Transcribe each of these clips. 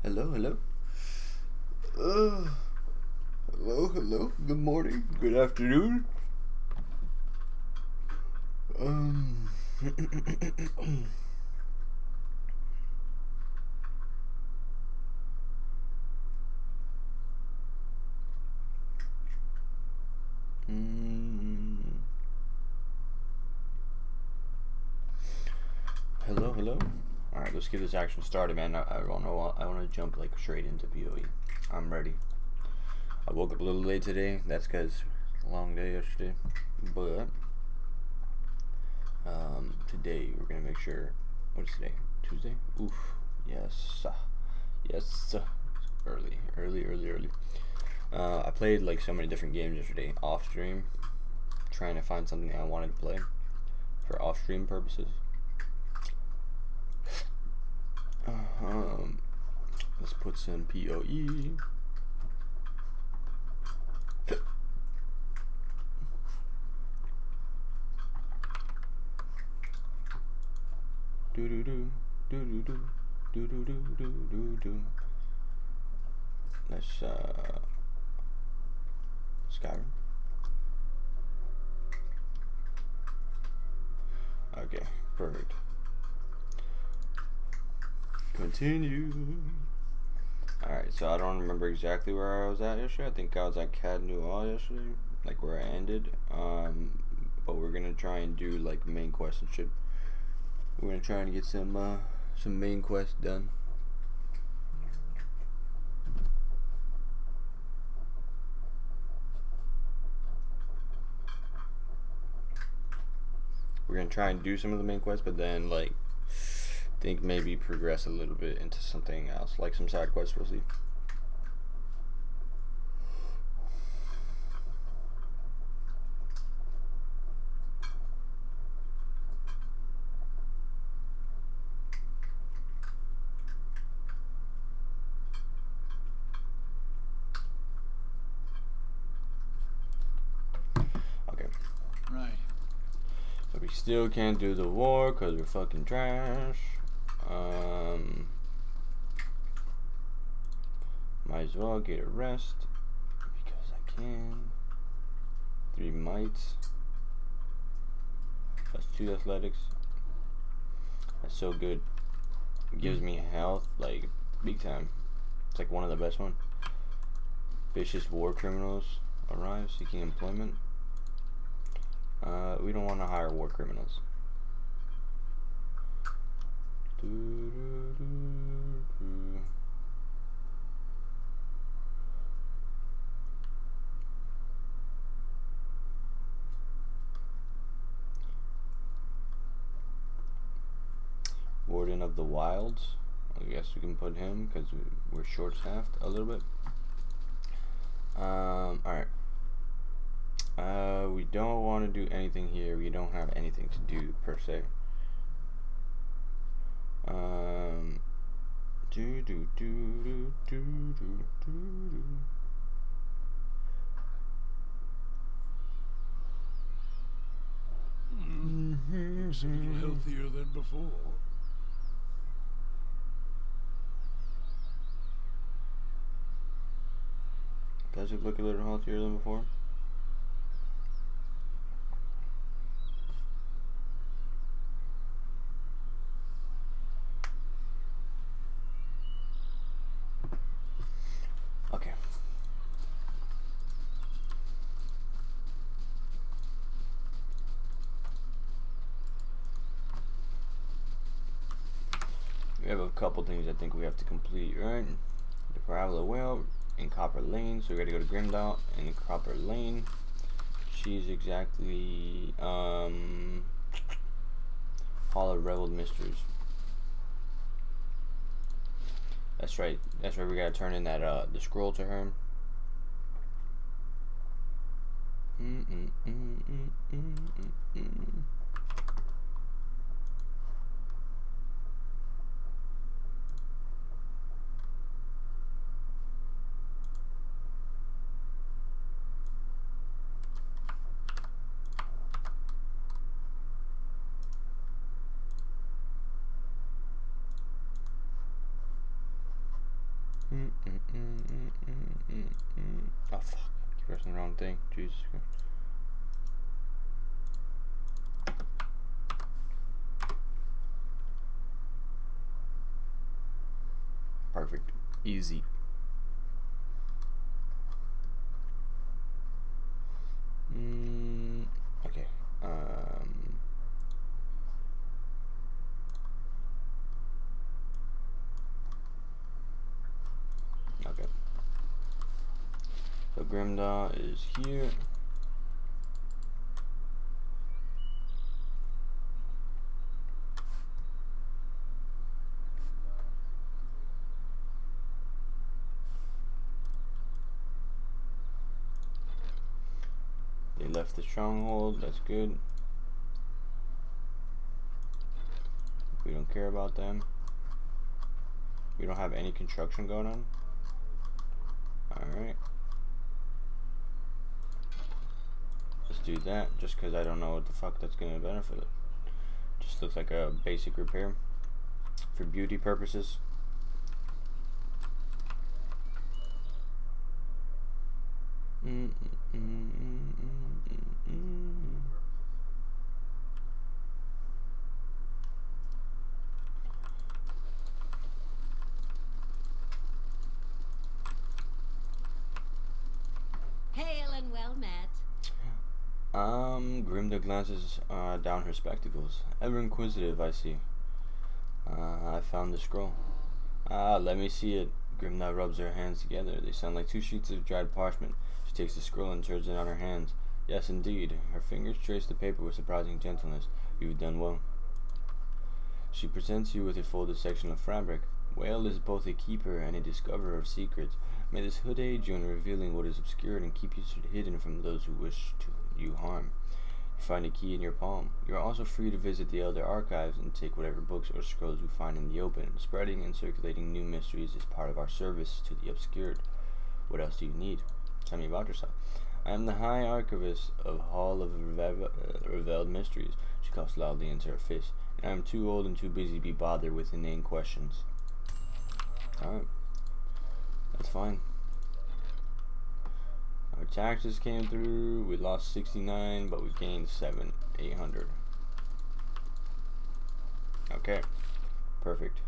Hello, hello. Uh, hello, hello. Good morning. Good afternoon. Um. mm, hello, hello. All right, let's get this action started, man. I don't know. I want to jump like straight into POE. I'm ready. I woke up a little late today. That's because it's a long day yesterday. But today we're gonna make sure. What is today? Tuesday. Oof. Yes. Yes. Early. I played like so many different games yesterday off stream, trying to find something I wanted to play for off stream purposes. Let's put some POE. Do do do do do do do do do do do. Let's Skyrim. Okay, perfect. Continue. Alright, so I don't remember exactly where I was at yesterday. I think I was at Cad Newell yesterday, like where I ended. But we're gonna try and do like main quest and shit. We're gonna try and get some main quests done. We're gonna try and do some of the main quests, but then like think maybe progress a little bit into something else, like some side quests. We'll see. Okay. Right. So we still can't do the war because we're fucking trash. Might as well get a rest because I can. 3 mites. That's 2 athletics. That's so good. It gives me health like big time. It's like one of the best ones. Vicious war criminals arrive seeking employment. We don't want to hire war criminals. Warden of the Wilds. I guess we can put him because we're short-staffed a little bit. Alright. We don't want to do anything here. We don't have anything to do per se. Looks a little healthier than before. Does it look a little healthier than before? Okay. We have a couple things I think we have to complete, right? The Parabola Whale in Copper Lane, so we gotta go to Grimdal in Copper Lane. She's exactly Hall of Reveled Mysteries. That's right. That's right. We gotta turn in that the scroll to her. Oh fuck! Keep pressing the wrong thing. Jesus Christ. Perfect. Easy. Okay. Okay. So Grimdaw is here. They left the stronghold. That's good. We don't care about them. We don't have any construction going on. Alright. Let's do that, just because I don't know what the fuck that's going to benefit it. Just looks like a basic repair for beauty purposes. Hail and well met. Grimda glances down her spectacles. Ever inquisitive, I see. I found the scroll. Let me see it. Grimda rubs her hands together. They sound like two sheets of dried parchment. She takes the scroll and turns it on her hands. Yes, indeed. Her fingers trace the paper with surprising gentleness. You've done well. She presents you with a folded section of fabric. Whale is both a keeper and a discoverer of secrets. May this hood aid you in revealing what is obscured and keep you hidden from those who wish to you harm. You find a key in your palm. You are also free to visit the Elder Archives and take whatever books or scrolls you find in the open. Spreading and circulating new mysteries is part of our service to the obscured. What else do you need? Tell me about yourself. I am the High Archivist of Hall of Revealed Mysteries. She coughs loudly into her fist. And I am too old and too busy to be bothered with inane questions. Alright. That's fine. Our taxes came through. We lost 69, but we gained 800. Okay. Perfect.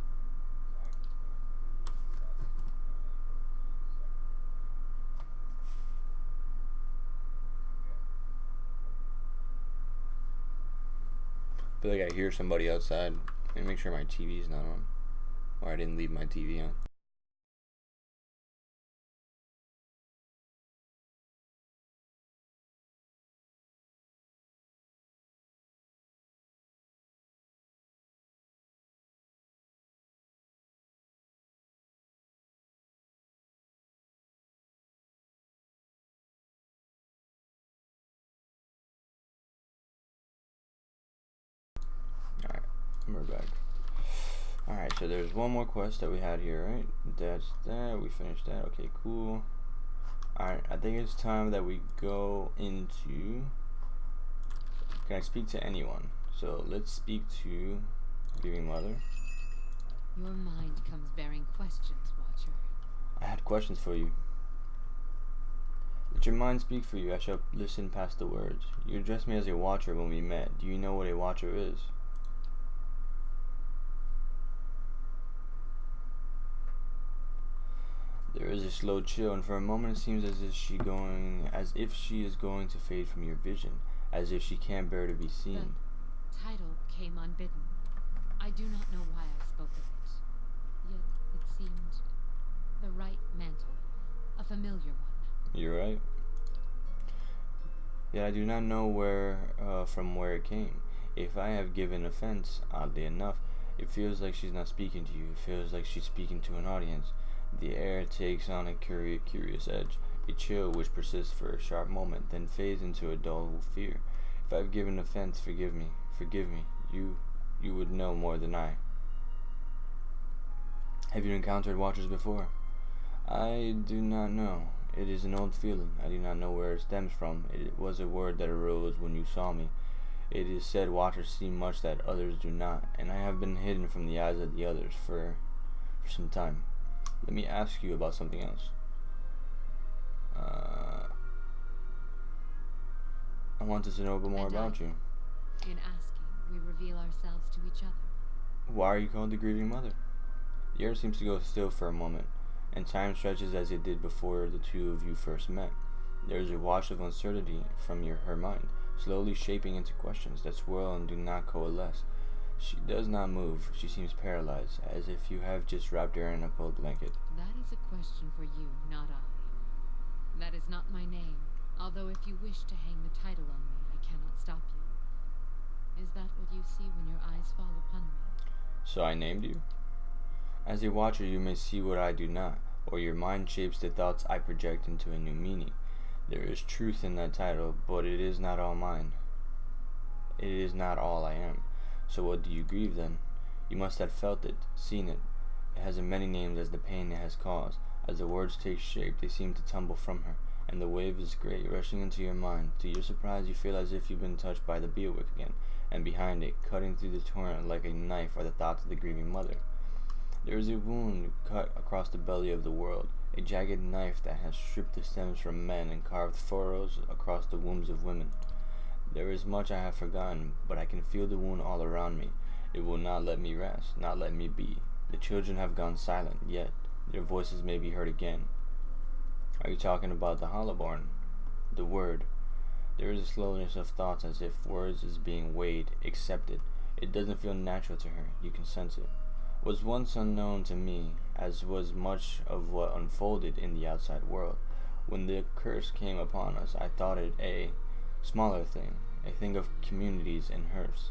I feel like I hear somebody outside. Let me make sure my TV's not on. Or I didn't leave my TV on. Alright, we're back. Alright, so there's one more quest that we had here, right? That's that. We finished that. Okay, cool. Alright, I think it's time that we go into... Can I speak to anyone? So let's speak to Giving Mother. Your mind comes bearing questions, Watcher. I had questions for you. Let your mind speak for you. I shall listen past the words. You addressed me as a Watcher when we met. Do you know what a Watcher is? There is a slow chill, and for a moment it seems as if she is going to fade from your vision, as if she can't bear to be seen. The title came unbidden. I do not know why I spoke of it. Yet it seemed the right mantle, a familiar one. You're right. Yet I do not know from where it came. If I have given offense, oddly enough, it feels like she's not speaking to you. It feels like she's speaking to an audience. The air takes on a curious edge, a chill which persists for a sharp moment, then fades into a dull fear. If I've given offense, forgive me. Forgive me. You would know more than I. Have you encountered Watchers before? I do not know. It is an old feeling. I do not know where it stems from. It was a word that arose when you saw me. It is said Watchers see much that others do not, and I have been hidden from the eyes of the others for some time. Let me ask you about something else. I wanted to know a bit more about you. In asking, we reveal ourselves to each other. Why are you called the Grieving Mother? The earth seems to go still for a moment, and time stretches as it did before the two of you first met. There is a wash of uncertainty from her mind, slowly shaping into questions that swirl and do not coalesce. She does not move. She seems paralyzed, as if you have just wrapped her in a cold blanket. That is a question for you, not I. That is not my name, although if you wish to hang the title on me, I cannot stop you. Is that what you see when your eyes fall upon me? So I named you? As a watcher, you may see what I do not, or your mind shapes the thoughts I project into a new meaning. There is truth in that title, but it is not all mine. It is not all I am. So what do you grieve then? You must have felt it, seen it. It has as many names as the pain it has caused. As the words take shape, they seem to tumble from her, and the wave is great, rushing into your mind. To your surprise, you feel as if you've been touched by the beerwick again, and behind it, cutting through the torrent like a knife, are the thoughts of the grieving mother. There is a wound cut across the belly of the world, a jagged knife that has stripped the stems from men and carved furrows across the wombs of women. There is much I have forgotten, but I can feel the wound all around me. It will not let me rest, not let me be. The children have gone silent, yet their voices may be heard again. Are you talking about the Hollowborn? The word. There is a slowness of thoughts as if words is being weighed, accepted. It doesn't feel natural to her. You can sense it. Was once unknown to me, as was much of what unfolded in the outside world. When the curse came upon us, I thought it a smaller thing, a thing of communities and hearths.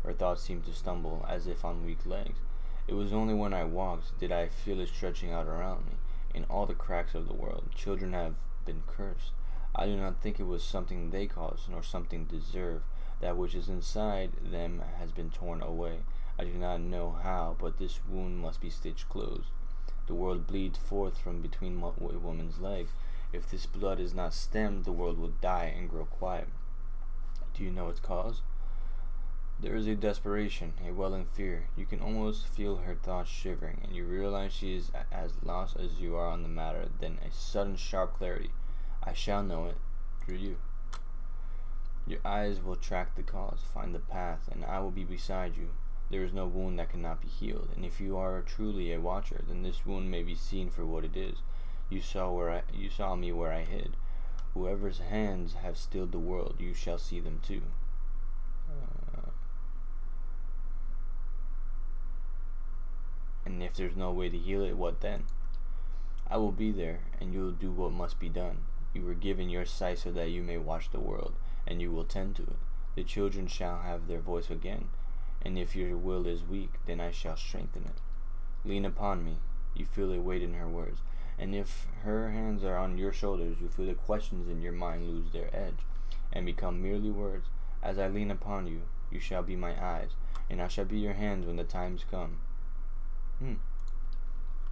Her thoughts seemed to stumble, as if on weak legs. It was only when I walked did I feel it stretching out around me. In all the cracks of the world, children have been cursed. I do not think it was something they caused, nor something deserved. That which is inside them has been torn away. I do not know how, but this wound must be stitched closed. The world bleeds forth from between a woman's legs. If this blood is not stemmed, the world will die and grow quiet. Do you know its cause? There is a desperation, a welling fear. You can almost feel her thoughts shivering, and you realize she is as lost as you are on the matter. Then a sudden sharp clarity. I shall know it through you. Your eyes will track the cause, find the path, and I will be beside you. There is no wound that cannot be healed, and if you are truly a watcher, then this wound may be seen for what it is. You saw me where I hid. Whoever's hands have stilled the world, you shall see them too. And if there's no way to heal it, what then? I will be there, and you will do what must be done. You were given your sight so that you may watch the world, and you will tend to it. The children shall have their voice again, and if your will is weak, then I shall strengthen it. Lean upon me. You feel a weight in her words, and if her hands are on your shoulders, you feel the questions in your mind lose their edge, and become merely words. As I lean upon you, you shall be my eyes, and I shall be your hands when the times come.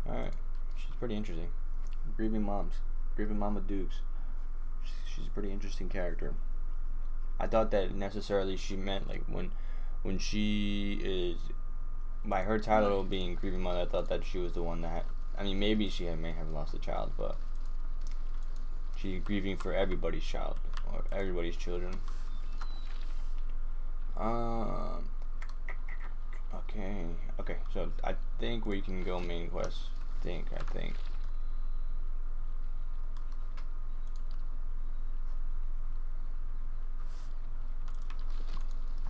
Alright. She's pretty interesting. Grieving Mama Dukes. She's a pretty interesting character. I thought that necessarily she meant like when she is, by her title being Grieving Mother, I thought that she was the one that maybe she may have lost a child, but she's grieving for everybody's child or everybody's children. Okay, so I think we can go main quest. I think.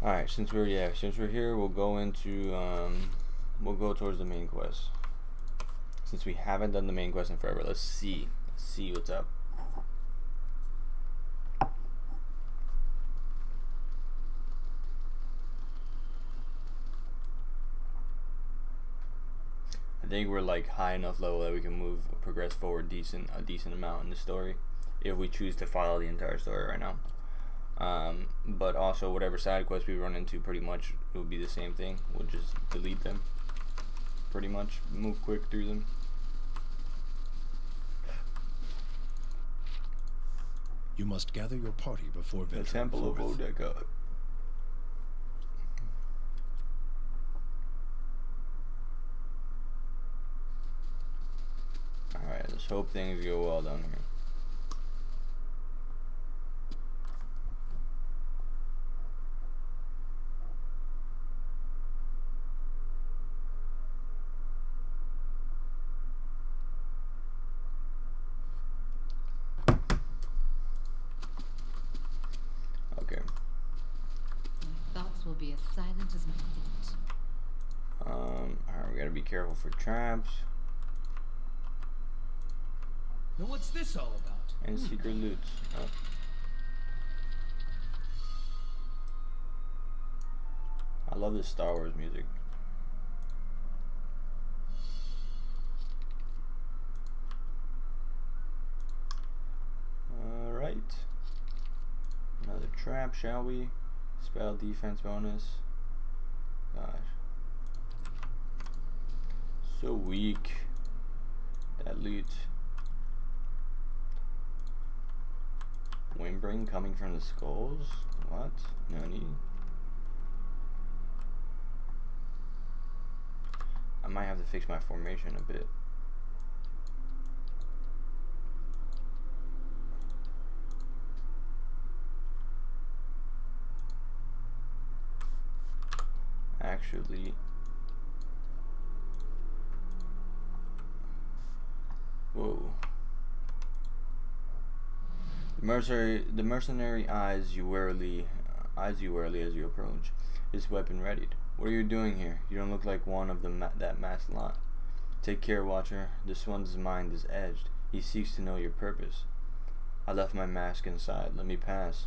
Alright, since we're here, we'll go into we'll go towards the main quest. Since we haven't done the main quest in forever, let's see what's up. I think we're like high enough level that we can progress forward a decent amount in the story, if we choose to follow the entire story right now. But also whatever side quests we run into, pretty much it will be the same thing. We'll just delete them. Pretty much move quick through them. You must gather your party before venturing The Temple of forth. Odeka. Just hope things go well down here. Okay. My thoughts will be as silent as my feet. Alright, we gotta be careful for traps Now what's this all about? and secret loots. Oh. I love this Star Wars music. Alright. Another trap, shall we? Spell defense bonus. Gosh. So weak. That loot. Whimpering coming from the skulls? What? Nani? I might have to fix my formation a bit. Actually, whoa. The mercenary eyes you warily as you approach. His weapon readied. What are you doing here? You don't look like one of that masked lot. Take care, Watcher. This one's mind is edged. He seeks to know your purpose. I left my mask inside. Let me pass.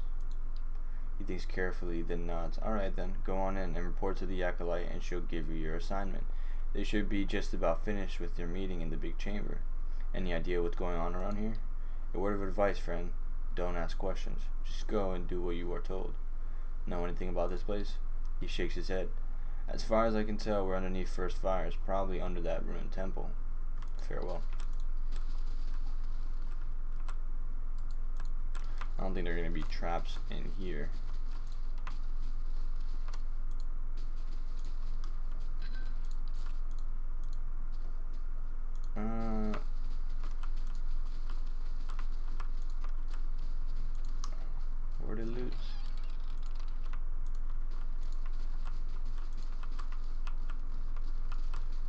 He thinks carefully, then nods. Alright then, go on in and report to the Acolyte and she'll give you your assignment. They should be just about finished with their meeting in the big chamber. Any idea what's going on around here? A word of advice, friend. Don't ask questions. Just go and do what you are told. Know anything about this place? He shakes his head. As far as I can tell, we're underneath first fires, probably under that ruined temple. Farewell. I don't think there are going to be traps in here. Where the loot?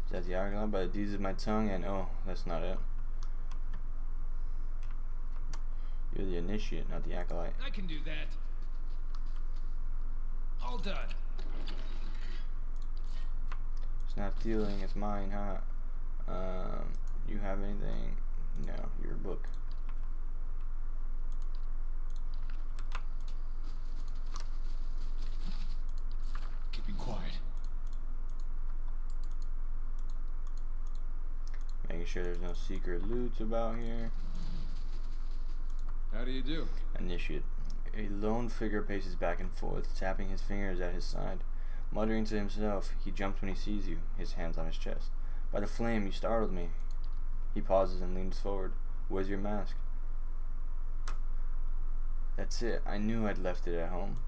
Is that the Argon? But these is my tongue, and oh, that's not it. You're the initiate, not the acolyte. I can do that. All done. It's not stealing, it's mine, huh? You have anything? No, your book. Keep it quiet. Making sure there's no secret loot about here. How do you do? Initiate. A lone figure paces back and forth, tapping his fingers at his side. Muttering to himself, he jumps when he sees you, his hands on his chest. By the flame, you startled me. He pauses and leans forward. Where's your mask? That's it. I knew I'd left it at home.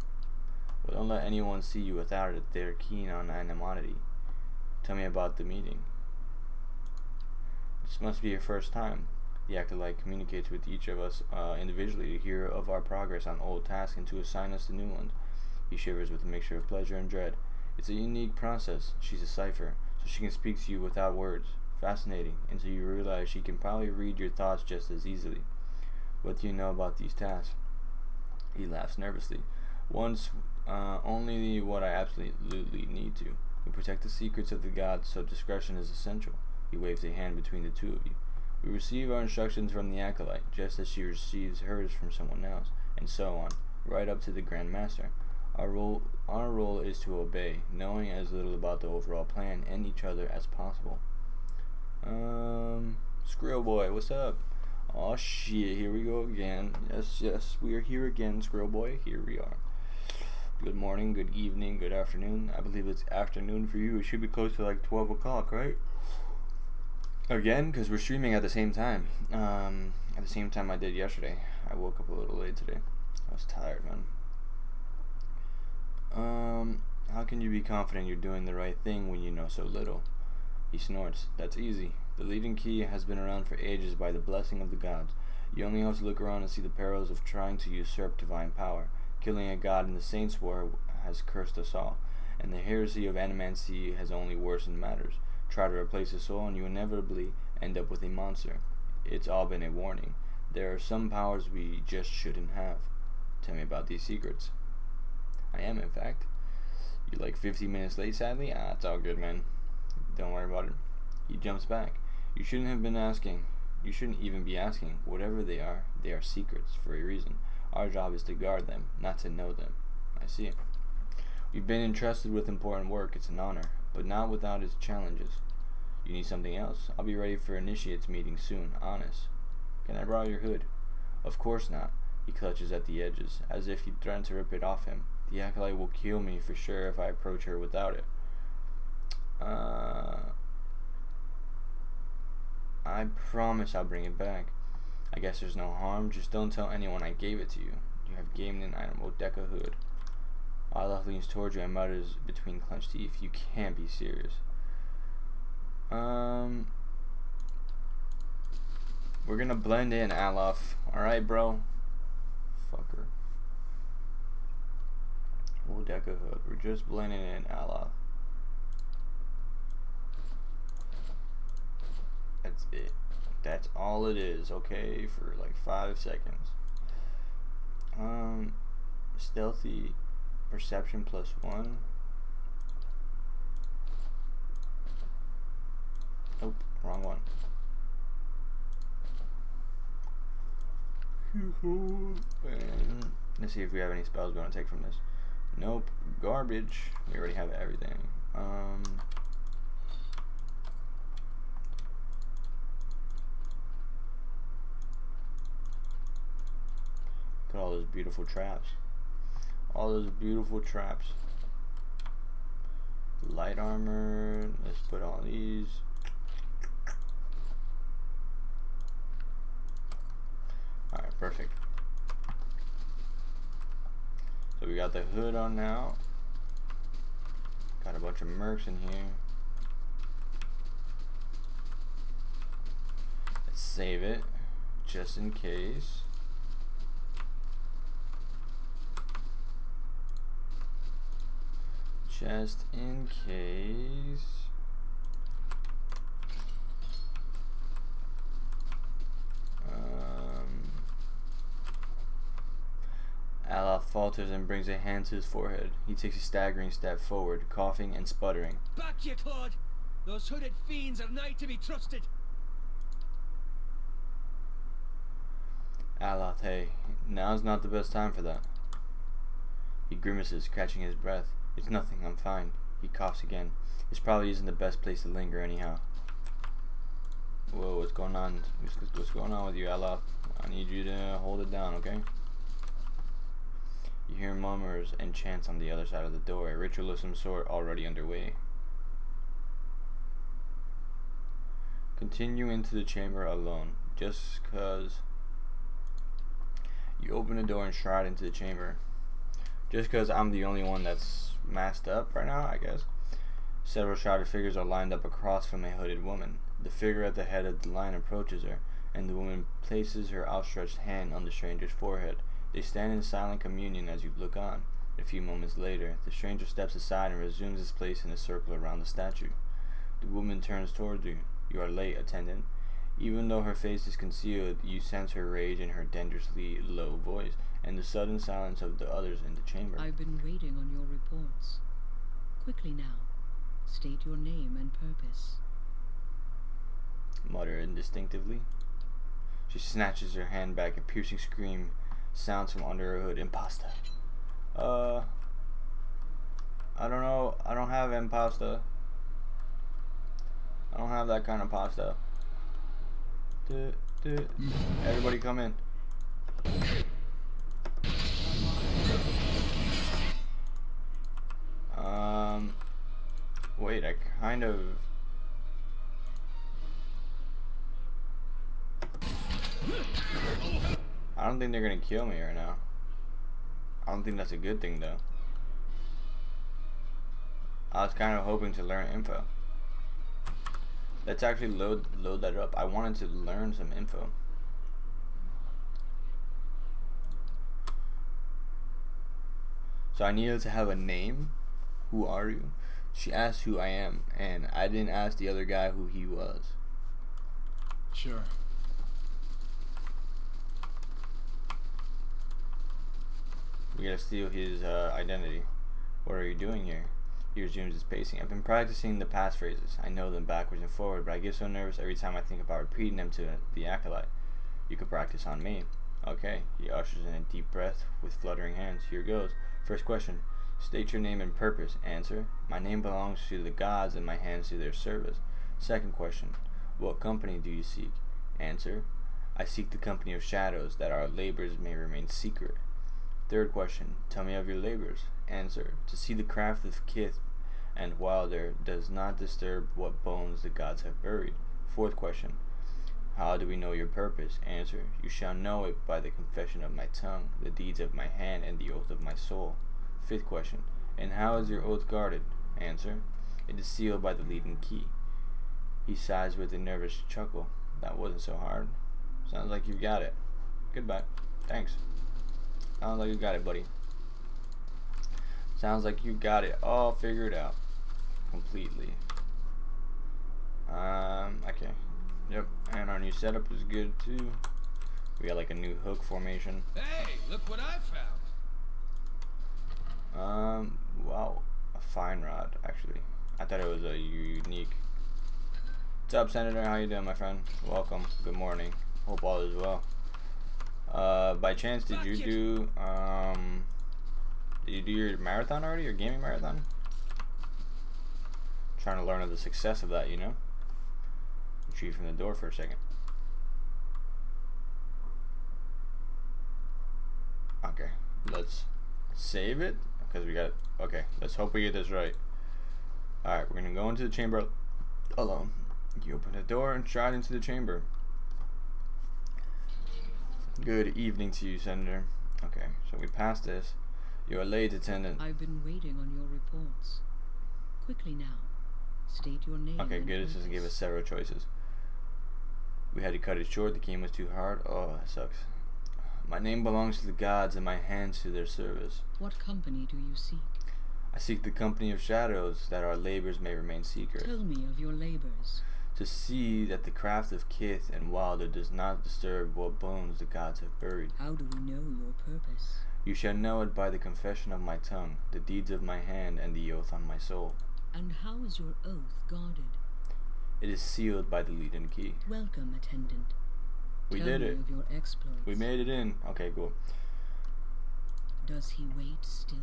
Well, don't let anyone see you without it. They're keen on anonymity. Tell me about the meeting. This must be your first time. The Acolyte communicates with each of us individually to hear of our progress on old tasks and to assign us to new ones. He shivers with a mixture of pleasure and dread. It's a unique process. She's a cipher, so she can speak to you without words. Fascinating, until you realize she can probably read your thoughts just as easily. What do you know about these tasks? He laughs nervously. Only what I absolutely need to. We protect the secrets of the gods, so discretion is essential. He waves a hand between the two of you. We receive our instructions from the Acolyte, just as she receives hers from someone else, and so on, right up to the Grand Master. Our role is to obey, knowing as little about the overall plan and each other as possible. Skrill Boy, what's up? Oh shit, here we go again. Yes, we are here again, Skrill Boy. Here we are. Good morning, good evening, good afternoon. I believe it's afternoon for you. It should be close to like 12 o'clock, right? Again, because we're streaming at the same time. At the same time I did yesterday. I woke up a little late today. I was tired, man. How can you be confident you're doing the right thing when you know so little? He snorts. That's easy. The leading key has been around for ages by the blessing of the gods. You only have to look around and see the perils of trying to usurp divine power. Killing a god in the Saints' War has cursed us all, and the heresy of animancy has only worsened matters. Try to replace a soul and you inevitably end up with a monster. It's all been a warning. There are some powers we just shouldn't have. Tell me about these secrets. I am, in fact. You're like 15 minutes late, sadly? Ah, it's all good, man. Don't worry about it. He jumps back. You shouldn't have been asking. You shouldn't even be asking. Whatever they are secrets for a reason. Our job is to guard them, not to know them. I see. We've been entrusted with important work. It's an honor, but not without its challenges. You need something else? I'll be ready for initiates meeting soon. Honest. Can I borrow your hood? Of course not. He clutches at the edges, as if he threatened to rip it off him. The acolyte will kill me for sure if I approach her without it. I promise I'll bring it back. I guess there's no harm. Just don't tell anyone I gave it to you. You have gamed an item. Odeka hood. Alot leans towards you and mutters between clenched teeth. You can't be serious. We're gonna blend in, Alot. Alright, bro? Fucker. Odeka hood. We're just blending in, Alot. That's it. That's all it is, okay? For like 5 seconds. Stealthy perception +1. Nope, wrong one. And let's see if we have any spells we want to take from this. Nope, garbage. We already have everything. Look at all those beautiful traps. All those beautiful traps. Light armor. Let's put all these. Alright, perfect. So we got the hood on now. Got a bunch of mercs in here. Let's save it, just in case. Just in case. Alot falters and brings a hand to his forehead. He takes a staggering step forward, coughing and sputtering. Back, you clod! Those hooded fiends are nigh to be trusted. Alot, hey, now's not the best time for that. He grimaces, catching his breath. It's nothing, I'm fine. He coughs again. This probably isn't the best place to linger anyhow. Whoa, what's going on? What's going on with you, Alot? I need you to hold it down, okay? You hear murmurs and chants on the other side of the door, a ritual of some sort already underway. Continue into the chamber alone, just cause you open the door and stride into the chamber. Just cause I'm the only one that's masked up right now, I guess. Several shrouded figures are lined up across from a hooded woman. The figure at the head of the line approaches her, and the woman places her outstretched hand on the stranger's forehead. They stand in silent communion as you look on. A few moments later, the stranger steps aside and resumes his place in a circle around the statue. The woman turns towards you. You are late, attendant. Even though her face is concealed, you sense her rage in her dangerously low voice, and the sudden silence of the others in the chamber. I've been waiting on your reports. Quickly now, state your name and purpose. Mutter indistinctively. She snatches her hand back. A piercing scream sounds from under her hood. Impasta. I don't know. I don't have impasta. I don't have that kind of pasta. Everybody come in. Wait, I kind of... I don't think they're gonna kill me right now. I don't think that's a good thing though. I was kind of hoping to learn info. Let's actually load that up. I wanted to learn some info. So I needed to have a name. Who are you? She asked who I am, and I didn't ask the other guy who he was. Sure. We gotta steal his identity. What are you doing here? He resumes his pacing. I've been practicing the passphrases. I know them backwards and forward, but I get so nervous every time I think about repeating them to the acolyte. You could practice on me. Okay. He ushers in a deep breath with fluttering hands. Here goes. First question. State your name and purpose. Answer. My name belongs to the gods and my hands to their service. Second question. What company do you seek? Answer. I seek the company of shadows, that our labors may remain secret. Third question. Tell me of your labors. Answer. To see the craft of Kith and Wilder does not disturb what bones the gods have buried. Fourth question. How do we know your purpose? Answer. You shall know it by the confession of my tongue, the deeds of my hand, and the oath of my soul. Fifth question. And how is your oath guarded? Answer. It is sealed by the leaden key. He sighs with a nervous chuckle. That wasn't so hard. Sounds like you got it. Goodbye. Thanks. Sounds like you got it, buddy. Sounds like you got it all figured out. Completely. Okay. Yep, and our new setup is good too. We got like a new hook formation. Hey, look what I found. Wow. A fine rod, actually. I thought it was a unique. What's up, Senator? How you doing, my friend? Welcome. Good morning. Hope all is well. By chance, did you do your marathon already, your gaming marathon? Trying to learn of the success of that, you know? Retreat from the door for a second. Okay, let's save it because we got. Okay, let's hope we get this right. All right, we're gonna go into the chamber alone. You open the door and stride into the chamber. Good evening to you, Senator. Okay, so we passed this. You're late, attendant. I've been waiting on your reports. Quickly now. State your name. Okay, and good. It just gave us several choices. We had to cut it short. The game was too hard. Oh, that sucks. My name belongs to the gods and my hands to their service. What company do you seek? I seek the company of shadows, that our labors may remain secret. Tell me of your labors. To see that the craft of Kith and Wilder does not disturb what bones the gods have buried. How do we know your purpose? You shall know it by the confession of my tongue, the deeds of my hand, and the oath on my soul. And how is your oath guarded? It is sealed by the leaden key. Welcome, attendant. We Tell did me it. of your exploits. We made it in. Okay, cool. Does he wait still?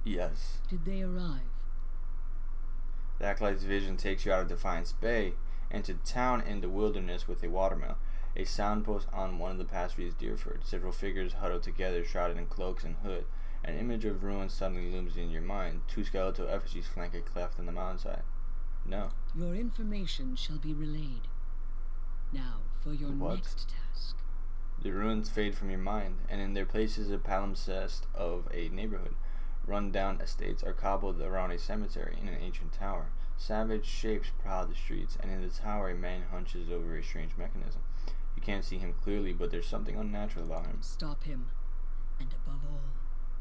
Yes. Did they arrive? The Acolyte's vision takes you out of Defiance Bay into town in the wilderness with a watermill. A soundpost on one of the passageways Deerford. Several figures huddled together, shrouded in cloaks and hood. An image of ruins suddenly looms in your mind. Two skeletal effigies flank a cleft in the mountainside. No. Your information shall be relayed. Now, for your What? next task. The ruins fade from your mind, and in their place is a palimpsest of a neighborhood. Run-down estates are cobbled around a cemetery in an ancient tower. Savage shapes prowl the streets, and in the tower a man hunches over a strange mechanism. You can't see him clearly, but there's something unnatural about him. Stop him. And above all,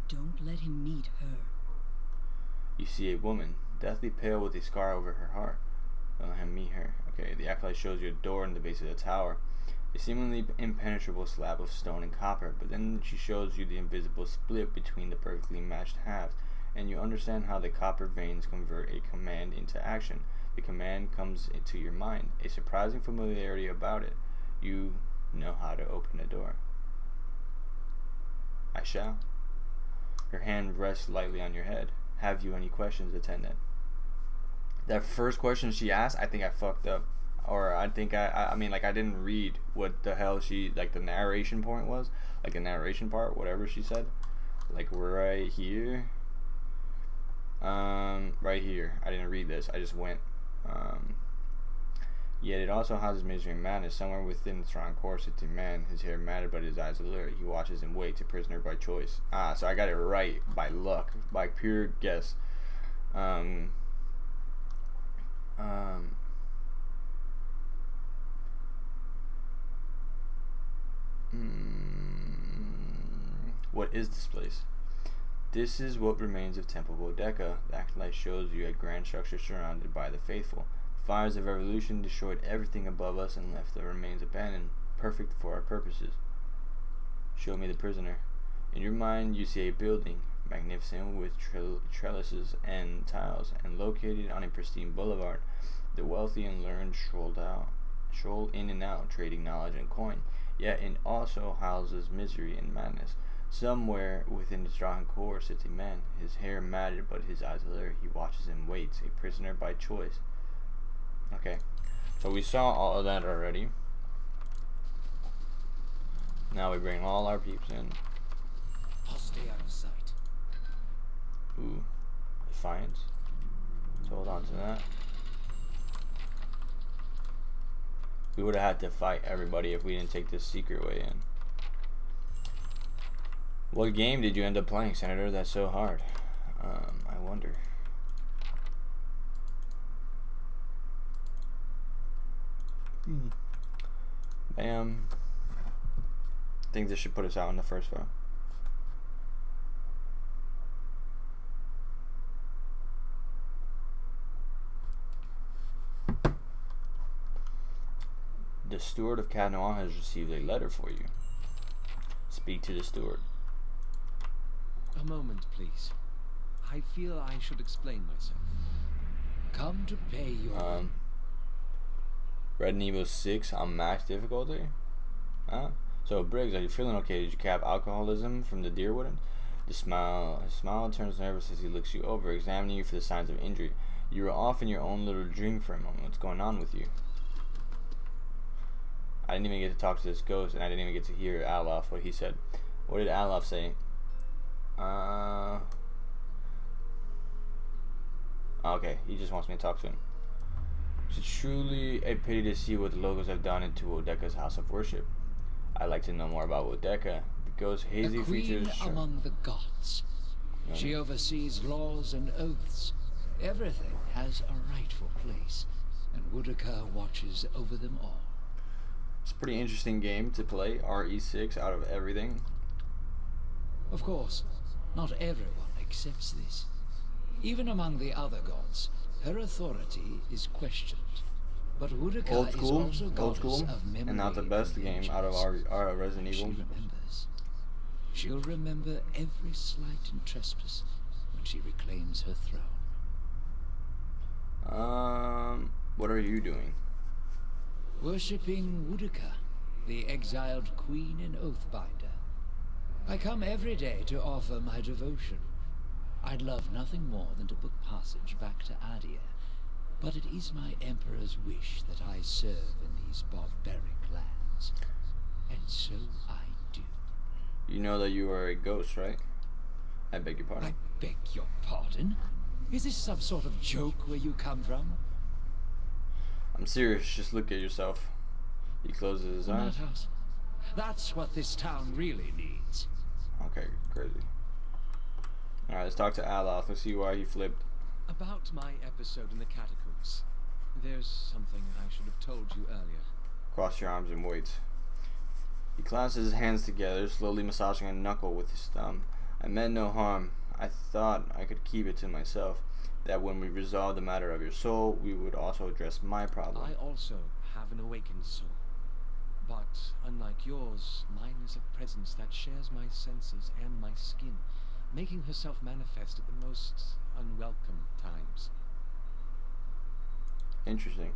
don't let him meet her. You see a woman, deathly pale with a scar over her heart. Don't let him meet her. Okay, the Acolyte shows you a door in the base of the tower. A seemingly impenetrable slab of stone and copper, but then she shows you the invisible split between the perfectly matched halves, and you understand how the copper veins convert a command into action. The command comes into your mind, a surprising familiarity about it. You know how to open the door. I shall. Her hand rests lightly on your head. Have you any questions, attendant? That first question she asked, I think I fucked up. Or I think I mean, like, I didn't read what the hell she, like, the narration point was. Like, the narration part, whatever she said. Like, right here. Right here. I didn't read this. I just went. Yet it also houses misery and madness. Somewhere within the strong core sits a man, his hair matted but his eyes alert. He watches and waits, a prisoner by choice. Ah, so I got it right by luck, by pure guess. What is this place? This is what remains of Temple Bodeka. The afterlife shows you a grand structure surrounded by the faithful. The fires of revolution destroyed everything above us and left the remains abandoned, perfect for our purposes. Show me the prisoner. In your mind, you see a building, magnificent with trellises and tiles, and located on a pristine boulevard. The wealthy and learned stroll in and out, trading knowledge and coin. Yet it also houses misery and madness. Somewhere within the strong core sits a man, his hair matted but his eyes alert. He watches and waits, a prisoner by choice. Okay, so we saw all of that already. Now we bring all our peeps in. I'll stay out of sight. Ooh, Defiance. So hold on to that. We would have had to fight everybody if we didn't take this secret way in. What game did you end up playing, Senator? That's so hard. I wonder. Bam. I think this should put us out in the first row. The steward of Canoa has received a letter for you. Speak to the steward. A moment, please. I feel I should explain myself. Come to pay your... Resident Evil 6 on max difficulty? Huh? So, Briggs, are you feeling okay? Did you cap alcoholism from the Deerwood? His smile turns nervous as he looks you over, examining you for the signs of injury. You were off in your own little dream for a moment. What's going on with you? I didn't even get to talk to this ghost, and I didn't even get to hear Alof, what he said. What did Alof say? Okay, he just wants me to talk to him. It's truly a pity to see what the locals have done into Wodeka's house of worship. I'd like to know more about Wodeka. The ghost's hazy a queen features. among the gods. No. She oversees laws and oaths. Everything has a rightful place, and Wodeka watches over them all. It's a pretty interesting game to play. RE6 out of everything. Of course, not everyone accepts this. Even among the other gods, her authority is questioned. But Wodeka Old is school, also old goddess school, of memory and not the best and game out of our Resident She Evil. remembers. She'll remember every slight and trespass when she reclaims her throne. What are you doing? Worshipping Wodeka, the exiled queen and oathbinder. I come every day to offer my devotion. I'd love nothing more than to book passage back to Adia, but it is my emperor's wish that I serve in these barbaric lands. And so I do. You know that you are a ghost, right? I beg your pardon. I beg your pardon? Is this some sort of joke where you come from? I'm serious, just look at yourself. He closes his The eyes. madhouse. That's what this town really needs. Okay, crazy. Alright, let's talk to Aloth. Let's see why he flipped. About my episode in the catacombs. There's something I should have told you earlier. Cross your arms and wait. He clasps his hands together, slowly massaging a knuckle with his thumb. I meant no harm. I thought I could keep it to myself. That when we resolve the matter of your soul, we would also address my problem. I also have an awakened soul. But unlike yours, mine is a presence that shares my senses and my skin, making herself manifest at the most unwelcome times. Interesting.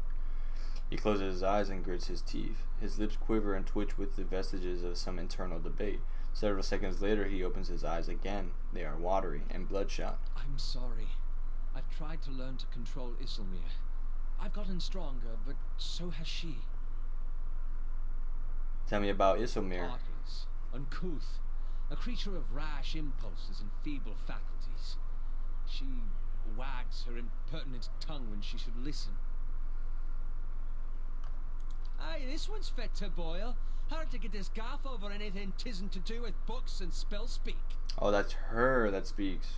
He closes his eyes and grits his teeth. His lips quiver and twitch with the vestiges of some internal debate. Several seconds later, he opens his eyes again. They are watery and bloodshot. I'm sorry. I've tried to learn to control Isilmir. I've gotten stronger, but so has she. Tell me about Isilmir. Heartless, uncouth, a creature of rash impulses and feeble faculties. She wags her impertinent tongue when she should listen. Aye, this one's fit to boil. Hard to get this gaff over anything tisn't to do with books and spell speak. Oh, that's her that speaks.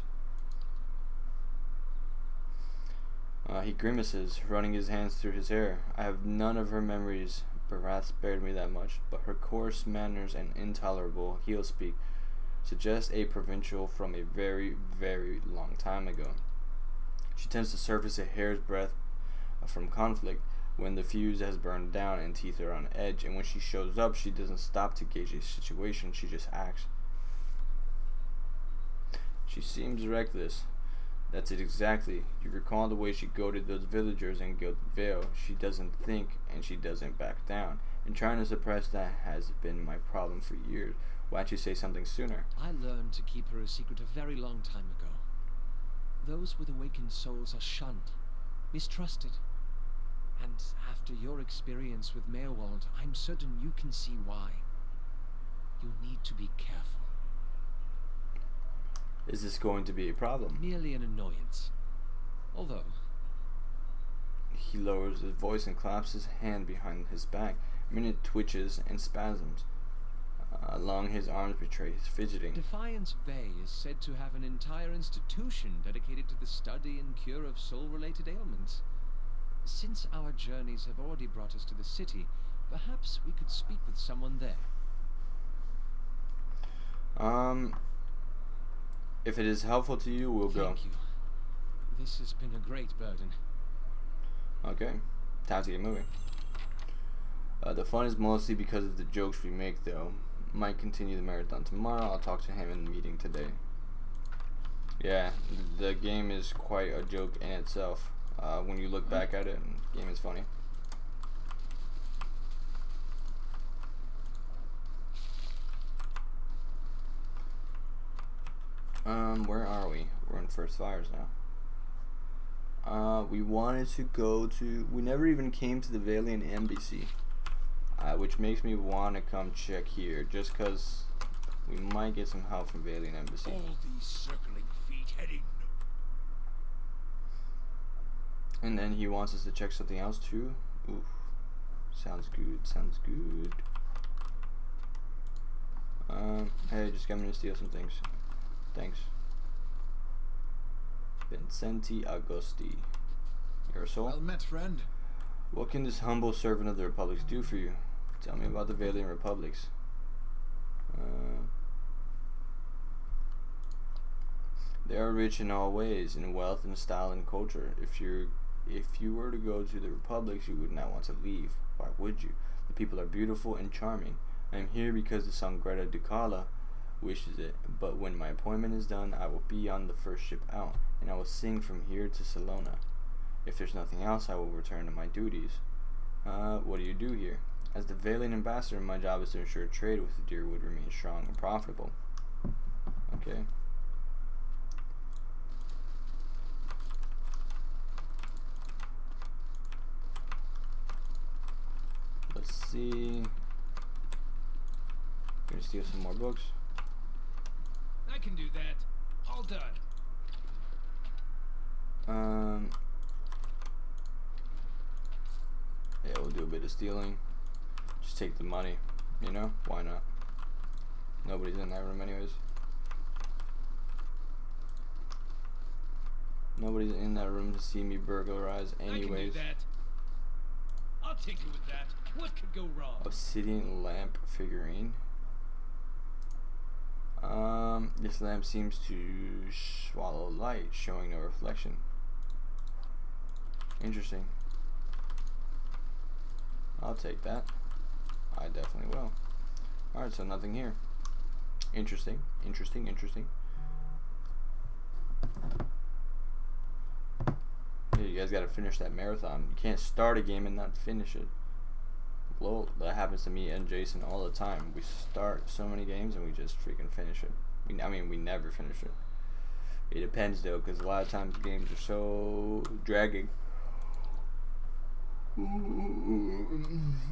He grimaces, running his hands through his hair. I have none of her memories. Barath spared me that much, but her coarse manners and intolerable heel speak suggest a provincial from a very, very long time ago. She tends to surface a hair's breadth from conflict when the fuse has burned down and teeth are on edge, and when she shows up, she doesn't stop to gauge a situation, she just acts. She seems reckless. That's it exactly. You recall the way she goaded those villagers in Gilded Vale. She doesn't think, and she doesn't back down. And trying to suppress that has been my problem for years. Why'd you say something sooner? I learned to keep her a secret a very long time ago. Those with awakened souls are shunned, mistrusted. And after your experience with Meerwald, I'm certain you can see why. You need to be careful. Is this going to be a problem? Merely an annoyance. Although... He lowers his voice and claps his hand behind his back. Minute twitches and spasms along his arms betray his fidgeting. Defiance Bay is said to have an entire institution dedicated to the study and cure of soul-related ailments. Since our journeys have already brought us to the city, perhaps we could speak with someone there. If it is helpful to you, we'll go. Thank you. This has been a great burden. Okay, time to get moving. The fun is mostly because of the jokes we make, though. Might continue the marathon tomorrow. I'll talk to him in the meeting today. Yeah, the game is quite a joke in itself. When you look back at it, the game is funny. Where are we? We're in First Fires now. We wanted to go to... We never even came to the Valiant Embassy. Which makes me want to come check here, just because we might get some help from Valiant Embassy. All these circling feet heading... And then he wants us to check something else too. Oof. Sounds good, sounds good. Hey, just got me to steal some things. Thanks. Vincenti Agosti. You're a soul? Well met, friend. What can this humble servant of the Republics do for you? Tell me about the Valiant Republics. They are rich in all ways, in wealth and style and culture. If you were to go to the Republics, you would not want to leave. Why would you? The people are beautiful and charming. I am here because the Sangreta Ducala wishes it, but when my appointment is done, I will be on the first ship out, and I will sing from here to Salona. If there's nothing else, I will return to my duties. What do you do here? As the Valiant Ambassador, my job is to ensure trade with the Deerwood remains strong and profitable. Okay. Let's see. Gonna steal some more books. I can do that. All done. Yeah, we'll do a bit of stealing. Just take the money, you know? Why not? Nobody's in that room anyways. Nobody's in that room to see me burglarize anyways. I can do that. I'll tinker with that. What could go wrong? Obsidian lamp figurine. This lamp seems to swallow light, showing no reflection. Interesting. I'll take that. I definitely will. Alright, so nothing here. Interesting, interesting, interesting. Yeah, you guys gotta finish that marathon. You can't start a game and not finish it. Lol, that happens to me and Jason all the time. We start so many games and we just freaking finish it. I mean, we never finish it. It depends though, because a lot of times games are so dragging.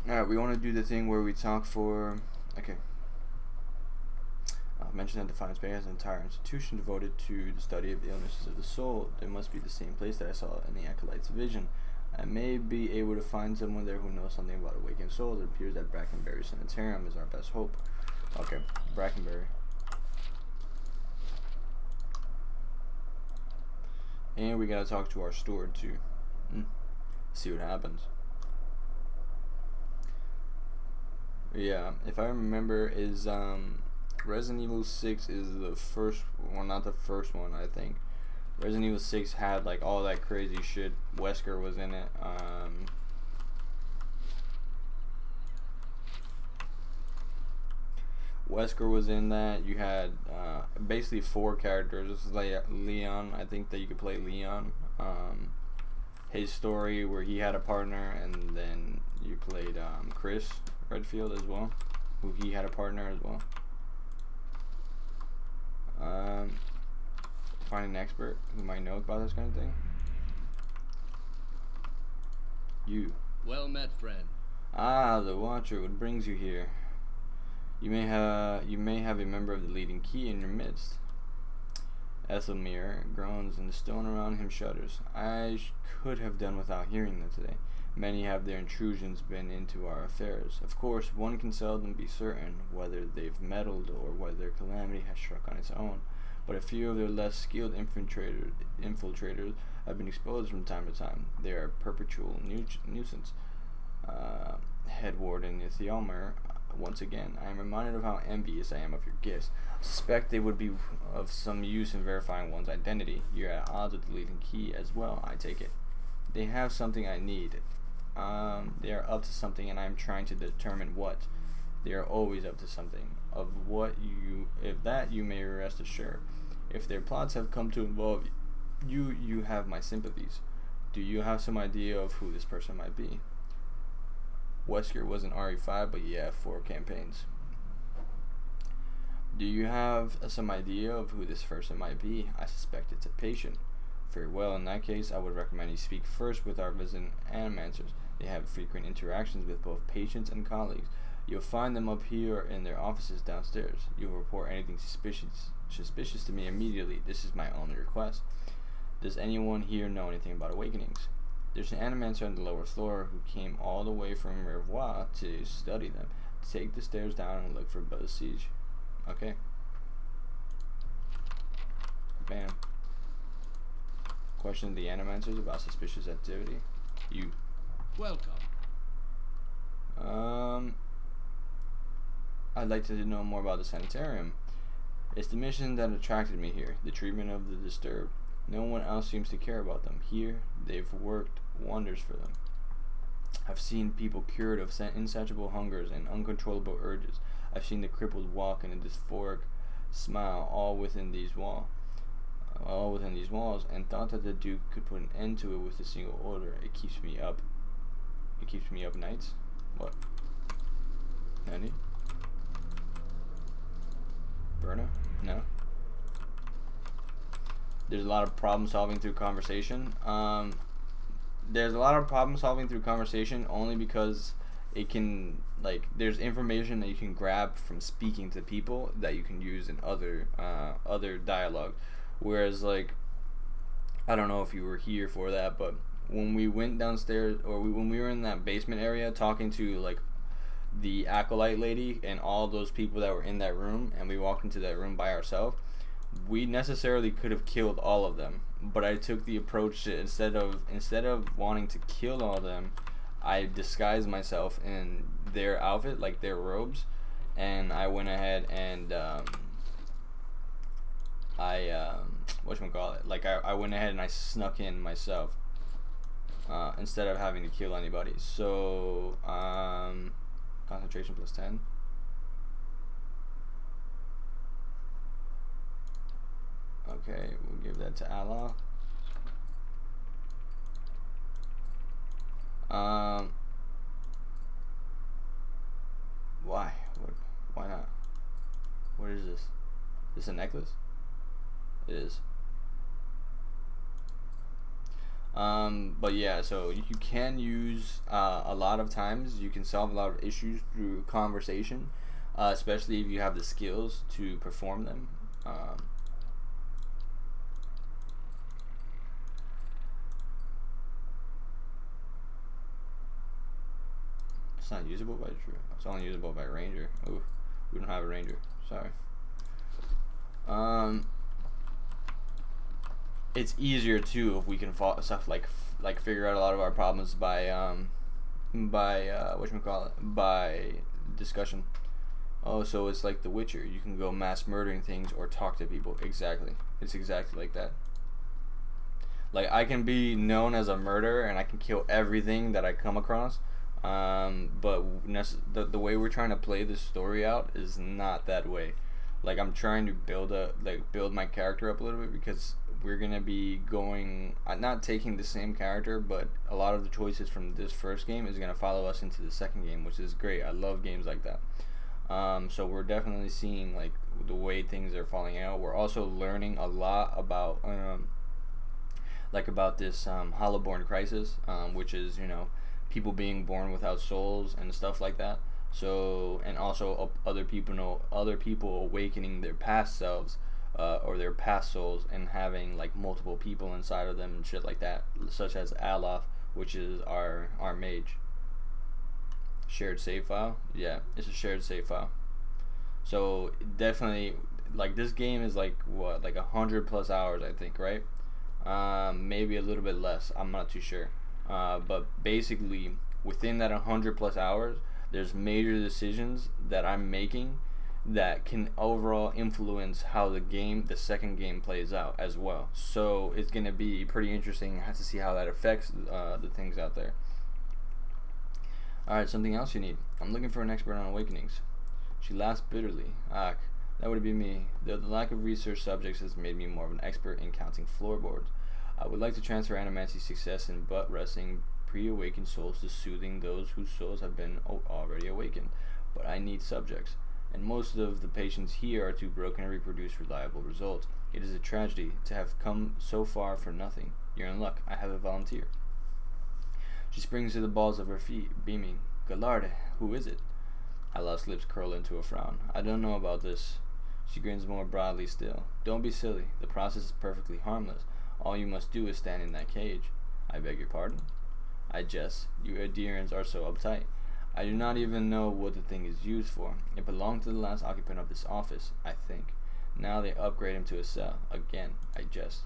Alright, we want to do the thing where we talk for... Okay. Mention that Defiance Bay has an entire institution devoted to the study of the illnesses of the soul. There must be the same place that I saw in the Acolyte's vision. I may be able to find someone there who knows something about awakened souls. It appears that Brackenberry Sanitarium is our best hope. Okay, Brackenberry. And we gotta talk to our steward too. See what happens. Yeah, if I remember, is Resident Evil 6 is the first one, not the first one, I think. Resident Evil 6 had like all that crazy shit. Wesker was in it. Wesker was in that. You had basically 4 characters. This is like Leon. I think that you could play Leon. His story where he had a partner, and then you played Chris Redfield as well, who he had a partner as well. Find an expert who might know about this kind of thing. You. Well met, friend. Ah, the Watcher. What brings you here? You may have a member of the leading key in your midst. Ethelmere groans, and the stone around him shudders. I could have done without hearing them today. Many have their intrusions been into our affairs. Of course, one can seldom be certain whether they've meddled or whether calamity has struck on its own, but a few of their less skilled infiltrators have been exposed from time to time. They are a perpetual nuisance. Head Warden Ethelmer, once again, I am reminded of how envious I am of your gifts. I suspect they would be of some use in verifying one's identity. You're at odds with the leading key as well, I take it. They have something I need. They are up to something, and I am trying to determine what. They are always up to something. If that you may rest assured. If their plots have come to involve you, you have my sympathies. Do you have some idea of who this person might be? Wesker was in RE5, but yeah, 4 campaigns. Do you have some idea of who this person might be? I suspect it's a patient. Very well, in that case, I would recommend you speak first with our resident animancers. They have frequent interactions with both patients and colleagues. You'll find them up here in their offices downstairs. You'll report anything suspicious to me immediately. This is my only request. Does anyone here know anything about awakenings? There's an animancer on the lower floor who came all the way from Revoix to study them. Take the stairs down and look for Buzz Siege. Okay. Bam. Question the animancers about suspicious activity. You. Welcome. I'd like to know more about the sanitarium. It's the mission that attracted me here, the treatment of the disturbed. No one else seems to care about them. Here, they've worked wonders for them. I've seen people cured of insatiable hungers and uncontrollable urges. I've seen the crippled walk and a dysphoric smile all within these walls, and thought that the Duke could put an end to it with a single order. It keeps me up. It keeps me up nights. What? Nanny? Berna? No. There's a lot of problem solving through conversation. There's a lot of problem solving through conversation only because it can, like, there's information that you can grab from speaking to people that you can use in other dialogue. Whereas, like, I don't know if you were here for that, but when we went downstairs, or when we were in that basement area talking to, like, the acolyte lady and all those people that were in that room, and we walked into that room by ourselves, we necessarily could have killed all of them, but I took the approach to instead of wanting to kill all of them, I disguised myself in their outfit, like their robes, and I went ahead and I went ahead and I snuck in myself instead of having to kill anybody. So concentration plus 10. Okay, we'll give that to Allah. Why? Why not? What is this? Is this a necklace? It is. But yeah, so you can use a lot of times you can solve a lot of issues through conversation, especially if you have the skills to perform them. It's not usable by Drew. It's only usable by Ranger. Ooh, we don't have a Ranger. Sorry. It's easier too if we can stuff like figure out a lot of our problems by whatchamacallit, by discussion. Oh, so it's like The Witcher. You can go mass murdering things or talk to people. Exactly. It's exactly like that. Like, I can be known as a murderer and I can kill everything that I come across. But the way we're trying to play this story out is not that way. Like, I'm trying to build my character up a little bit, because we're gonna be going, not taking the same character, but a lot of the choices from this first game is gonna follow us into the second game, which is great. I love games like that. So we're definitely seeing like the way things are falling out. We're also learning a lot about about this Hollowborn crisis, which is, you know, people being born without souls and stuff like that. So, and also other people awakening their past selves, or their past souls, and having like multiple people inside of them and shit like that, such as alot, which is our mage. Shared save file. Yeah, it's a shared save file. So definitely, like, this game is like what, like 100+ hours, I think, right? Maybe a little bit less. I'm not too sure. But basically, within that 100+ hours, there's major decisions that I'm making that can overall influence how the second game plays out as well. So it's gonna be pretty interesting. I have to see how that affects the things out there. Alright, something else you need. I'm looking for an expert on awakenings. She laughs bitterly. Ah, that would be me. Though the lack of research subjects has made me more of an expert in counting floorboards. I would like to transfer Animancy's success in butt wrestling pre-awakened souls to soothing those whose souls have been already awakened. But I need subjects, and most of the patients here are too broken to reproduce reliable results. It is a tragedy to have come so far for nothing. You're in luck. I have a volunteer. She springs to the balls of her feet, beaming. Gallarde, who is it? Alot's lips curl into a frown. I don't know about this. She grins more broadly still. Don't be silly. The process is perfectly harmless. All you must do is stand in that cage. I beg your pardon? I jest. You Adirians are so uptight. I do not even know what the thing is used for. It belonged to the last occupant of this office, I think. Now they upgrade him to a cell. Again, I jest.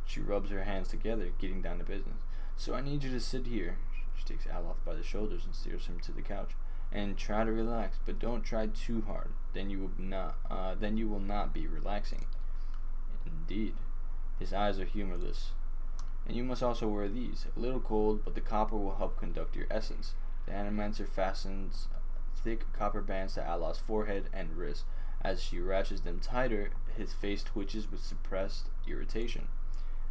She rubs her hands together, getting down to business. So I need you to sit here. She takes Alot by the shoulders and steers him to the couch. And try to relax, but don't try too hard. Then you will not be relaxing. Indeed. His eyes are humorless. And you must also wear these. A little cold, but the copper will help conduct your essence. The Animancer fastens thick copper bands to Alot's forehead and wrist. As she ratchets them tighter, his face twitches with suppressed irritation.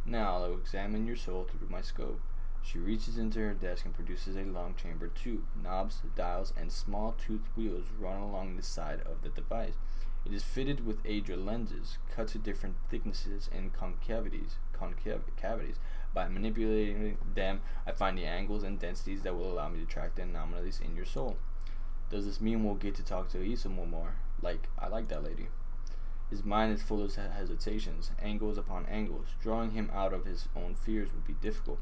Now I'll examine your soul through my scope. She reaches into her desk and produces a long chamber tube. Knobs, dials, and small toothed wheels run along the side of the device. It is fitted with Adra lenses, cut to different thicknesses and concavities. By manipulating them, I find the angles and densities that will allow me to track the anomalies in your soul. Does this mean we'll get to talk to Isamo more? Like, I like that lady. His mind is full of hesitations, angles upon angles. Drawing him out of his own fears would be difficult.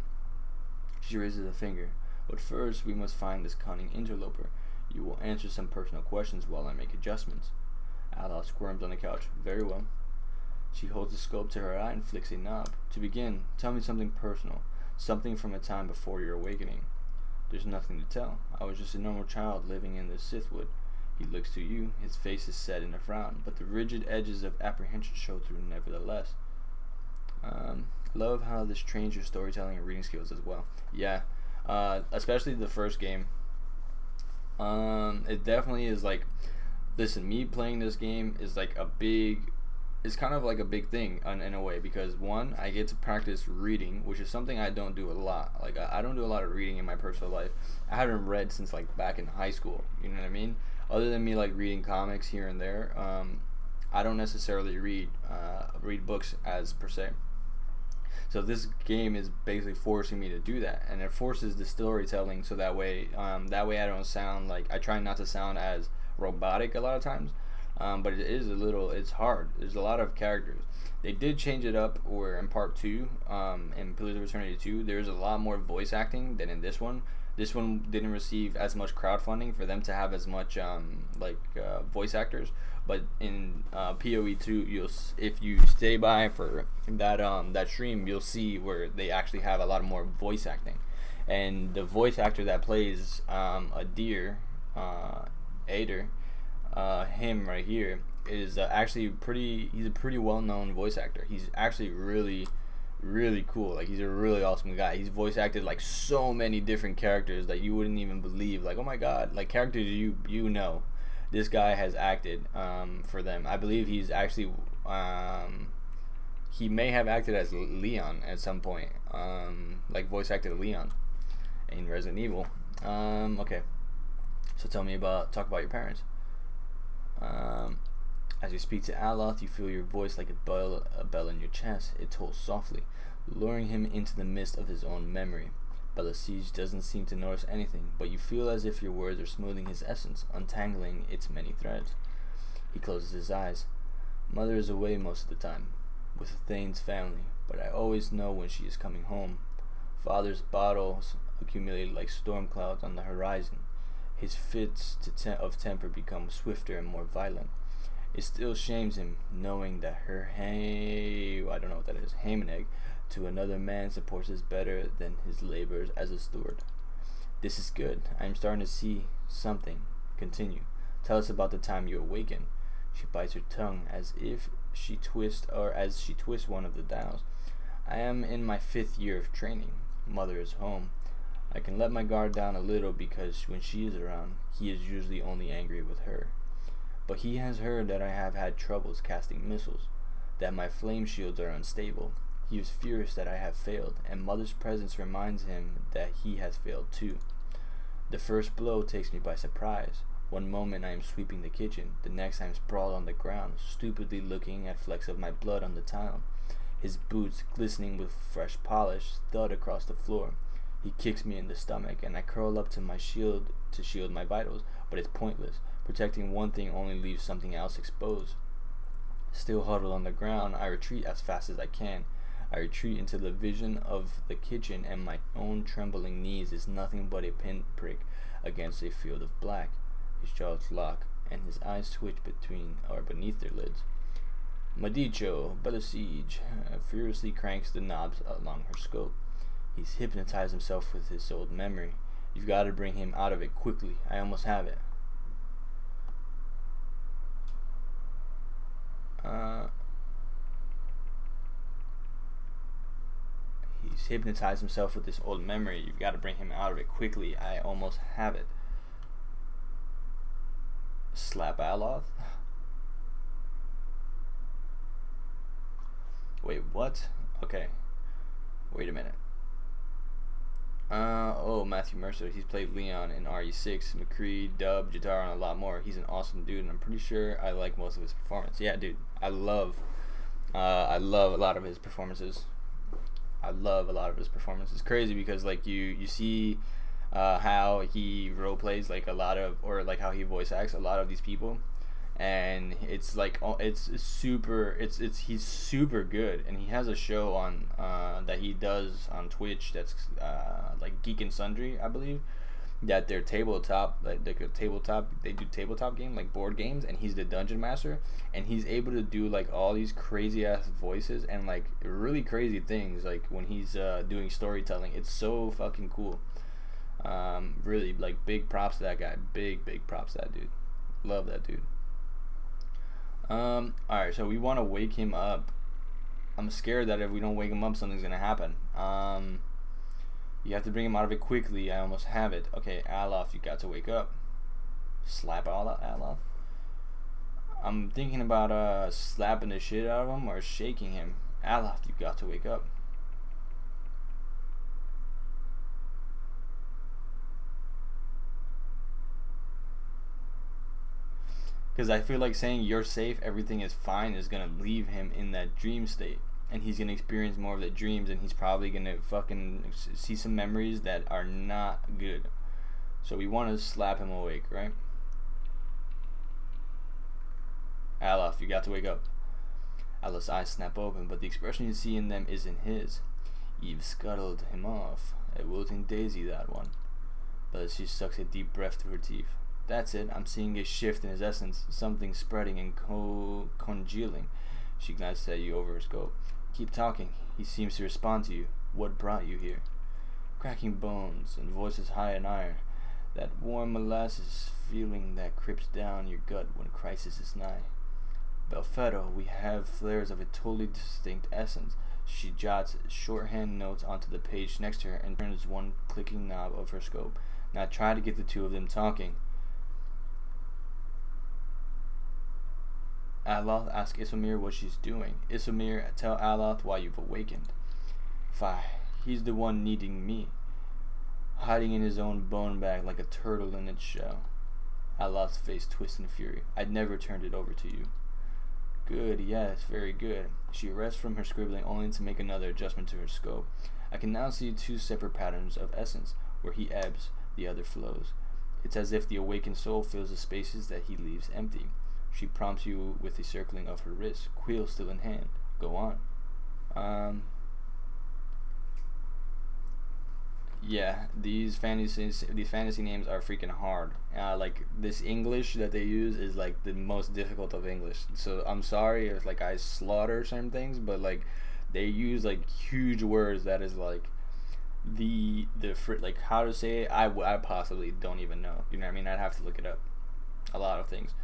She raises a finger. But first, we must find this cunning interloper. You will answer some personal questions while I make adjustments. Alot squirms on the couch. Very well. She holds the scope to her eye and flicks a knob. To begin, tell me something personal. Something from a time before your awakening. There's nothing to tell. I was just a normal child living in the Sithwood. He looks to you. His face is set in a frown, but the rigid edges of apprehension show through nevertheless. Love how this trains your storytelling and reading skills as well. Yeah, especially the first game. It definitely is like, listen, me playing this game is like it's kind of like a big thing in a way, because one, I get to practice reading, which is something I don't do a lot. Like, I don't do a lot of reading in my personal life. I haven't read since like back in high school, you know what I mean? Other than me like reading comics here and there, I don't necessarily read books as per se. So this game is basically forcing me to do that, and it forces the storytelling, so that way I don't sound like, I try not to sound as robotic a lot of times. but it is a little. It's hard. There's a lot of characters. They did change it up, where in part two, in Pillars of Eternity 2, there's a lot more voice acting than in this one. This one didn't receive as much crowdfunding for them to have as much voice actors. But in PoE 2, if you stay by for that stream, you'll see where they actually have a lot more voice acting. And the voice actor that plays Adir, Ader, him right here, is actually he's a pretty well-known voice actor. He's actually really, really cool. Like, he's a really awesome guy. He's voice acted like so many different characters that you wouldn't even believe. Like, oh my god, like characters you know. This guy has acted for them. I believe he's actually he may have acted as Leon at some point. Like voice acted Leon in Resident Evil. Okay. So talk about your parents. As you speak to Aloth, you feel your voice like a bell in your chest. It tolls softly, luring him into the mist of his own memory. Belisige doesn't seem to notice anything, but you feel as if your words are smoothing his essence, untangling its many threads. He closes his eyes. Mother is away most of the time, with Thane's family, but I always know when she is coming home. Father's battles accumulate like storm clouds on the horizon. His fits of temper become swifter and more violent. It still shames him, knowing that her Haymaneg, to another man supports us better than his labors as a steward. This is good. I am starting to see something. Continue. Tell us about the time you awaken. She bites her tongue as she twists one of the dials. I am in my 5th year of training. Mother is home. I can let my guard down a little because when she is around, he is usually only angry with her. But he has heard that I have had troubles casting missiles, that my flame shields are unstable. He is furious that I have failed, and Mother's presence reminds him that he has failed too. The first blow takes me by surprise. One moment I am sweeping the kitchen, the next I am sprawled on the ground, stupidly looking at flecks of my blood on the tile. His boots, glistening with fresh polish, thud across the floor. He kicks me in the stomach, and I curl up to my shield to shield my vitals, but it's pointless. Protecting one thing only leaves something else exposed. Still huddled on the ground, I retreat as fast as I can. I retreat into the vision of the kitchen, and my own trembling knees is nothing but a pinprick against a field of black. His jaws lock, and his eyes twitch beneath their lids. Medicho, Belisige, furiously cranks the knobs along her scope. He's hypnotized himself with his old memory. You've got to bring him out of it quickly. I almost have it. He's hypnotized himself with this old memory. You've got to bring him out of it quickly. I almost have it. Slap Aloth? Wait, what? Okay. Wait a minute. Matthew Mercer. He's played Leon in RE6, McCree, Dub, Jadar, and a lot more. He's an awesome dude, and I'm pretty sure I like most of his performance. Yeah, dude. I love a lot of his performances. It's crazy because like you see how he role plays like how he voice acts a lot of these people, and it's like he's super good, and he has a show on that he does on Twitch that's like Geek and Sundry, I believe, that they're tabletop they do tabletop game like board games, and he's the dungeon master, and he's able to do like all these crazy ass voices and like really crazy things like when he's doing storytelling. It's so fucking cool. Really like big props to that guy. Big props to that dude. Love that dude. Alright, so we want to wake him up. I'm scared that if we don't wake him up, something's gonna happen. You have to bring him out of it quickly. I almost have it. Okay, Aloth, you got to wake up. Slap Aloth. I'm thinking about slapping the shit out of him or shaking him. Aloth, you got to wake up. Because I feel like saying you're safe, everything is fine is going to leave him in that dream state. And he's going to experience more of the dreams, and he's probably going to fucking see some memories that are not good. So we want to slap him awake, right? Alaf, you got to wake up. Alaf's eyes snap open, but the expression you see in them isn't his. Eve scuttled him off. A wilting daisy, that one. But she sucks a deep breath through her teeth. That's it. I'm seeing a shift in his essence. Something spreading and congealing. She glances at you over her scope. Keep talking. He seems to respond to you. What brought you here? Cracking bones and voices high in ire. That warm molasses feeling that creeps down your gut when crisis is nigh. Belfetto, we have flares of a totally distinct essence. She jots shorthand notes onto the page next to her and turns one clicking knob of her scope. Now try to get the two of them talking. Aloth asks Isomir what she's doing. Isomir, tell Aloth why you've awakened. Fie, he's the one needing me, hiding in his own bone bag like a turtle in its shell. Aloth's face twists in fury. I'd never turned it over to you. Good, yes, very good. She rests from her scribbling only to make another adjustment to her scope. I can now see two separate patterns of essence, where he ebbs, the other flows. It's as if the awakened soul fills the spaces that he leaves empty. She prompts you with a circling of her wrist, quill still in hand. Go on. Yeah, these fantasy names are freaking hard. Like this English that they use is like the most difficult of English. So I'm sorry if like I slaughter certain things, but like they use like huge words that is like like how to say it. I possibly don't even know. You know what I mean? I'd have to look it up. A lot of things.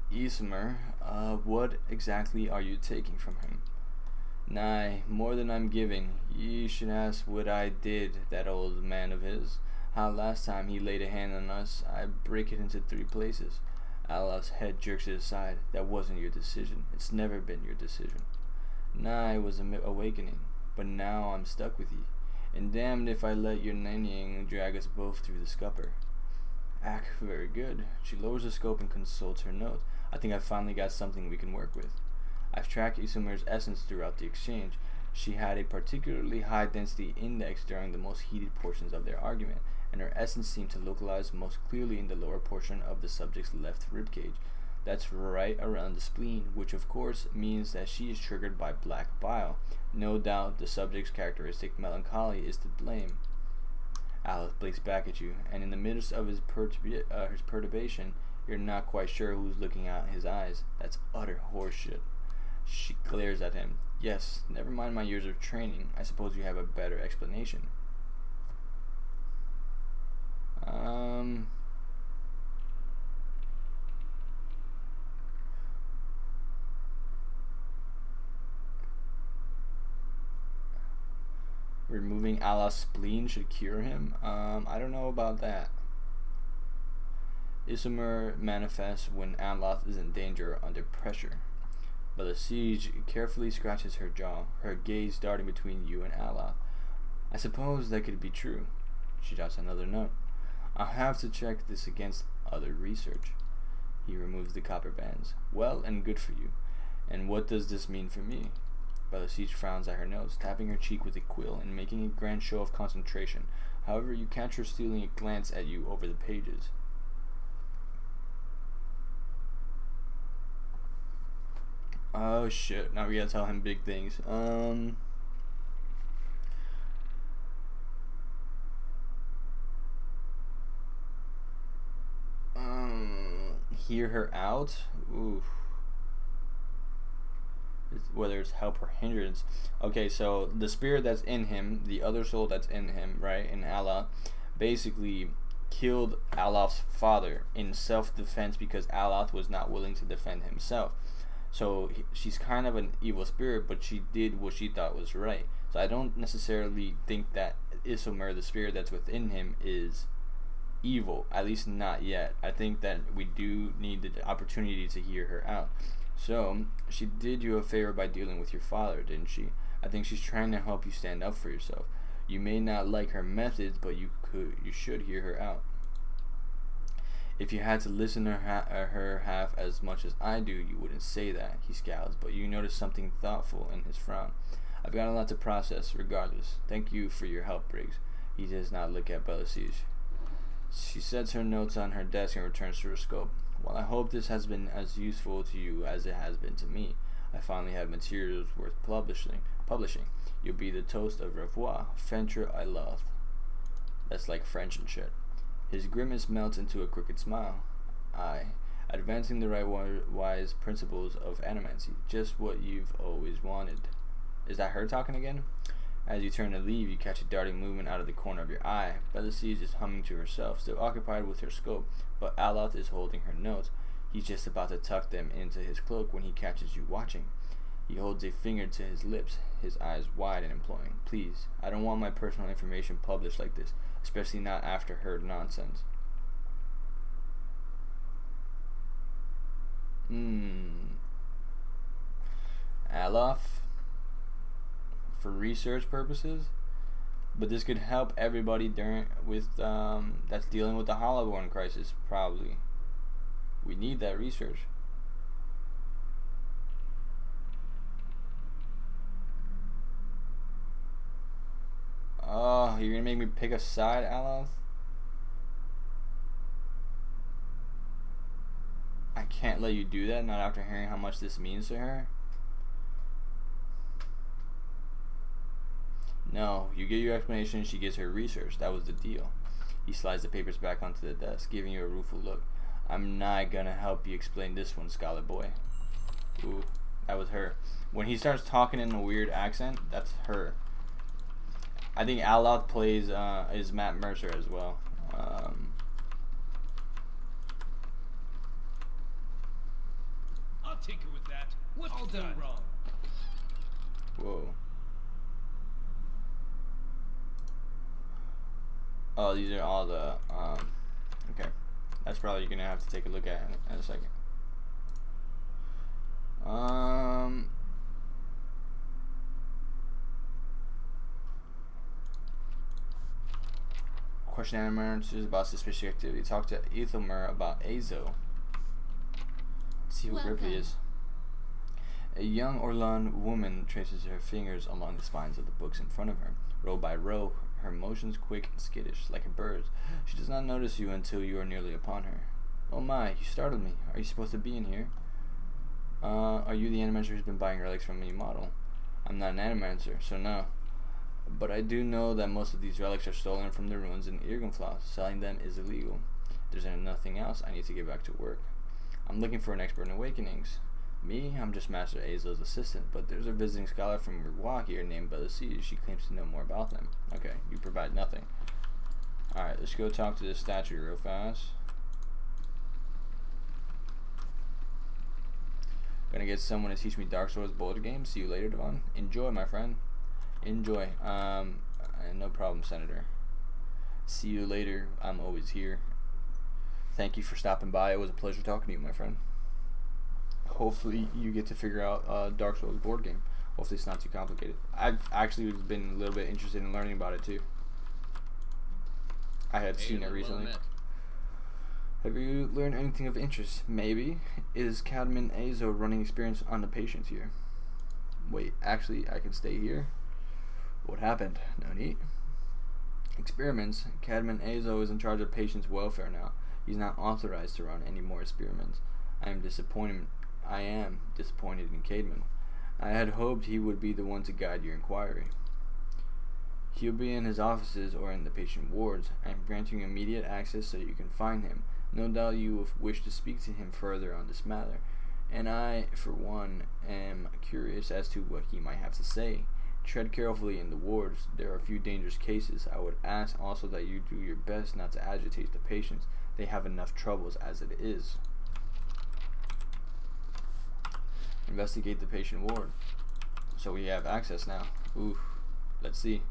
Ismer, what exactly are you taking from him? Nay, more than I'm giving. Ye should ask what I did, that old man of his. How last time he laid a hand on us, I break it into 3 places. Alaf's head jerks it aside. That wasn't your decision. It's never been your decision. Nay, it was an awakening, but now I'm stuck with ye. And damned if I let your nannying drag us both through the scupper. Ack, very good. She lowers the scope and consults her notes. I think I finally got something we can work with. I've tracked Isumir's essence throughout the exchange. She had a particularly high density index during the most heated portions of their argument, and her essence seemed to localize most clearly in the lower portion of the subject's left ribcage. That's right around the spleen, which of course means that she is triggered by black bile. No doubt the subject's characteristic melancholy is to blame. Alice blinks back at you, and in the midst of his perturbation, you're not quite sure who's looking out his eyes. That's utter horseshit. She glares at him. Yes, never mind my years of training. I suppose you have a better explanation. Removing Allah's spleen should cure him? I don't know about that. Isomir manifests when Aloth is in danger under pressure. But the siege carefully scratches her jaw, her gaze darting between you and Aloth. I suppose that could be true. She jots another note. I'll have to check this against other research. He removes the copper bands. Well and good for you. And what does this mean for me? Siege frowns at her nose, tapping her cheek with a quill and making a grand show of concentration. However, you catch her stealing a glance at you over the pages. Oh shit, now we gotta tell him big things. Hear her out? Oof. Whether it's help or hindrance. Okay, so the spirit that's in him, the other soul that's in him, right, in Allah, basically killed Alaf's father in self-defense because Alaf was not willing to defend himself. So she's kind of an evil spirit, but she did what she thought was right. So I don't necessarily think that Isomir, the spirit that's within him, is evil. At least not yet. I think that we do need the opportunity to hear her out. So she did you a favor by dealing with your father, didn't she? I think she's trying to help you stand up for yourself. You may not like her methods, but you should hear her out. If you had to listen to her half as much as I do, you wouldn't say that, he scowls, but you notice something thoughtful in his frown. I've got a lot to process, regardless. Thank you for your help, Briggs. He does not look at Belisige. She sets her notes on her desk and returns to her scope. While I hope this has been as useful to you as it has been to me, I finally have materials worth publishing. You'll be the toast of revoir, Fentre alot. That's like French and shit. His grimace melts into a crooked smile. Aye, advancing the right wise principles of animancy, just what you've always wanted. Is that her talking again? As you turn to leave, you catch a darting movement out of the corner of your eye. Belisaise is humming to herself, still occupied with her scope, but Alot is holding her notes. He's just about to tuck them into his cloak when he catches you watching. He holds a finger to his lips, his eyes wide and imploring. Please, I don't want my personal information published like this, especially not after her nonsense. Alot? For research purposes, but this could help everybody that's dealing with the Hollowborn crisis. Probably, we need that research. Oh, you're gonna make me pick a side, Alot? I can't let you do that. Not after hearing how much this means to her. No, you get your explanation, she gets her research. That was the deal. He slides the papers back onto the desk, giving you a rueful look. I'm not gonna help you explain this one, Scholar Boy. Ooh, that was her. When he starts talking in a weird accent, that's her. I think Alot plays is Matt Mercer as well. I'll tinker with that. What's all done wrong? Whoa. Oh, these are all the, okay. That's probably you're gonna have to take a look at in a second. Question and answers about suspicious activity. Talk to Ethelmer about Azo. See who Ripley is. A young Orlan woman traces her fingers along the spines of the books in front of her, row by row. Her motions quick and skittish, like a bird's. She does not notice you until you are nearly upon her. Oh my, you startled me. Are you supposed to be in here? Are you the animancer who's been buying relics from me model? I'm not an animancer, so no. But I do know that most of these relics are stolen from the ruins in Irgonfloth. Selling them is illegal. If there's nothing else, I need to get back to work. I'm looking for an expert in awakenings. Me? I'm just Master Azo's assistant, but there's a visiting scholar from Rouen here named Belisaise. She claims to know more about them. Okay, you provide nothing. Alright, let's go talk to this statue real fast. Gonna get someone to teach me Dark Souls board games. See you later, Davon. Enjoy, my friend. Enjoy. No problem, Senator. See you later. I'm always here. Thank you for stopping by. It was a pleasure talking to you, my friend. Hopefully you get to figure out Dark Souls board game. Hopefully it's not too complicated. I've actually been a little bit interested in learning about it too. I had seen it recently. Have you learned anything of interest? Maybe. Is Cadman Azo running experience on the patients here? Wait, actually I can stay here? What happened? No need. Experiments. Cadman Azo is in charge of patients' welfare now. He's not authorized to run any more experiments. I am disappointed in Cadman. I had hoped he would be the one to guide your inquiry. He'll be in his offices or in the patient wards. I am granting immediate access so you can find him. No doubt you will wish to speak to him further on this matter, and I, for one, am curious as to what he might have to say. Tread carefully in the wards. There are a few dangerous cases. I would ask also that you do your best not to agitate the patients. They have enough troubles as it is. Investigate the patient ward. So we have access now. Ooh, let's see.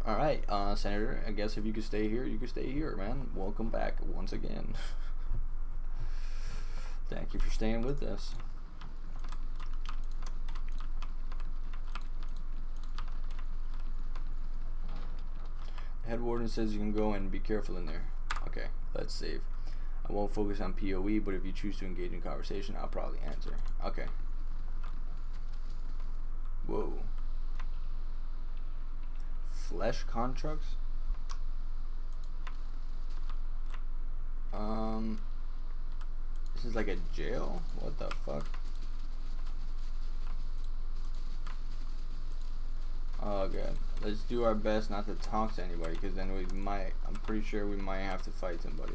Alright, Senator, I guess if you could stay here, you could stay here, man. Welcome back once again. Thank you for staying with us. The head warden says you can go and be careful in there. Okay, let's save. I won't focus on PoE, but if you choose to engage in conversation, I'll probably answer. Okay. Whoa. Flesh constructs? This is like a jail? What the fuck? Oh god. Let's do our best not to talk to anybody, because then we might, I'm pretty sure we might have to fight somebody.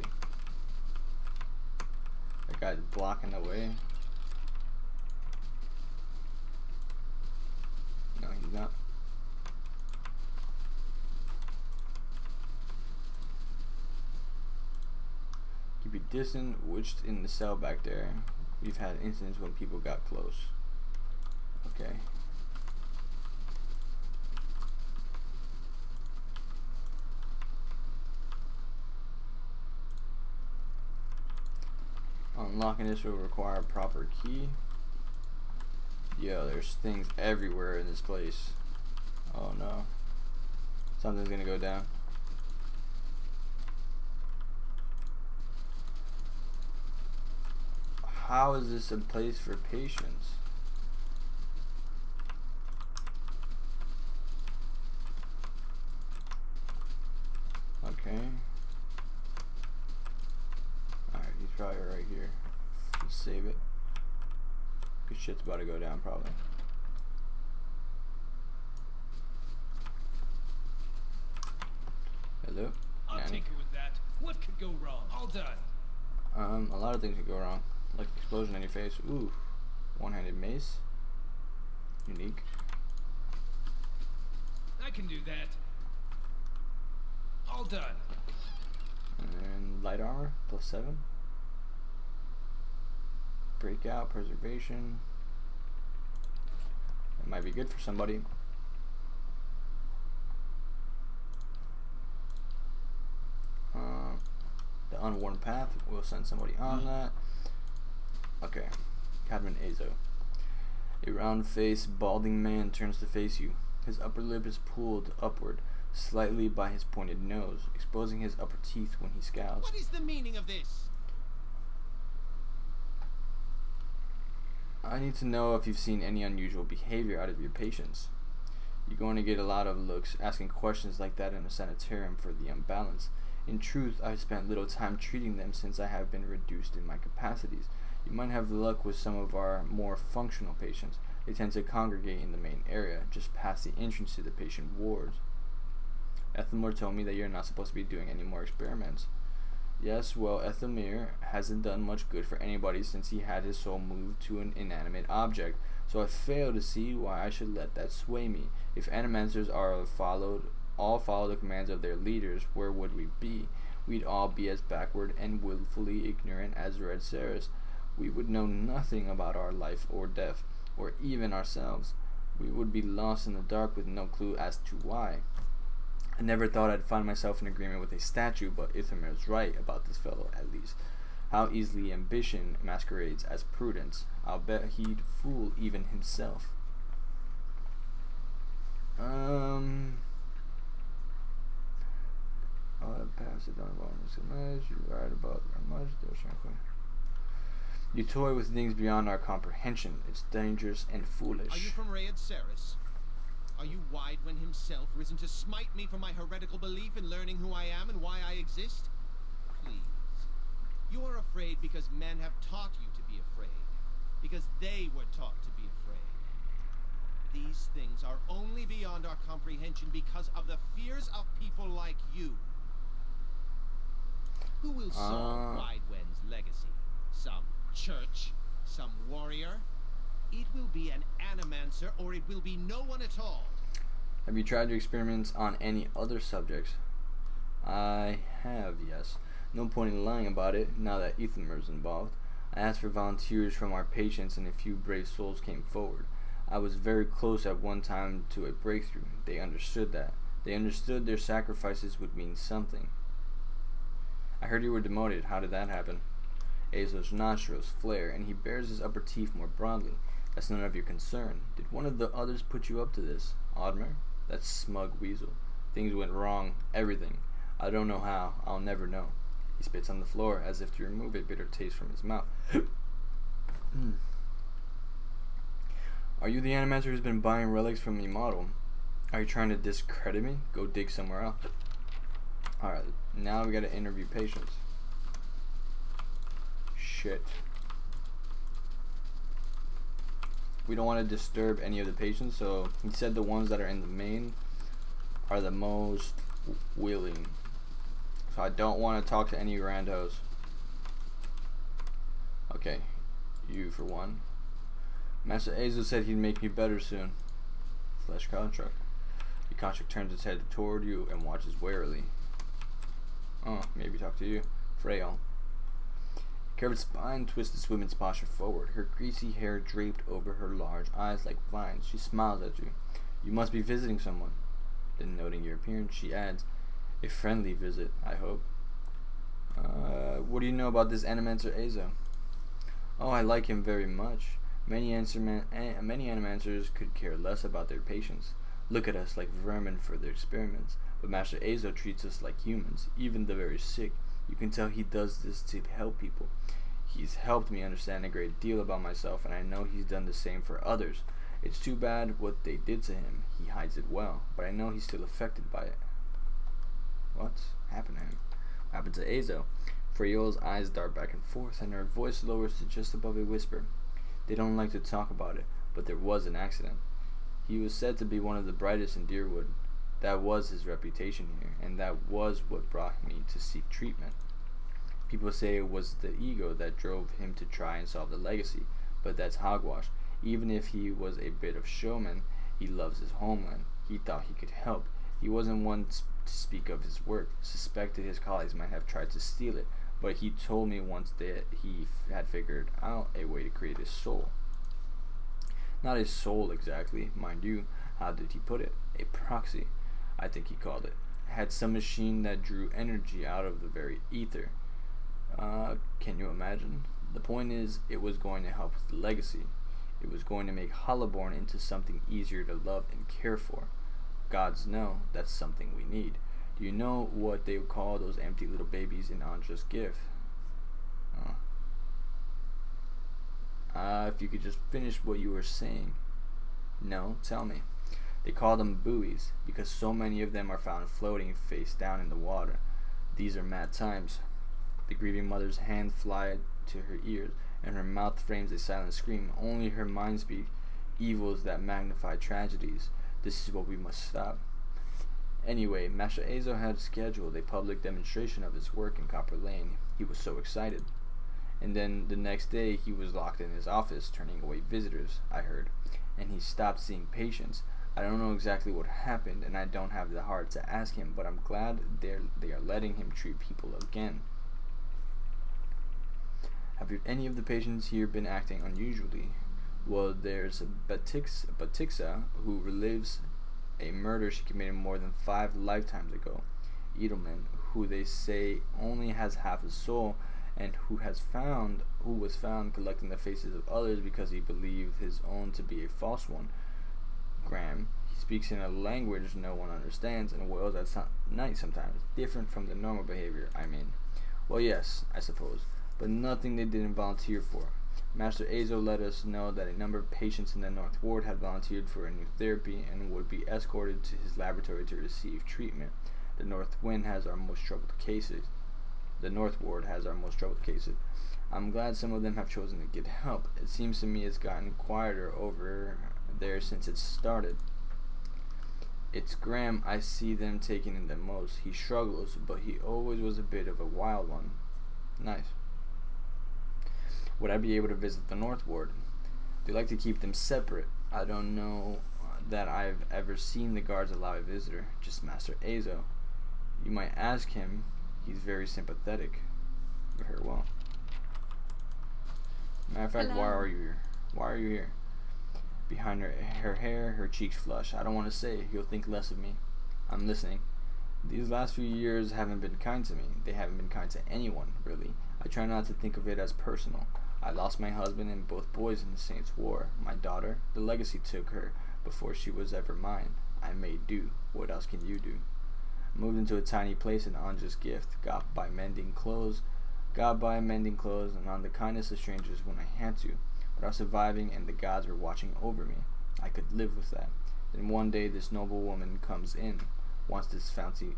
That guy's blocking the way. No, he's not. Keep it distant, witched in the cell back there. We've had incidents when people got close. Okay. Unlocking this will require a proper key. Yo, there's things everywhere in this place. Oh no. Something's gonna go down. How is this a place for patients? Okay. Alright, he's probably right here. Let's save it. Good shit's about to go down probably. Hello? I'll Nanny? tinker with that. What could go wrong? All done. A lot of things could go wrong. Like explosion in your face. Ooh. One-handed mace. Unique. I can do that. All done. And light armor, +7. Breakout, preservation. That might be good for somebody. The unworn path, we'll send somebody on that. Okay, Cadman Azo. A round-faced, balding man turns to face you. His upper lip is pulled upward slightly by his pointed nose, exposing his upper teeth when he scowls. What is the meaning of this? I need to know if you've seen any unusual behavior out of your patients. You're going to get a lot of looks asking questions like that in a sanitarium for the unbalanced. In truth, I've spent little time treating them since I have been reduced in my capacities. You might have luck with some of our more functional patients. They tend to congregate in the main area, just past the entrance to the patient wards. Ethelmere told me that you're not supposed to be doing any more experiments. Yes, well, Ethelmere hasn't done much good for anybody since he had his soul moved to an inanimate object, so I fail to see why I should let that sway me. If animancers all follow the commands of their leaders, where would we be? We'd all be as backward and willfully ignorant as Red Ceres. We would know nothing about our life or death, or even ourselves. We would be lost in the dark with no clue as to why. I never thought I'd find myself in agreement with a statue, but Ithamir's right about this fellow, at least. How easily ambition masquerades as prudence. I'll bet he'd fool even himself. Pass it on you right about much. You toy with things beyond our comprehension. It's dangerous and foolish. Are you from Red Ceres? Are you Widwen himself, risen to smite me for my heretical belief in learning who I am and why I exist? Please. You are afraid because men have taught you to be afraid. Because they were taught to be afraid. These things are only beyond our comprehension because of the fears of people like you. Who will solve Widwen's legacy? Some church? Some warrior? It will be an animancer, or it will be no one at all. Have you tried your experiments on any other subjects? I have, yes. No point in lying about it, now that Ethelmer's involved. I asked for volunteers from our patients, and a few brave souls came forward. I was very close at one time to a breakthrough. They understood that. They understood their sacrifices would mean something. I heard you were demoted. How did that happen? Azo's nostrils flare, and he bares his upper teeth more broadly. That's none of your concern. Did one of the others put you up to this? Audmer? That smug weasel. Things went wrong. Everything. I don't know how. I'll never know. He spits on the floor as if to remove a bitter taste from his mouth. Are you the animator who's been buying relics from the model? Are you trying to discredit me? Go dig somewhere else. Alright, now we gotta interview patients. shit. We don't want to disturb any of the patients, so he said the ones that are in the main are the most willing. So I don't want to talk to any randos. Okay, you for one. Master Azo said he'd make me better soon. Flesh contract. The contract turns its head toward you and watches warily. Oh, maybe talk to you. Frail. Curved spine twists this woman's posture forward, her greasy hair draped over her large eyes like vines. She smiles at you. You must be visiting someone. Then, noting your appearance, she adds, a friendly visit, I hope. What do you know about this Animancer Azo? Oh, I like him very much. Many Animancers could care less about their patients. Look at us like vermin for their experiments. But Master Azo treats us like humans, even the very sick. You can tell he does this to help people. He's helped me understand a great deal about myself, and I know he's done the same for others. It's too bad what they did to him. He hides it well, but I know he's still affected by it. What's happened to him? What happened to Azo? Frayola's eyes dart back and forth, and her voice lowers to just above a whisper. They don't like to talk about it, but there was an accident. He was said to be one of the brightest in Deerwood. That was his reputation here, and that was what brought me to seek treatment. People say it was the ego that drove him to try and solve the legacy, but that's hogwash. Even if he was a bit of showman, he loves his homeland. He thought he could help. He wasn't one to speak of his work, suspected his colleagues might have tried to steal it, but he told me once that he had figured out a way to create a soul. Not a soul exactly, mind you. How did he put it? A proxy, I think he called it. Had some machine that drew energy out of the very ether. Can you imagine? The point is, it was going to help with the legacy. It was going to make Hollowborn into something easier to love and care for. Gods know that's something we need. Do you know what they would call those empty little babies in Anja's gift? If you could just finish what you were saying. No, tell me. They call them buoys because so many of them are found floating face down in the water. These are mad times. The grieving mother's hand flies to her ears, and her mouth frames a silent scream. Only her mind speaks evils that magnify tragedies. This is what we must stop. Anyway, Master Azo had scheduled a public demonstration of his work in Copper Lane. He was so excited. And then the next day he was locked in his office, turning away visitors, I heard. And he stopped seeing patients. I don't know exactly what happened, and I don't have the heart to ask him, but I'm glad they are letting him treat people again. Have any of the patients here been acting unusually? Well, there's Batixa, who relives a murder she committed more than 5 lifetimes ago. Edelman, who they say only has half a soul, and who was found collecting the faces of others because he believed his own to be a false one. Graham, he speaks in a language no one understands and wails at night sometimes, different from the normal behavior, I mean. Well, yes, I suppose, but nothing they didn't volunteer for. Master Azo let us know that a number of patients in the North Ward had volunteered for a new therapy and would be escorted to his laboratory to receive treatment. The North Ward has our most troubled cases. I'm glad some of them have chosen to get help. It seems to me it's gotten quieter over there since it started. It's Graham I see them taking in the most. He struggles, but he always was a bit of a wild one. Nice. Would I be able to visit the North Ward? They like to keep them separate. I don't know that I've ever seen the guards allow a visitor, just Master Azo. You might ask him. He's very sympathetic. Very well. Matter of fact, Hello. why are you here? Behind her hair, her cheeks flush. I don't want to say. He'll think less of me. I'm listening. These last few years haven't been kind to me. They haven't been kind to anyone, really. I try not to think of it as personal. I lost my husband and both boys in the Saints' War. My daughter, the legacy took her before she was ever mine. I made do. What else can you do? Moved into a tiny place in Anja's gift, got by mending clothes, and on the kindness of strangers when I had to. But I was surviving and the gods were watching over me. I could live with that. Then one day this noble woman comes in, wants this fancy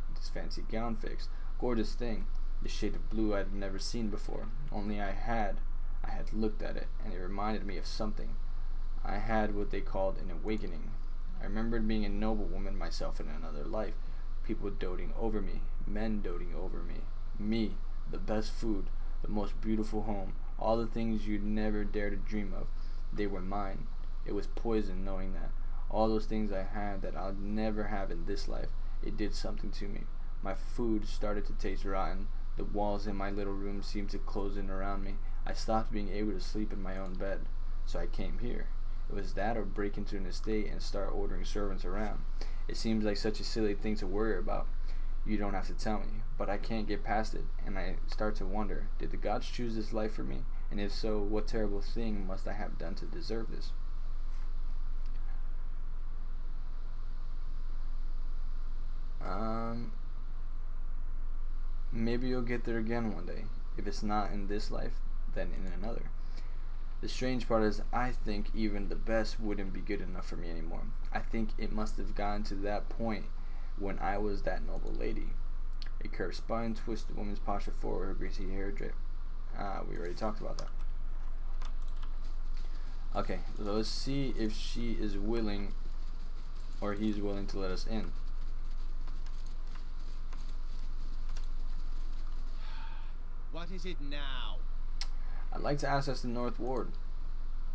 gown fixed. Gorgeous thing. The shade of blue I'd never seen before. Only I had I had looked at it, and it reminded me of something. I had what they called an awakening. I remembered being a noble woman myself in another life, people doting over me, men doting over me, the best food, the most beautiful home, all the things you'd never dare to dream of. They were mine. It was poison knowing that. All those things I had that I'll never have in this life, it did something to me. My food started to taste rotten. The walls in my little room seemed to close in around me. I stopped being able to sleep in my own bed. So I came here. It was that or break into an estate and start ordering servants around. It seems like such a silly thing to worry about. You don't have to tell me, but I can't get past it, and I start to wonder, did the gods choose this life for me? And if so, what terrible thing must I have done to deserve this? Maybe you'll get there again one day. If it's not in this life, then in another. The strange part is, I think even the best wouldn't be good enough for me anymore. I think it must have gotten to that point when I was that noble lady. A curved spine twists the woman's posture forward, her greasy hair drip. We already talked about that. Okay, so let's see if she is willing, or he's willing to let us in. What is it now? I'd like to access the North Ward.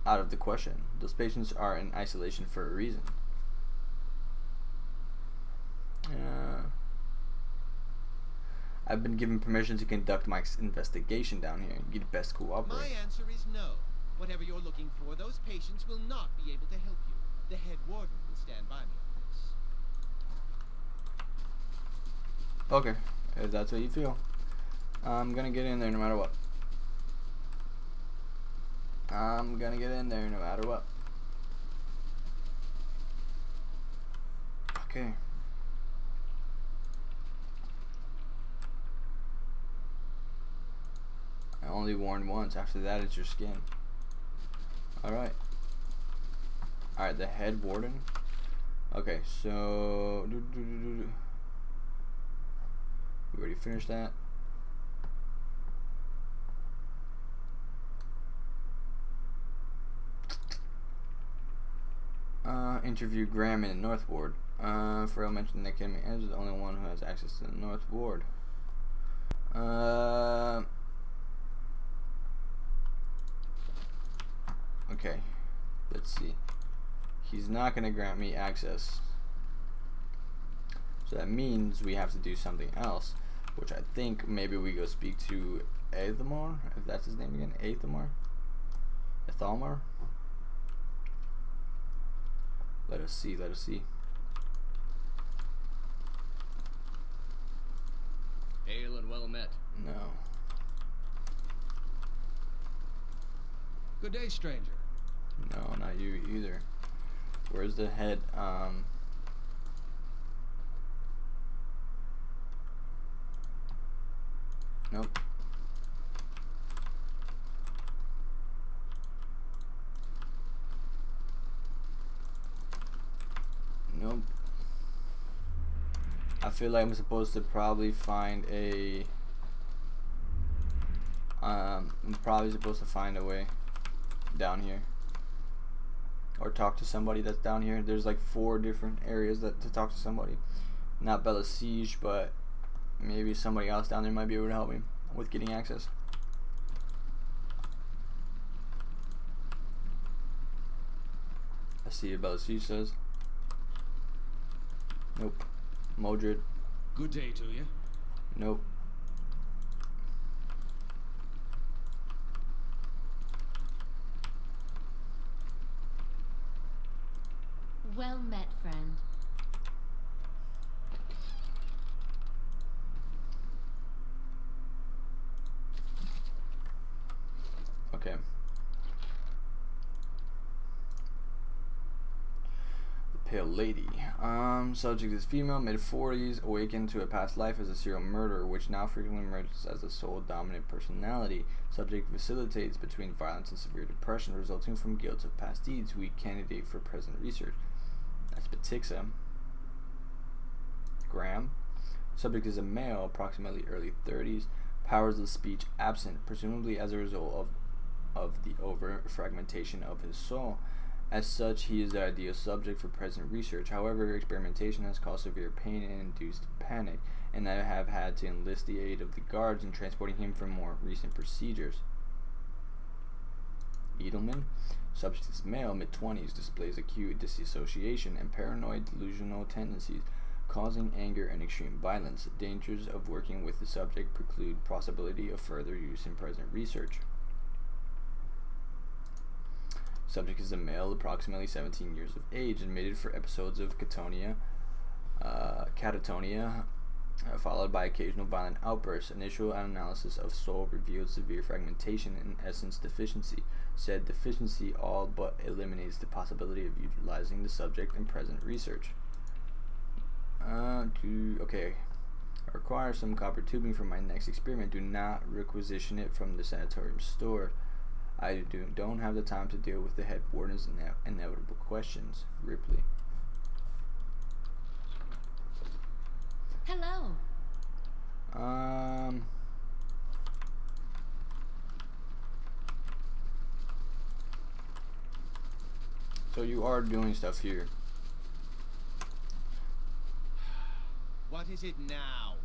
Out of the question. Those patients are in isolation for a reason. I've been given permission to conduct my investigation down here. You'd best cooperate. My answer is no. Whatever you're looking for, those patients will not be able to help you. The head warden will stand by me on this. Okay, if that's what you feel. I'm gonna get in there no matter what. I'm gonna get in there no matter what. Okay. I only warned once. After that, it's your skin. Alright. Alright, the head warden. Okay, so... We already finished that. Interview Graham in the North Ward. Farrell mentioned that Academy Edge is the only one who has access to the North Ward. Okay, let's see. He's not going to grant me access. So that means we have to do something else, which I think maybe we go speak to Ethelmar, if that's his name again. Ethelmar. Let us see. Hail and well met. No. Good day, stranger. No, not you either. Where's the head? Nope. Nope. I feel like I'm supposed to probably find a... I'm probably supposed to find a way down here. Or talk to somebody that's down here. There's like 4 different areas to talk to somebody. Not Bella Siege, but maybe somebody else down there might be able to help me with getting access. Let's see what Bella Siege says. Nope. Modred. Good day to you. Nope. Well met, friend. Okay. The Pale Lady. Subject is female, mid-40s, awakened to a past life as a serial murderer, which now frequently emerges as a sole dominant personality. Subject facilitates between violence and severe depression resulting from guilt of past deeds. Weak candidate for present research. That's Batixa. Graham. Subject is a male, approximately early 30s. Powers of speech absent, presumably as a result of of the over-fragmentation of his soul. As such, he is the ideal subject for present research. However, experimentation has caused severe pain and induced panic, and I have had to enlist the aid of the guards in transporting him for more recent procedures. Edelman, subject is male, mid-20s, displays acute dissociation and paranoid delusional tendencies, causing anger and extreme violence. Dangers of working with the subject preclude possibility of further use in present research. Subject is a male, approximately 17 years of age, admitted for episodes of catatonia, followed by occasional violent outbursts. Initial analysis of soul revealed severe fragmentation and essence deficiency. Said deficiency all but eliminates the possibility of utilizing the subject in present research. Okay. I require some copper tubing for my next experiment. Do not requisition it from the sanatorium store. I don't have the time to deal with the head warden's inevitable questions. Ripley. Hello. So you are doing stuff here. What is it now?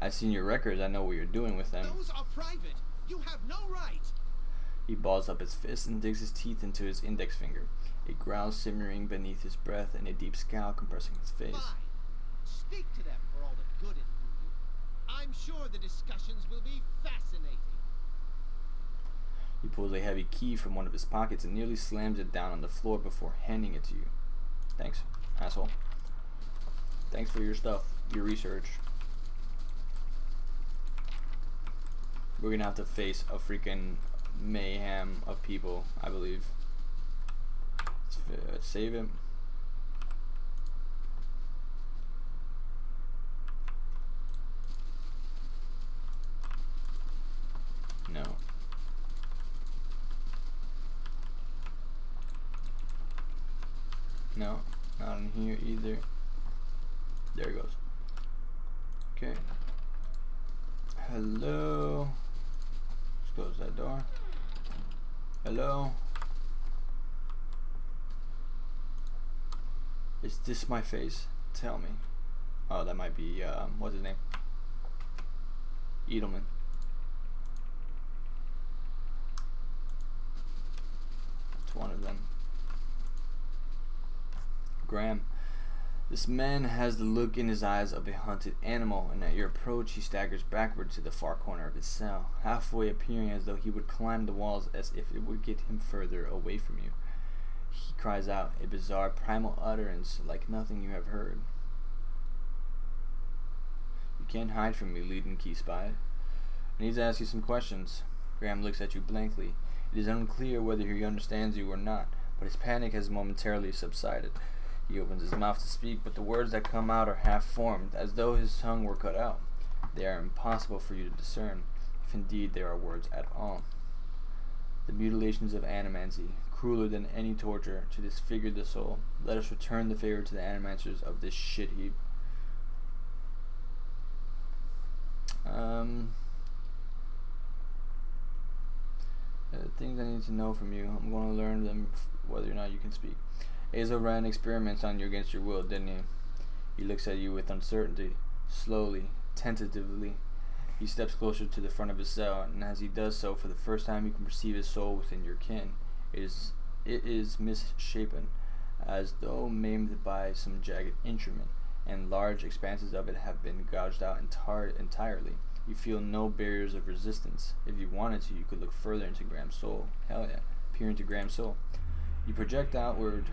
I've seen your records. I know what you're doing with them. Those are private. You have no right. He balls up his fist and digs his teeth into his index finger, a growl simmering beneath his breath and a deep scowl compressing his face. Fine. Speak to them for all the good it will do. I'm sure the discussions will be fascinating. He pulls a heavy key from one of his pockets and nearly slams it down on the floor before handing it to you. Thanks, asshole. Thanks for your stuff, your research. We're gonna have to face a freaking mayhem of people, I believe. Let's save him. No. No, not in here either. There it goes. Okay. Hello. Let's close that door. Hello. Is this my face? Tell me. Oh, that might be, what's his name? Edelman. It's one of them. Graham. This man has the look in his eyes of a hunted animal, and at your approach he staggers backward to the far corner of his cell, halfway appearing as though he would climb the walls as if it would get him further away from you. He cries out, a bizarre primal utterance like nothing you have heard. You can't hide from me, leading key spy. I need to ask you some questions. Graham looks at you blankly. It is unclear whether he understands you or not, but his panic has momentarily subsided. He opens his mouth to speak, but the words that come out are half-formed, as though his tongue were cut out. They are impossible for you to discern, if indeed there are words at all. The mutilations of animancy, crueler than any torture, to disfigure the soul. Let us return the favor to the animancers of this shit heap. Things I need to know from you. I'm going to learn them whether or not you can speak. Azo ran experiments on you against your will, didn't he? He looks at you with uncertainty, slowly, tentatively. He steps closer to the front of his cell, and as he does so, for the first time you can perceive his soul within your ken. It is misshapen, as though maimed by some jagged instrument, and large expanses of it have been gouged out entirely. You feel no barriers of resistance. If you wanted to, you could look further into Graham's soul. Hell yeah, peer into Graham's soul. You project outward.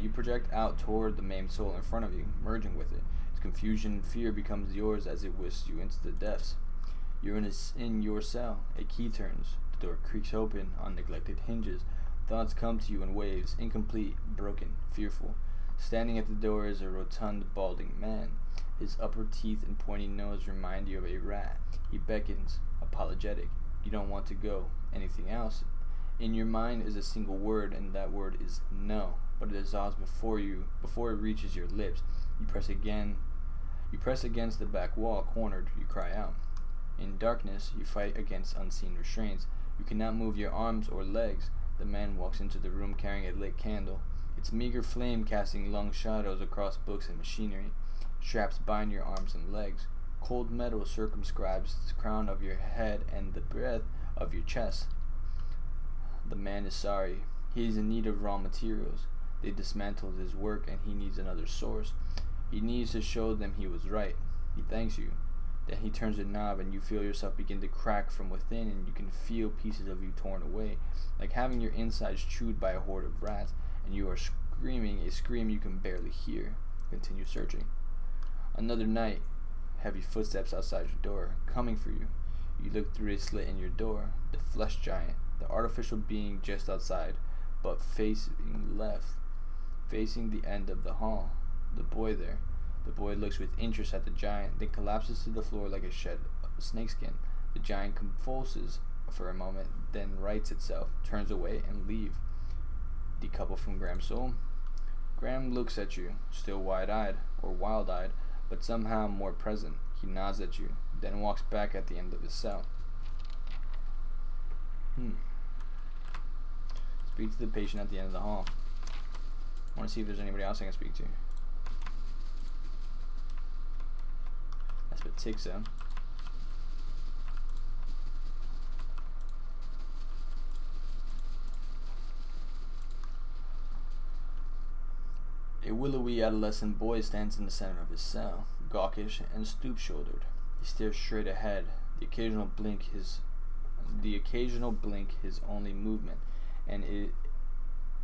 You project out toward the maimed soul in front of you, merging with it. Its confusion and fear becomes yours as it whisks you into the depths. You're in your cell. A key turns. The door creaks open on neglected hinges. Thoughts come to you in waves, incomplete, broken, fearful. Standing at the door is a rotund, balding man. His upper teeth and pointy nose remind you of a rat. He beckons, apologetic. You don't want to go. Anything else? In your mind is a single word, and that word is no. But it dissolves before it reaches your lips. You press again. You press against the back wall, cornered, you cry out. In darkness, you fight against unseen restraints. You cannot move your arms or legs. The man walks into the room carrying a lit candle, its meager flame casting long shadows across books and machinery. Straps bind your arms and legs. Cold metal circumscribes the crown of your head and the breadth of your chest. The man is sorry. He is in need of raw materials. They dismantled his work and he needs another source. He needs to show them he was right. He thanks you. Then he turns a knob and you feel yourself begin to crack from within, and you can feel pieces of you torn away, like having your insides chewed by a horde of rats, and you are screaming a scream you can barely hear. Continue searching. Another night, heavy footsteps outside your door, coming for you. You look through a slit in your door. The flesh giant, the artificial being just outside, but facing left, facing the end of the hall. The boy there. The boy looks with interest at the giant, then collapses to the floor like a shed of snakeskin. The giant convulses for a moment, then rights itself, turns away, and leaves. Decoupled from Graham's soul. Graham looks at you, still wide-eyed, or wild-eyed, but somehow more present. He nods at you, then walks back at the end of his cell. Speak to the patient at the end of the hall. I want to see if there's anybody else I can speak to. That's what Tig said. A willowy adolescent boy stands in the center of his cell, gawkish and stoop-shouldered. He stares straight ahead, the occasional blink his only movement, and it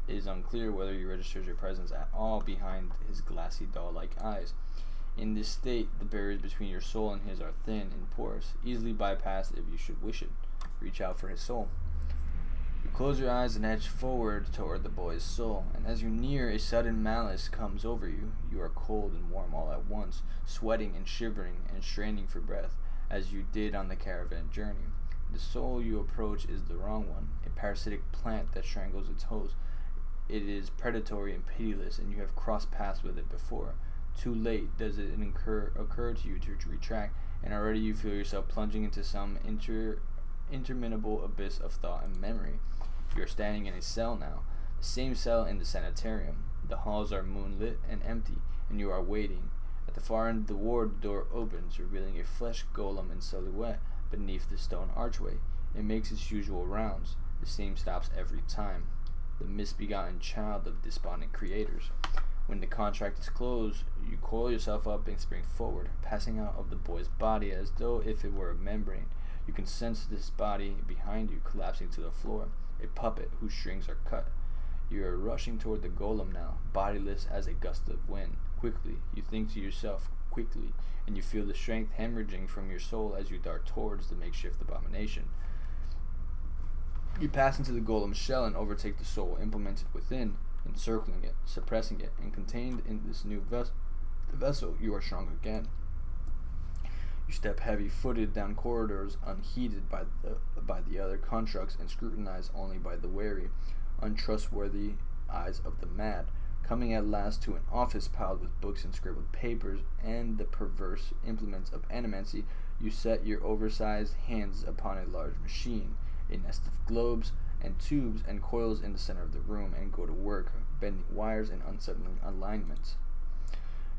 is unclear whether he registers your presence at all behind his glassy doll-like eyes. In this state, the barriers between your soul and his are thin and porous, easily bypassed if you should wish it. Reach out for his soul. You close your eyes and edge forward toward the boy's soul, and as you near, a sudden malice comes over you. You are cold and warm all at once, sweating and shivering and straining for breath, as you did on the caravan journey. The soul you approach is the wrong one, a parasitic plant that strangles its host. It is predatory and pitiless, and you have crossed paths with it before. Too late does it occur to you to retract, and already you feel yourself plunging into some interminable abyss of thought and memory. You are standing in a cell now, the same cell in the sanitarium. The halls are moonlit and empty, and you are waiting. At the far end of the ward, the door opens, revealing a flesh golem in silhouette beneath the stone archway. It makes its usual rounds. The same stops every time. The misbegotten child of despondent creators. When the contract is closed, you coil yourself up and spring forward, passing out of the boy's body as though if it were a membrane. You can sense this body behind you collapsing to the floor, a puppet whose strings are cut. You are rushing toward the golem now, bodiless as a gust of wind. Quickly, you think to yourself, quickly, and you feel the strength hemorrhaging from your soul as you dart towards the makeshift abomination. You pass into the golem's shell and overtake the soul implemented within, encircling it, suppressing it, and contained in this new vessel. You are strong again. You step heavy-footed down corridors unheeded by the other constructs and scrutinized only by the wary, untrustworthy eyes of the mad. Coming at last to an office piled with books and scribbled papers and the perverse implements of animancy, you set your oversized hands upon a large machine, a nest of globes and tubes and coils in the center of the room, and go to work, bending wires and unsettling alignments.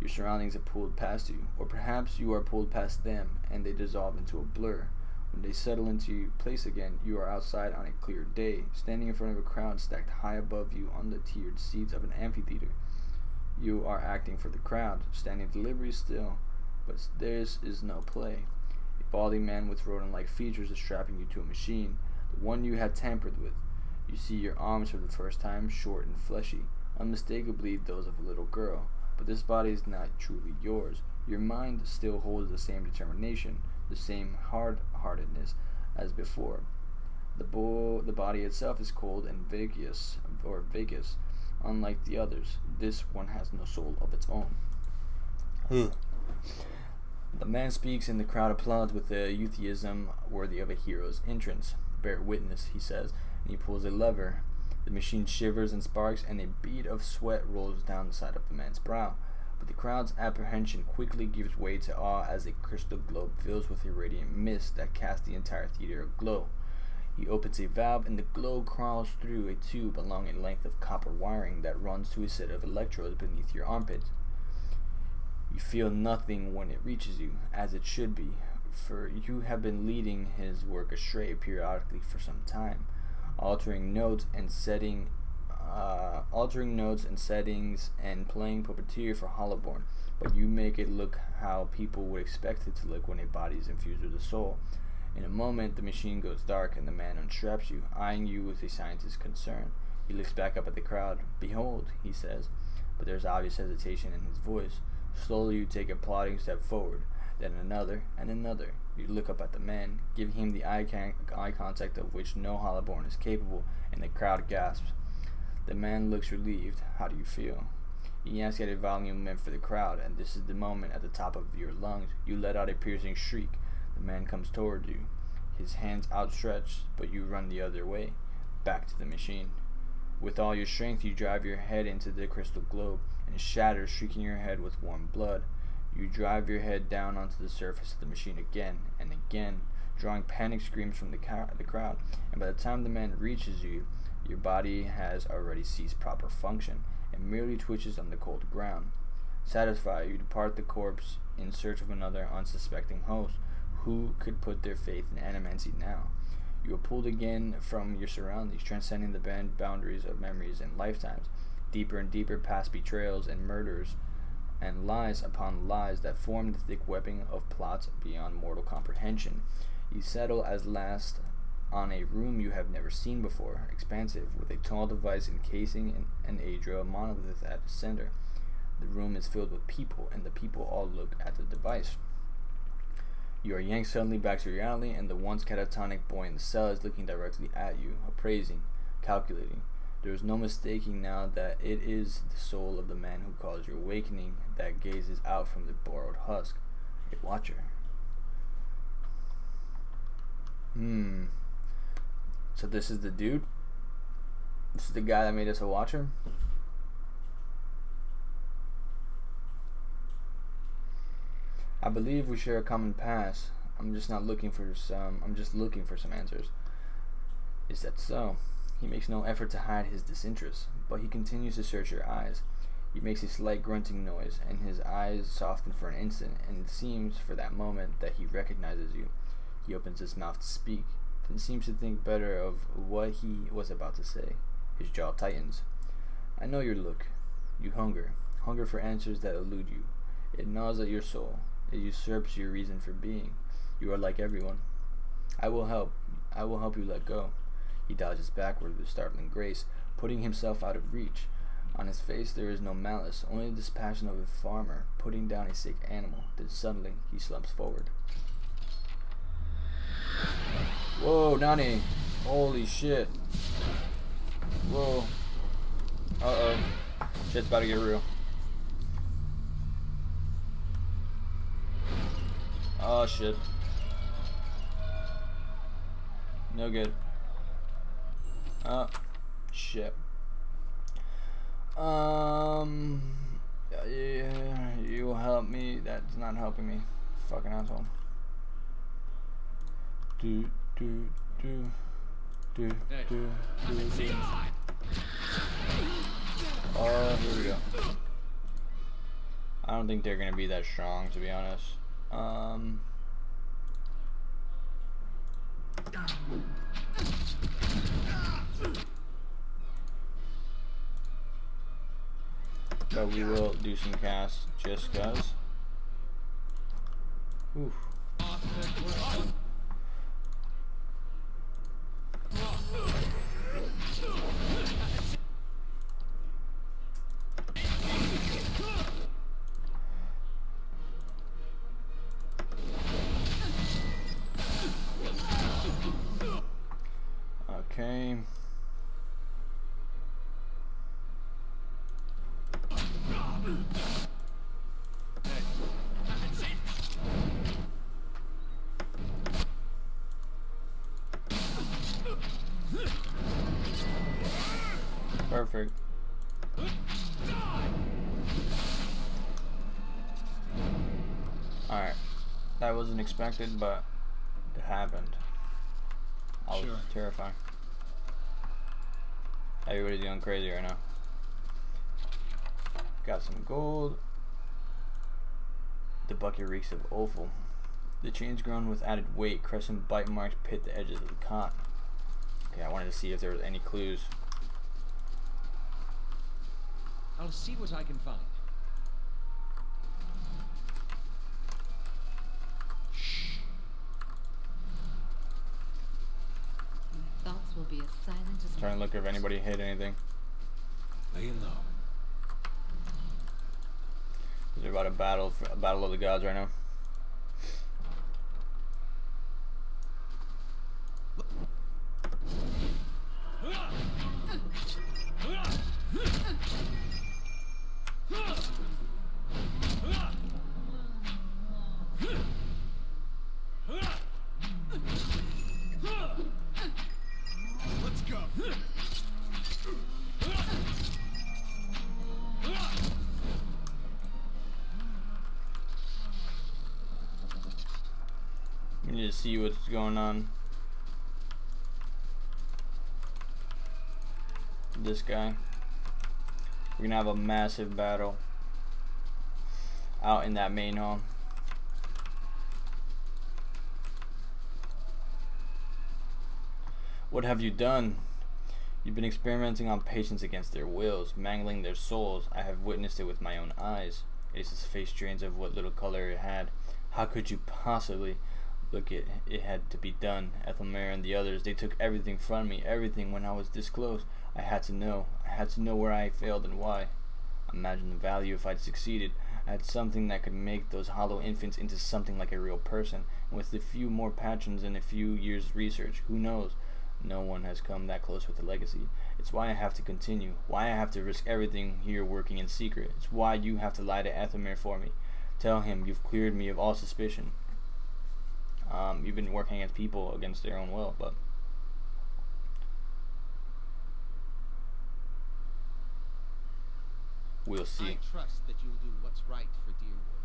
Your surroundings are pulled past you, or perhaps you are pulled past them, and they dissolve into a blur. When they settle into place again, you are outside on a clear day, standing in front of a crowd stacked high above you on the tiered seats of an amphitheater. You are acting for the crowd, standing deliberately still, but this is no play. A balding man with rodent-like features is strapping you to a machine, the one you had tampered with. You see your arms for the first time, short and fleshy, unmistakably those of a little girl. But this body is not truly yours. Your mind still holds the same determination, the same hard-heartedness as before. The body itself is cold and vacuous, unlike the others. This one has no soul of its own. The man speaks and the crowd applauds with a euphuism worthy of a hero's entrance. Bear witness, he says, and he pulls a lever. The machine shivers and sparks, and a bead of sweat rolls down the side of the man's brow. But the crowd's apprehension quickly gives way to awe as a crystal globe fills with a radiant mist that casts the entire theater aglow. He opens a valve and the glow crawls through a tube along a length of copper wiring that runs to a set of electrodes beneath your armpit. You feel nothing when it reaches you, as it should be, for you have been leading his work astray periodically for some time, altering notes and settings and playing puppeteer for Hollowborn, but you make it look how people would expect it to look when a body is infused with a soul. In a moment, the machine goes dark and the man unstraps you, eyeing you with a scientist's concern. He looks back up at the crowd. "Behold," he says, but there's obvious hesitation in his voice. Slowly you take a plodding step forward, then another, and another. You look up at the man, giving him the eye contact of which no Hollowborn is capable, and the crowd gasps. The man looks relieved. "How do you feel?" He asks at a volume meant for the crowd, and this is the moment at the top of your lungs you let out a piercing shriek. The man comes toward you, his hands outstretched, but you run the other way, back to the machine. With all your strength, you drive your head into the crystal globe and shatter, shrieking your head with warm blood. You drive your head down onto the surface of the machine again and again, drawing panic screams from the crowd, and by the time the man reaches you, your body has already ceased proper function and merely twitches on the cold ground. Satisfied, you depart the corpse in search of another unsuspecting host. Who could put their faith in animancy now? You are pulled again from your surroundings, transcending the boundaries of memories and lifetimes, deeper and deeper past betrayals and murders, and lies upon lies that form the thick webbing of plots beyond mortal comprehension. You settle at last on a room you have never seen before, expansive, with a tall device encasing an Adra monolith at the center. The room is filled with people, and the people all look at the device. You are yanked suddenly back to reality, and the once catatonic boy in the cell is looking directly at you, appraising, calculating. There is no mistaking now that it is the soul of the man who caused your awakening that gazes out from the borrowed husk. A watcher. So this is the dude? This is the guy that made us a watcher? I believe we share a common past. I'm just looking for some answers. Is that so? He makes no effort to hide his disinterest, but he continues to search your eyes. He makes a slight grunting noise, and his eyes soften for an instant, and it seems for that moment that he recognizes you. He opens his mouth to speak, then seems to think better of what he was about to say. His jaw tightens. "I know your look. You hunger for answers that elude you. It gnaws at your soul. It usurps your reason for being. You are like everyone. I will help you let go." He dodges backward with startling grace, putting himself out of reach. On his face there is no malice, only the dispassion of a farmer putting down a sick animal. Then suddenly he slumps forward. Whoa, Nani! Holy shit! Whoa! Uh-oh. Shit's about to get real. Oh shit. No good. Oh shit. Yeah, you will help me. That's not helping me. Fucking asshole. Do. Oh, here we go. I don't think they're gonna be that strong, to be honest. But we will do some casts just cause. Oof. Okay. Perfect. Alright. That wasn't expected, but it happened. I was Sure. terrified. Everybody's going crazy right now. Got some gold. The bucket reeks of offal. The chains grown with added weight. Crescent bite marks pit the edges of the cot. Okay, I wanted to see if there was any clues. I'll see what I can find. My thoughts will be as silent as Trying to look if anybody hit anything. Laying low. They're about a battle of the gods right now. Let's go. We need to see what's going on. This guy. We're gonna have a massive battle out in that main hall. What have you done? You've been experimenting on patients against their wills, mangling their souls. I have witnessed it with my own eyes. Ace's face drains of what little color it had. How could you possibly? Look, it had to be done. Ethelmere and the others, they took everything from me, everything when I was this close. I had to know where I failed and why. Imagine the value if I'd succeeded. I had something that could make those hollow infants into something like a real person. And with a few more patrons and a few years' research, who knows? No one has come that close with the legacy. It's why I have to continue. Why I have to risk everything here working in secret. It's why you have to lie to Ethelmere for me. Tell him you've cleared me of all suspicion. You've been working against people against their own will, but we'll see. I trust that you'll do what's right for Deerwood.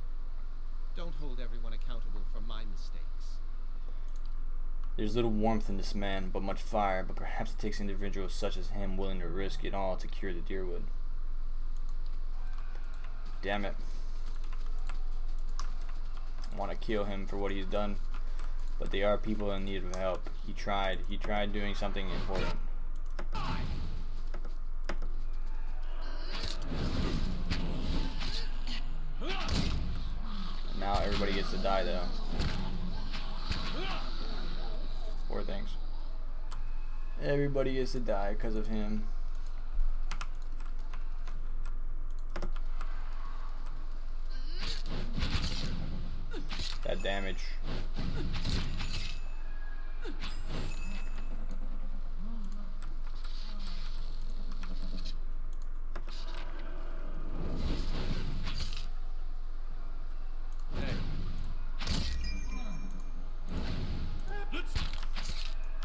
Don't hold everyone accountable for my mistakes. There's little warmth in this man, but much fire. But perhaps it takes individuals such as him willing to risk it all to cure the Deerwood. Damn it. I want to kill him for what he's done. But they are people in need of help. He tried doing something important. And now everybody gets to die though. Poor things. Everybody gets to die because of him. That damage.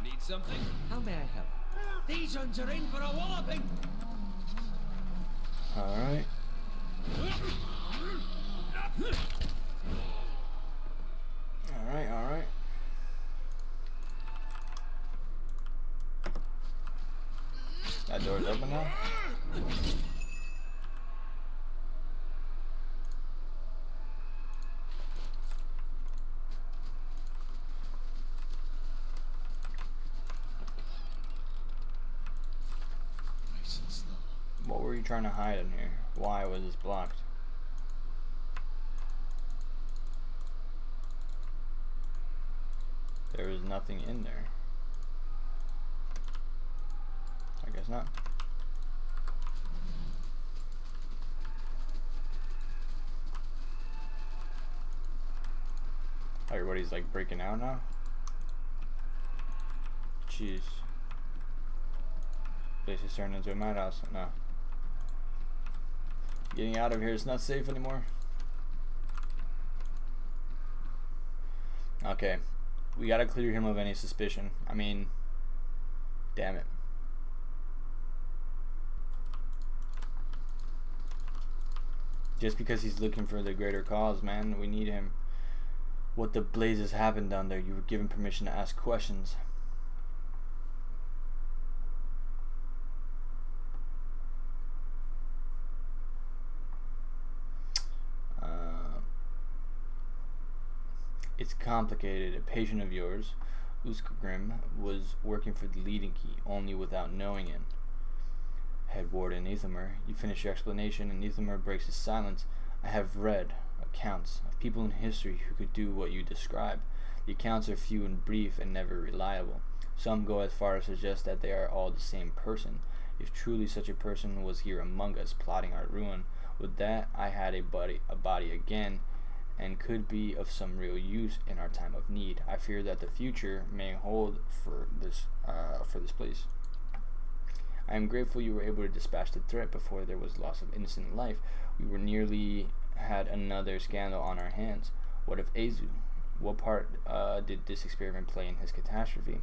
Need something? How may I help? These ones are in for a walloping! Alright. Alright. That door's open now? Nice and slow. What were you trying to hide in here? Why was this blocked? There is nothing in there. I guess not. Everybody's like breaking out now. Jeez. This is turning into a madhouse. No. Getting out of here. It's not safe anymore. Okay. We gotta clear him of any suspicion. I mean, damn it. Just because he's looking for the greater cause, man. We need him. what the blazes happened down there. You were given permission to ask questions. It's complicated. A patient of yours, Uskgrim, was working for the leading key, only without knowing it. Head Warden Ethelmer, you finish your explanation, and Ethelmer breaks his silence. I have read accounts of people in history who could do what you describe. The accounts are few and brief and never reliable. Some go as far as to suggest that they are all the same person. If truly such a person was here among us, plotting our ruin, would that I had a body again, and could be of some real use in our time of need. I fear that the future may hold for this place. I am grateful you were able to dispatch the threat before there was loss of innocent life. We were nearly had another scandal on our hands. What of Azu? What part did this experiment play in his catastrophe?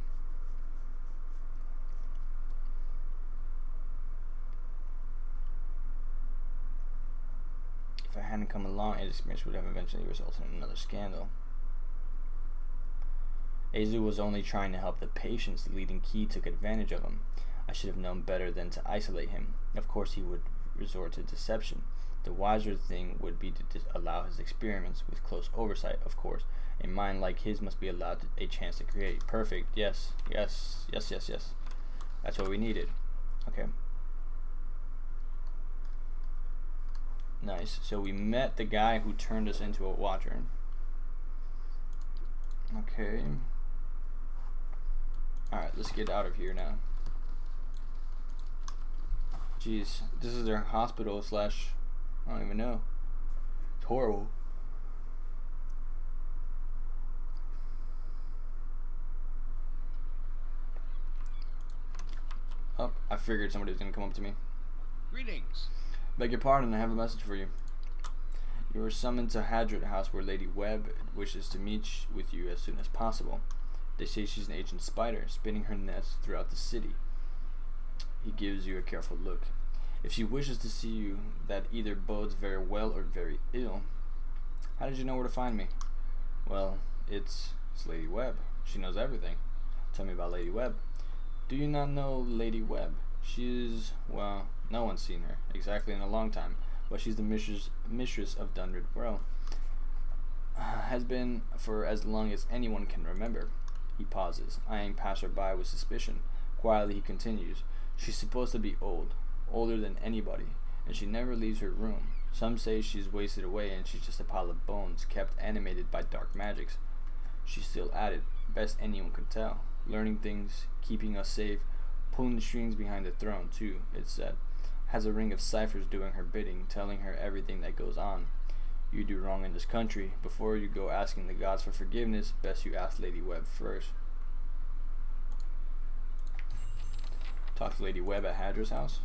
If I hadn't come along, his experience would have eventually resulted in another scandal. Azu was only trying to help the patients. The leading key took advantage of him. I should have known better than to isolate him. Of course he would resort to deception. The wiser thing would be to allow his experiments, with close oversight, of course. A mind like his must be allowed a chance to create. Perfect. Yes. That's what we needed. Okay. Nice. So we met the guy who turned us into a watcher. Okay. Alright, let's get out of here now. Jeez, this is their hospital slash... I don't even know. It's horrible. Oh, I figured somebody was gonna come up to me. Greetings. Beg your pardon, I have a message for you. You are summoned to Hadrit House, where Lady Webb wishes to meet with you as soon as possible. They say she's an ancient spider, spinning her nets throughout the city. He gives you a careful look. If she wishes to see you, that either bodes very well or very ill. How did you know where to find me? Well, it's Lady Webb. She knows everything. Tell me about Lady Webb. Do you not know Lady Webb? She is, well, no one's seen her exactly in a long time, but she's the mistress of Dunred Row. Has been for as long as anyone can remember. He pauses, eyeing passerby with suspicion. Quietly he continues. She's supposed to be old, older than anybody, and she never leaves her room. Some say she's wasted away and she's just a pile of bones kept animated by dark magics. She's still at it, best anyone could tell, learning things, keeping us safe, pulling the strings behind the throne too, it's said. Has a ring of ciphers doing her bidding, telling her everything that goes on. You do wrong in this country. Before you go asking the gods for forgiveness, best you ask Lady Webb first. Talk to Lady Webb at Hadra's house.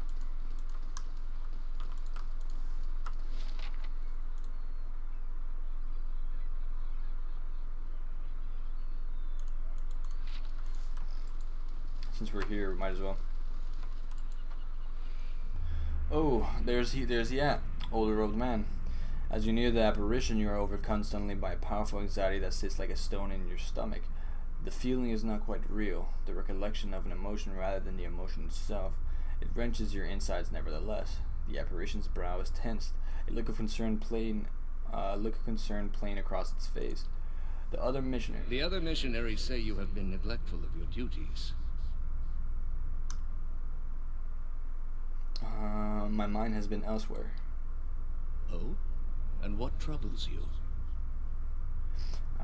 Since we're here, we might as well. Oh, there's yeah, older robed man. As you near the apparition, you are overcome suddenly by a powerful anxiety that sits like a stone in your stomach. The feeling is not quite real, the recollection of an emotion rather than the emotion itself. It wrenches your insides nevertheless. The apparition's brow is tensed, a look of concern plain across its face. The other missionaries say you have been neglectful of your duties. My mind has been elsewhere. Oh? And what troubles you?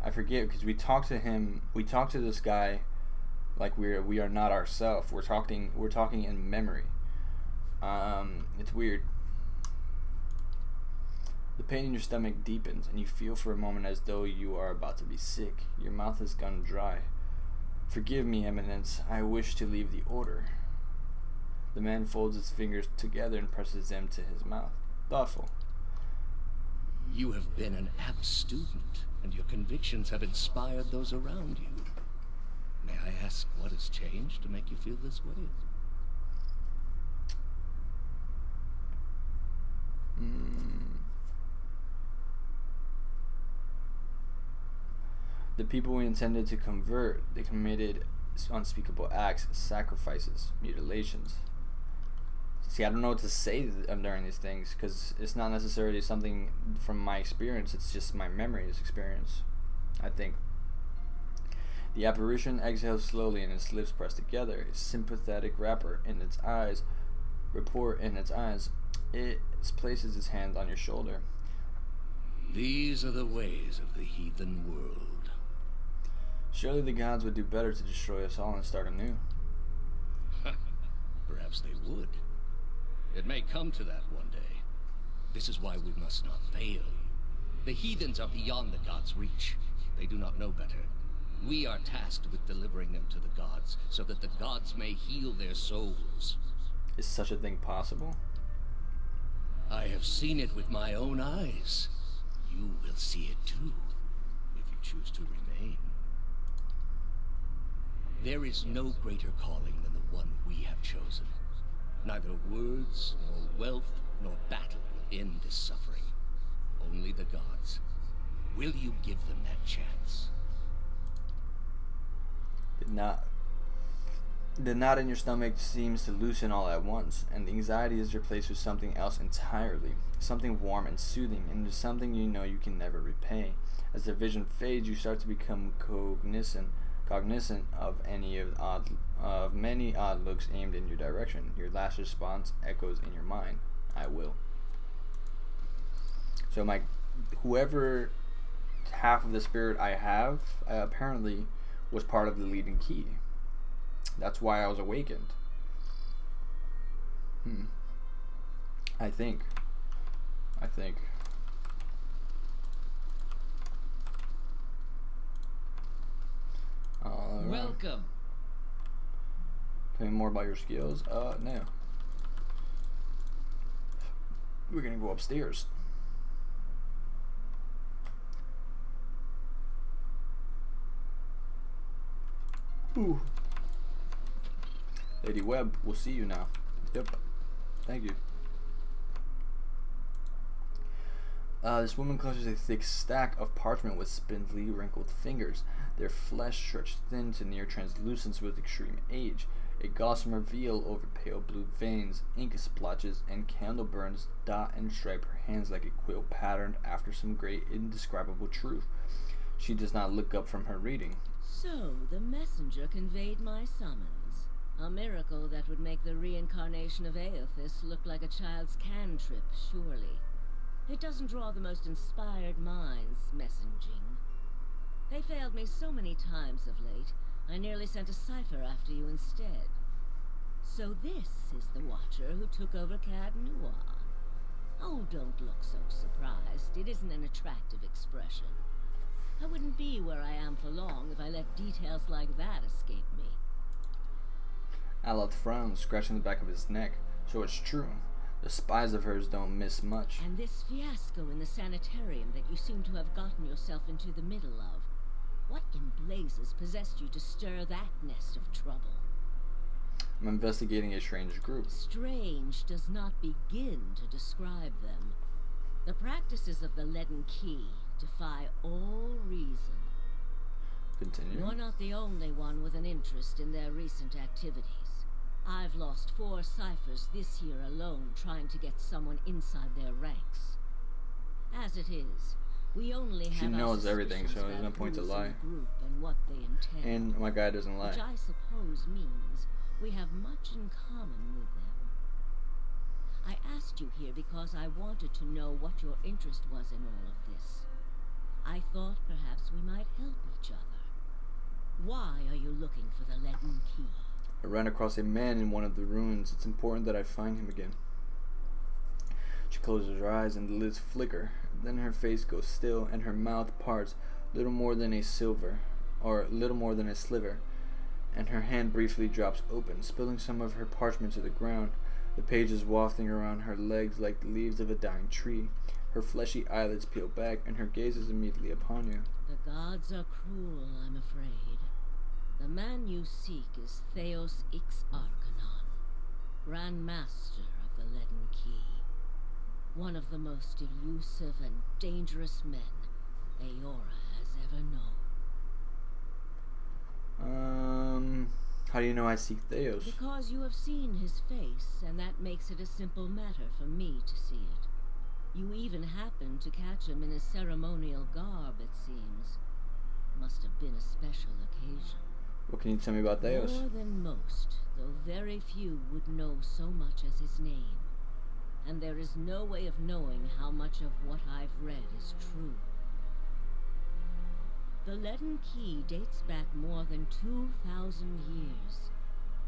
I forget, because we talked to this guy like we are not ourselves. We're talking in memory. It's weird. The pain in your stomach deepens, and you feel for a moment as though you are about to be sick. Your mouth has gone dry. Forgive me, Eminence. I wish to leave the order. The man folds his fingers together and presses them to his mouth. Thoughtful. You have been an apt student, and your convictions have inspired those around you. May I ask what has changed to make you feel this way? The people we intended to convert, they committed unspeakable acts, sacrifices, mutilations. See, I don't know what to say during these things because it's not necessarily something from my experience, it's just my memory's experience, I think. The apparition exhales slowly and its lips pressed together, a sympathetic rapper in its eyes, report in its eyes. It places its hand on your shoulder. These are the ways of the heathen world. Surely the gods would do better to destroy us all and start anew. Perhaps they would. It may come to that one day. This is why we must not fail. The heathens are beyond the gods' reach. They do not know better. We are tasked with delivering them to the gods, so that the gods may heal their souls. Is such a thing possible? I have seen it with my own eyes. You will see it too, if you choose to remain. There is no greater calling than the one we have chosen. Neither words, nor wealth, nor battle will end this suffering. Only the gods. Will you give them that chance? The knot in your stomach seems to loosen all at once, and the anxiety is replaced with something else entirely, something warm and soothing, and something you know you can never repay. As the vision fades, you start to become cognizant of many odd looks aimed in your direction. Your last response echoes in your mind: "I will." So whoever half of the spirit I have apparently was part of the leading key. That's why I was awakened. I think. All right. Welcome. Tell me more about your skills. No. We're gonna go upstairs. Ooh. Lady Webb, we'll see you now. Yep. Thank you. This woman clutches a thick stack of parchment with spindly, wrinkled fingers, their flesh stretched thin to near translucence with extreme age. A gossamer veil over pale blue veins, ink splotches, and candle burns dot and stripe her hands like a quill patterned after some great indescribable truth. She does not look up from her reading. So, the messenger conveyed my summons. A miracle that would make the reincarnation of Aothis look like a child's cantrip, surely. It doesn't draw the most inspired minds, messaging. They failed me so many times of late, I nearly sent a cipher after you instead. So this is the Watcher who took over Cad Noir. Oh, don't look so surprised. It isn't an attractive expression. I wouldn't be where I am for long if I let details like that escape me. Alot frowns, scratching the back of his neck. So it's true. The spies of hers don't miss much. And this fiasco in the sanitarium that you seem to have gotten yourself into the middle of. What in blazes possessed you to stir that nest of trouble? I'm investigating a strange group. Strange does not begin to describe them. The practices of the Leaden Key defy all reason. Continue. You're not the only one with an interest in their recent activities. I've lost 4 ciphers this year alone trying to get someone inside their ranks. As it is, we only have She knows everything, so there's no about point to who's in lie. the group and what they intend. And my guy doesn't lie. Which I suppose means we have much in common with them. I asked you here because I wanted to know what your interest was in all of this. I thought perhaps we might help each other. Why are you looking for the Leaden Key? I ran across a man in one of the ruins. It's important that I find him again. She closes her eyes and the lids flicker. Then her face goes still and her mouth parts little more than a sliver, and her hand briefly drops open, spilling some of her parchment to the ground. The pages wafting around her legs like the leaves of a dying tree. Her fleshy eyelids peel back, and her gaze is immediately upon you. The gods are cruel, I'm afraid. The man you seek is Theos Ix Arcanon, Grand Master of the Leaden Key. One of the most elusive and dangerous men Aora has ever known. How do you know I seek Theos? Because you have seen his face, and that makes it a simple matter for me to see it. You even happened to catch him in his ceremonial garb, it seems. Must have been a special occasion. What can you tell me about Theos? More than most, though very few would know so much as his name. And there is no way of knowing how much of what I've read is true. The leaden key dates back more than 2,000 years.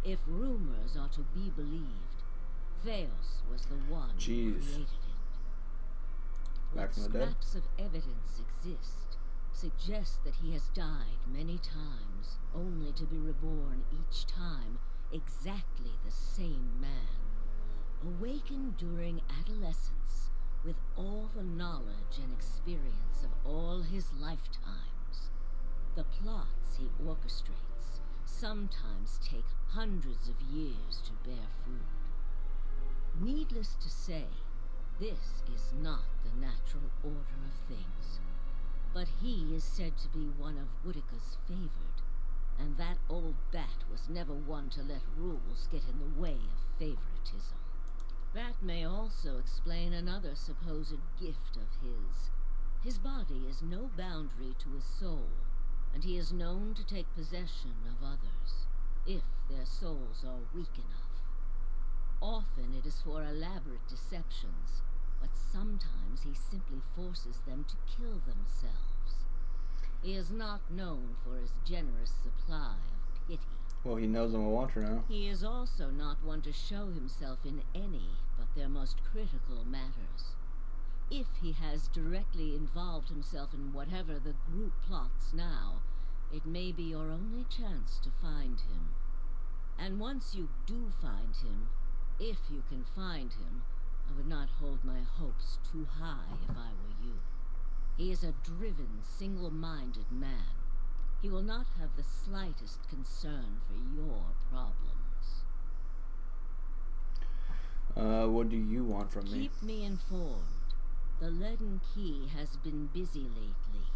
If rumors are to be believed, Theos was the one who created it. Back What from the dead? scraps of evidence exist suggest that he has died many times, only to be reborn each time exactly the same man. Awakened during adolescence with all the knowledge and experience of all his lifetimes. The plots he orchestrates sometimes take hundreds of years to bear fruit. Needless to say, this is not the natural order of things. But he is said to be one of Whitaker's favored, and that old bat was never one to let rules get in the way of favoritism. That may also explain another supposed gift of his. His body is no boundary to his soul, and he is known to take possession of others, if their souls are weak enough. Often it is for elaborate deceptions, but sometimes he simply forces them to kill themselves. He is not known for his generous supply of pity. Well, he knows I'm a watcher now. He is also not one to show himself in any but their most critical matters. If he has directly involved himself in whatever the group plots now, it may be your only chance to find him. And once you do find him, if you can find him, I would not hold my hopes too high if I were you. He is a driven, single-minded man. He will not have the slightest concern for your problems. What do you want from me? Keep me informed. The leaden key has been busy lately,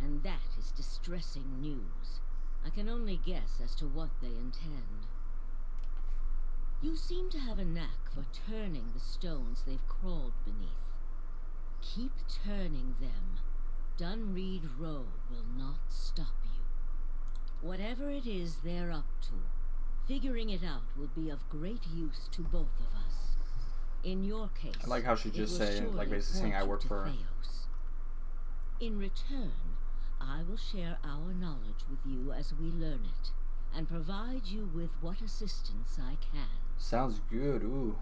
and that is distressing news. I can only guess as to what they intend. You seem to have a knack for turning the stones they've crawled beneath. Keep turning them. Dunreed Row will not stop you. Whatever it is they're up to, figuring it out will be of great use to both of us. In your case, I like how she just saying, like basically saying I work for her. Theos. In return, I will share our knowledge with you as we learn it, and provide you with what assistance I can. Sounds good. Ooh,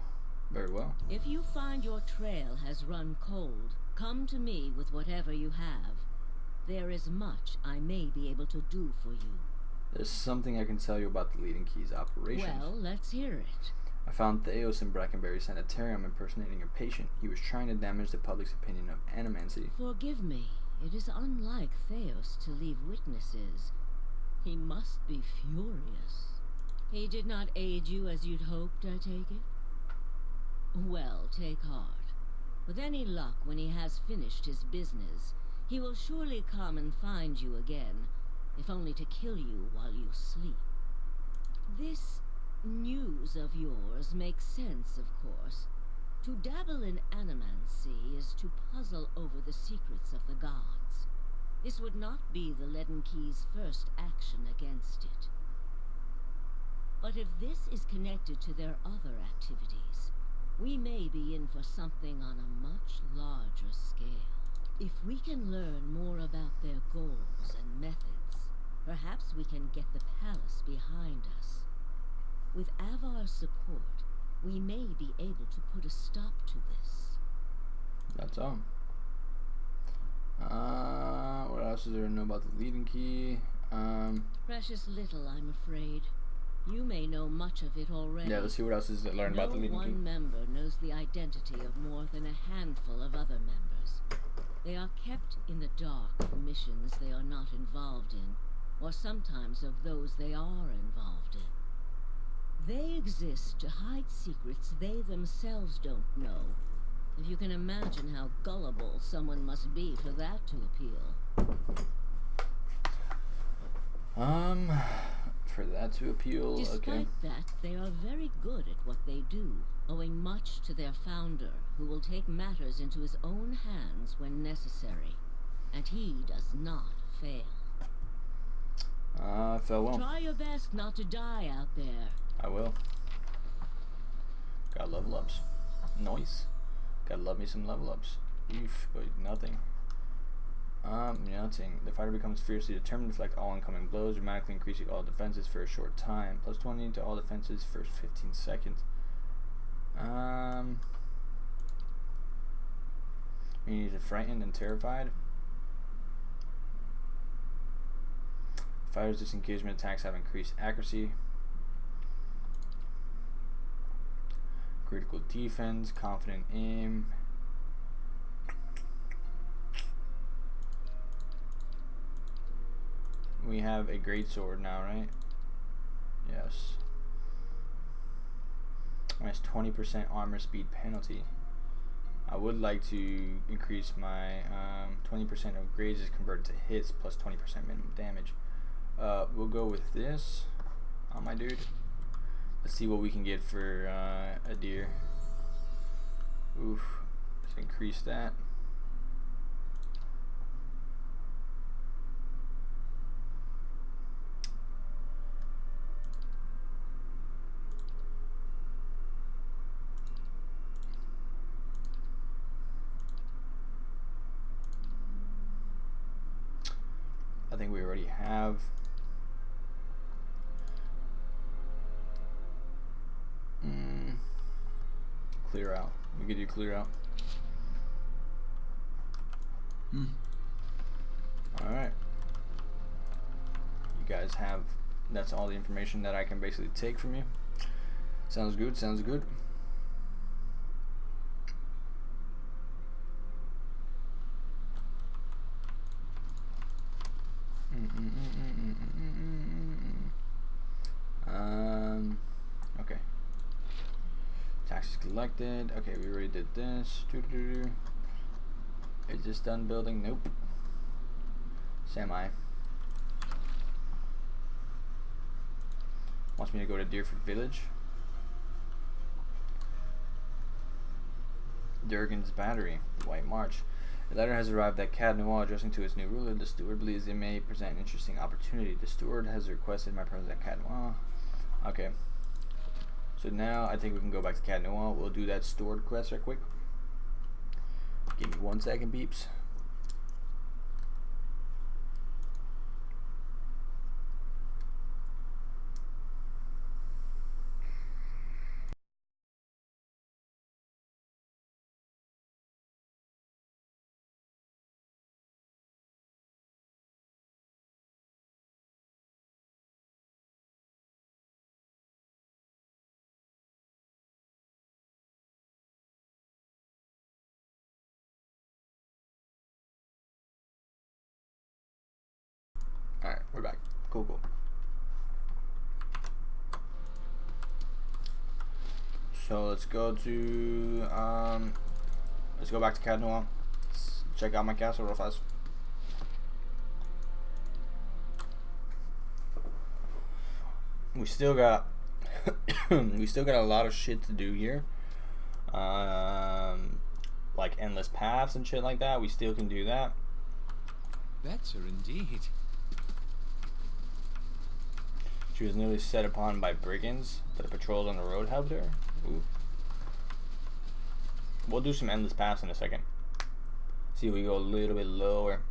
very well. If you find your trail has run cold, come to me with whatever you have. There is much I may be able to do for you. There's something I can tell you about the Leading Keys operations. Well, let's hear it. I found Theos in Brackenberry Sanitarium impersonating a patient. He was trying to damage the public's opinion of animancy. Forgive me. It is unlike Theos to leave witnesses. He must be furious. He did not aid you as you'd hoped, I take it? Well, take heart. With any luck, when he has finished his business, he will surely come and find you again, if only to kill you while you sleep. This news of yours makes sense, of course. To dabble in animancy is to puzzle over the secrets of the gods. This would not be the Leaden Key's first action against it. But if this is connected to their other activities, we may be in for something on a much larger scale. If we can learn more about their goals and methods, perhaps we can get the palace behind us. With Avar's support, we may be able to put a stop to this. That's all. What else is there to know about the Leading Key? Precious little, I'm afraid. You may know much of it already. Yeah, let's see what else is to learn about the Leading No Key. one member knows the identity of more than a handful of other members. They are kept in the dark of missions they are not involved in, or sometimes of those they are involved in. They exist to hide secrets they themselves don't know. If you can imagine how gullible someone must be for that to appeal. For that to appeal, Despite okay. that, they are very good at what they do, owing much to their founder, who will take matters into his own hands when necessary. And he does not fail. Farewell. Try your best not to die out there. I will. Got level ups. Nice. Gotta love me some level ups. Oof, but nothing. Nothing. The fighter becomes fiercely determined to deflect all incoming blows, dramatically increasing all defenses for a short time. Plus 20 to all defenses for 15 seconds. You need to frightened and terrified. Fighter's disengagement attacks have increased accuracy. Critical defense, confident aim. We have a great sword now, right? Yes. Minus 20% armor speed penalty. I would like to increase my 20% of grades is converted to hits plus 20% minimum damage. We'll go with this on my dude. Let's see what we can get for a deer. Oof. Let's increase that. I think we already have. Clear out. We could do clear out. Alright. You guys have, that's all the information that I can basically take from you. Sounds good, sounds good. Okay. Taxes collected. Okay, we already did this. Is this done building? Nope. Semi. Wants me to go to Deerford Village. Durgan's Battery, White March. A letter has arrived at Cad Noir addressing to its new ruler. The steward believes it may present an interesting opportunity. The steward has requested my presence at Cad Noir. Okay. So now I think we can go back to Cad Noir. We'll do that steward quest right quick. Give me 1 second, beeps. Alright, we're back. Cool, cool. So let's go to let's go back to Cad Noir. Let's check out my castle real fast. We still got we still got a lot of shit to do here. Like endless paths and shit like that. We still can do that. Better indeed. She was nearly set upon by brigands, but the patrols on the road helped her. Ooh. We'll do some endless paths in a second. See if we go a little bit lower.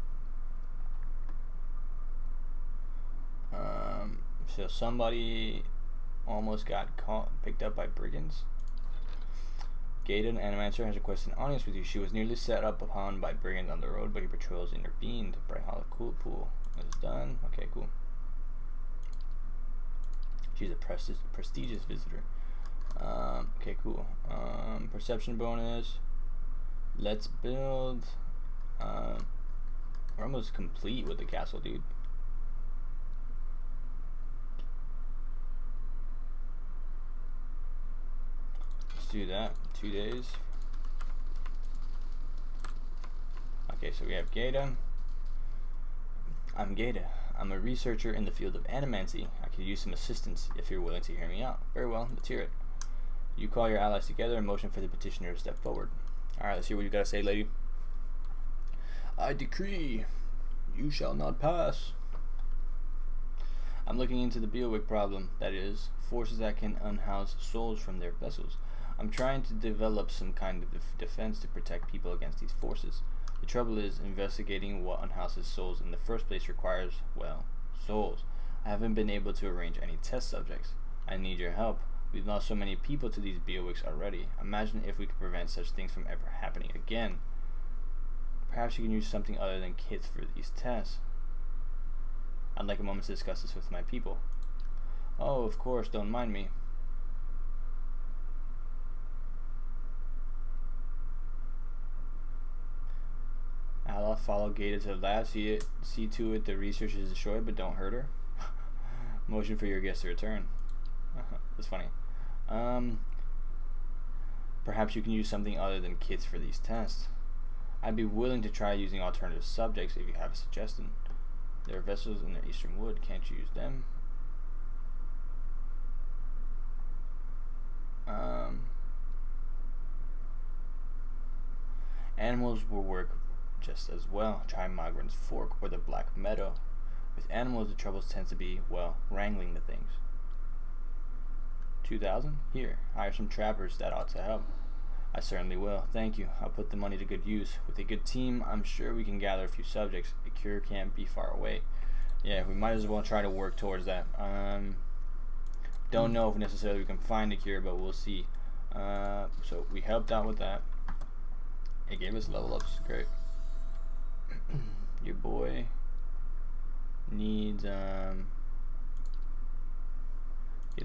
So somebody almost got picked up by brigands. Gaydon, Animancer, has requested an audience with you. She was nearly set up upon by brigands on the road, but your patrols intervened. Bright Hollow Cool Pool is done. Okay, cool. She's a prestigious visitor. Okay, cool. Perception bonus. Let's build. We're almost complete with the castle, dude. Let's do that. 2 days. Okay, so we have Gata. I'm Gata. I'm a researcher in the field of animancy. I could use some assistance if you're willing to hear me out. Very well, let's hear it. You call your allies together and motion for the petitioner to step forward. Alright, let's hear what you gotta say, lady. I decree, you shall not pass. I'm looking into the Beowig problem, that is, forces that can unhouse souls from their vessels. I'm trying to develop some kind of defense to protect people against these forces. The trouble is, investigating what unhouses souls in the first place requires, well, souls. I haven't been able to arrange any test subjects. I need your help. We've lost so many people to these Beowigs already. Imagine if we could prevent such things from ever happening again. Perhaps you can use something other than kits for these tests. I'd like a moment to discuss this with my people. Oh, of course, don't mind me. Alot, follow Gata to the lab. See to it the research is destroyed, but don't hurt her. Motion for your guest to return. That's funny. Perhaps you can use something other than kits for these tests. I'd be willing to try using alternative subjects if you have a suggestion. There are vessels in the eastern wood. Can't you use them? Animals will work just as well. Try Mogren's Fork or the Black Meadow. With animals, the troubles tends to be, well, wrangling the things. 2,000? Here, hire some trappers. That ought to help. I certainly will. Thank you. I'll put the money to good use. With a good team, I'm sure we can gather a few subjects. A cure can't be far away. Yeah, we might as well try to work towards that. Don't know if necessarily we can find a cure, but we'll see. So we helped out with that. It gave us level ups. Great. Your boy needs get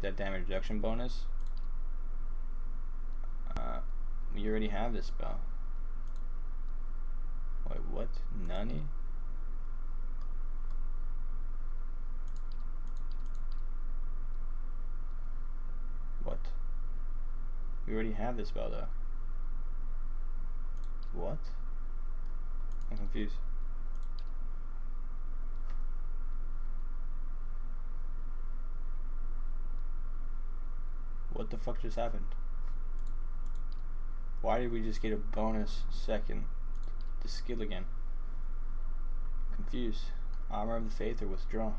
that damage reduction bonus. We already have this spell. Wait, what? Nani? What? We already have this spell though. What? I'm confused. What the fuck just happened? Why did we just get a bonus second to skill again? Confused. Armor of the Faith or withdraw?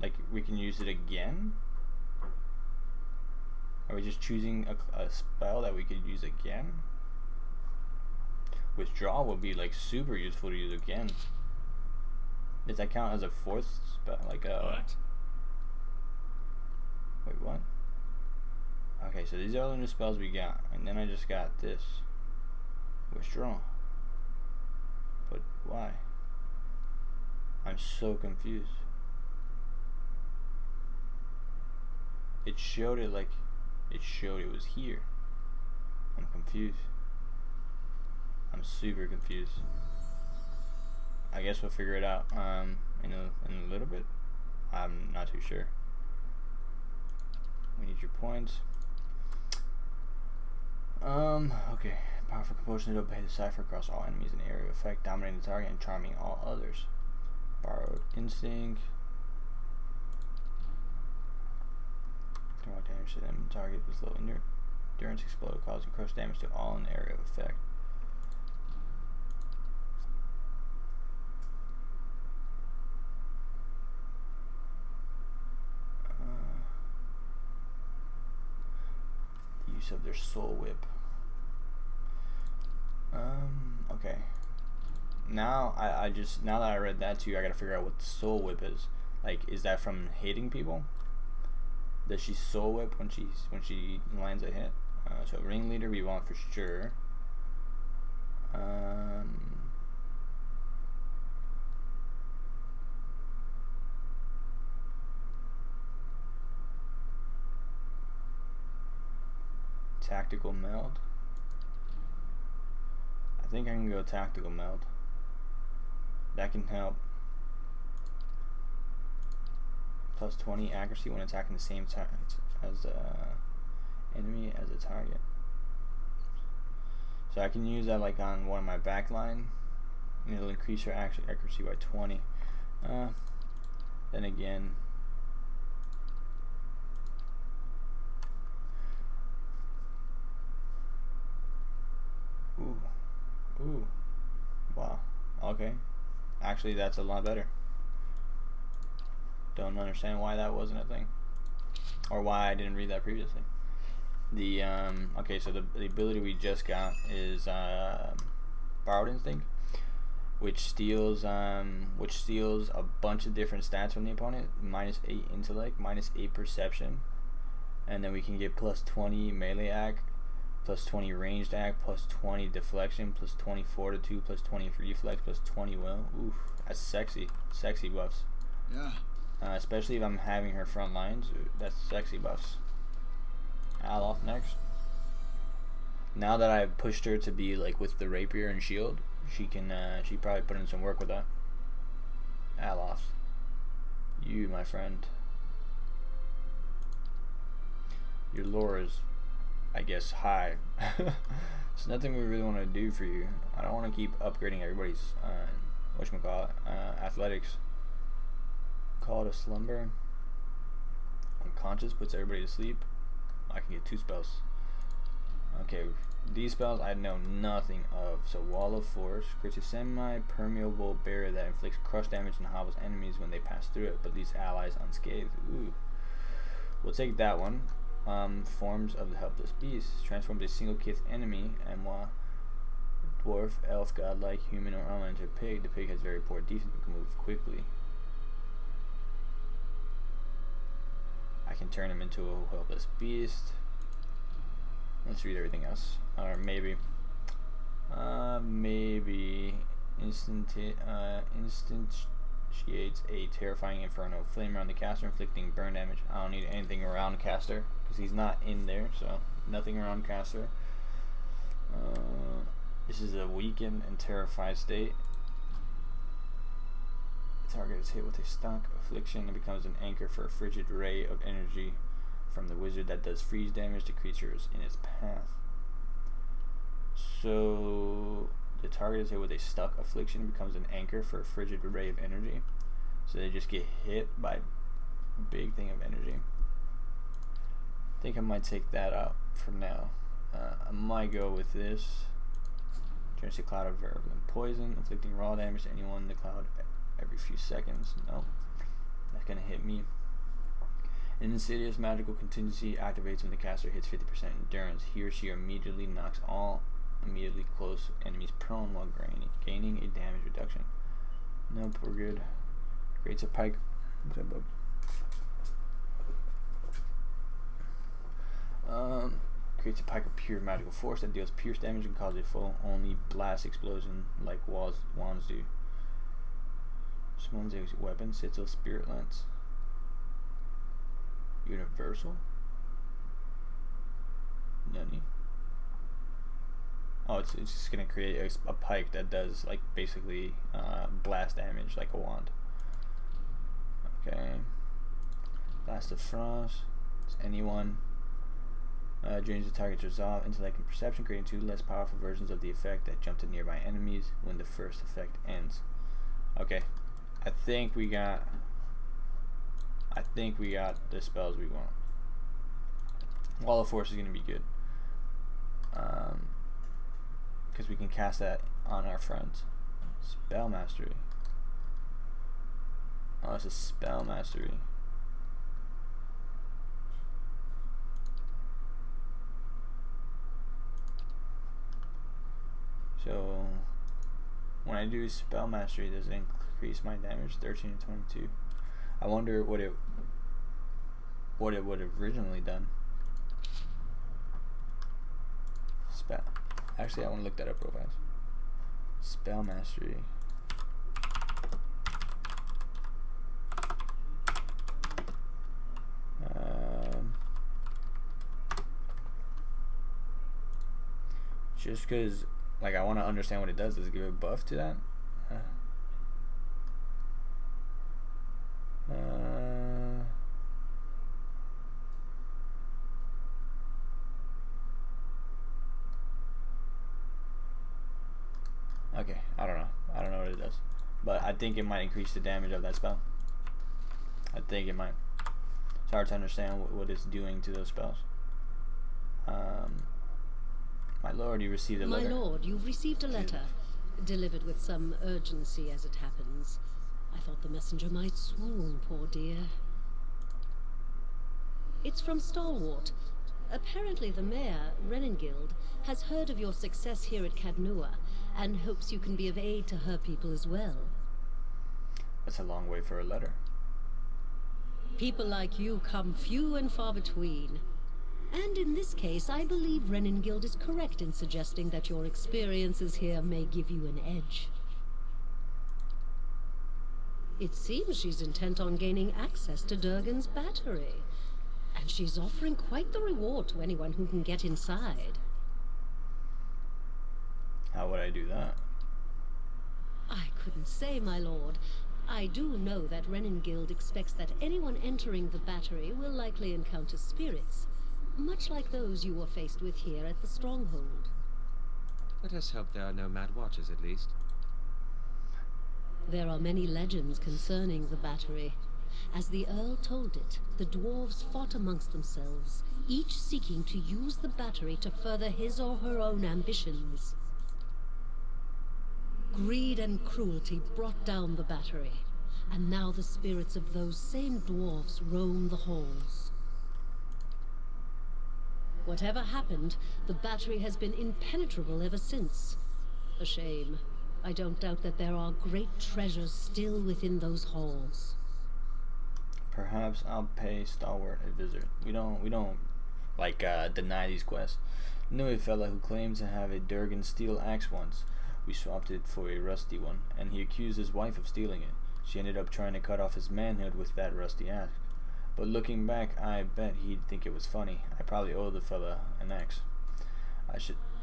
Like we can use it again? Are we just choosing a spell that we could use again? Withdraw would be like super useful to use again. Does that count as a fourth spell? Like a... What? Wait, what? Okay, so these are all the new spells we got. And then I just got this. Withdraw. But why? I'm so confused. It showed it like... It showed it was here. I'm confused. I'm super confused. I guess we'll figure it out in a little bit. I'm not too sure. We need your points. Okay. Powerful compulsion to obey the cipher across all enemies in area of effect, dominating the target and charming all others. Borrowed instinct. Throw damage to them. Target with low endurance explode, causing crush damage to all in the area of effect. The use of their soul whip. Okay. Now now that I read that to you, I gotta figure out what the soul whip is. Like, is that from hating people? Does she soul whip when she lands a hit? So ringleader we want for sure. Tactical meld. I think I can go tactical meld. That can help. Plus 20 accuracy when attacking the same target as enemy as a target. So I can use that like on one of my backline, and it'll increase her accuracy by 20. Then again, ooh, wow, okay, actually that's a lot better. Don't understand why that wasn't a thing, or why I didn't read that previously. The okay, so the ability we just got is Borrowed Instinct, which steals a bunch of different stats from the opponent. -8 intellect, -8 perception, and then we can get +20 melee act, +20 ranged act, +20 deflection, +20 fortitude, +20 reflex, +20 will. Oof, that's sexy buffs. Yeah. Especially if I'm having her front lines, that's sexy buffs. Alot next. Now that I've pushed her to be like with the rapier and shield, she probably put in some work with that. Alot, you, my friend, your lore is, I guess, high. It's nothing we really want to do for you. I don't want to keep upgrading everybody's athletics. Call it a slumber. Unconscious puts everybody to sleep. I can get 2 spells. Okay, these spells I know nothing of. So Wall of Force creates a semi-permeable barrier that inflicts crush damage and hobbles enemies when they pass through it, but leaves allies unscathed. Ooh, we'll take that one. Forms of the Helpless Beast transforms a single kith enemy, and while dwarf, elf, godlike, human, or animal into a pig, the pig has very poor defense but can move quickly. I can turn him into a helpless beast. Let's read everything else, or maybe instantiates a terrifying inferno flame around the caster, inflicting burn damage. I don't need anything around caster because he's not in there, so nothing around caster. This is a weakened and terrified state. The target is hit with a stock affliction and becomes an anchor for a frigid ray of energy from the wizard that does freeze damage to creatures in its path. So the target is hit with a stuck affliction and becomes an anchor for a frigid ray of energy. So they just get hit by a big thing of energy. I think I might take that out for now. I might go with this. Turns a cloud of virulent poison, inflicting raw damage to anyone in the cloud every few seconds. Nope, that's gonna hit me. An insidious magical contingency activates when the caster hits 50% endurance. He or she immediately knocks all immediately close enemies prone while gaining a damage reduction. Nope, we're good. Creates a pike. Creates a pike of pure magical force that deals pierce damage and causes a full only blast explosion like wands do. Summon's a weapon, Sigil Spirit Lance. Universal? Nani? Oh, it's just gonna create a pike that does like basically blast damage like a wand. Okay. Blast of Frost. It's anyone. Drains the target's resolve, intellect, and perception, creating 2 less powerful versions of the effect that jump to nearby enemies when the first effect ends. Okay. I think we got the spells we want. Wall of Force is going to be good. Because we can cast that on our friends. Spell Mastery. Oh, it's a Spell Mastery. So, when I do Spell Mastery, does it increase my damage 13 to 22? I wonder what it would have originally done. Spell. Actually, I want to look that up real fast. Spell Mastery. Just because, like, I want to understand what it does. Does it give a buff to that? Okay, I don't know what it does. but I think it might increase the damage of that spell. I think it might. It's hard to understand what it's doing to those spells. My lord, you received a letter. My lord, you've received a letter, delivered with some urgency as it happens. I thought the messenger might swoon, poor dear. It's from Stalwart. Apparently the mayor, Renengild, has heard of your success here at Cadnua, and hopes you can be of aid to her people as well. That's a long way for a letter. People like you come few and far between. And in this case, I believe Renengild is correct in suggesting that your experiences here may give you an edge. It seems she's intent on gaining access to Durgan's battery. And she's offering quite the reward to anyone who can get inside. How would I do that? I couldn't say, my lord. I do know that Renengild expects that anyone entering the battery will likely encounter spirits, much like those you were faced with here at the stronghold. Let us hope there are no mad watchers, at least. There are many legends concerning the battery. As the Earl told it, the dwarves fought amongst themselves, each seeking to use the battery to further his or her own ambitions. Greed and cruelty brought down the battery, and now the spirits of those same dwarves roam the halls. Whatever happened, the battery has been impenetrable ever since. A shame. I don't doubt that there are great treasures still within those halls. Perhaps I'll pay Stalwart a visit. We don't deny these quests. Knew a fella who claims to have a Durgan steel axe once. We swapped it for a rusty one, and he accused his wife of stealing it. She ended up trying to cut off his manhood with that rusty axe. But looking back, I bet he'd think it was funny. I probably owe the fella an axe.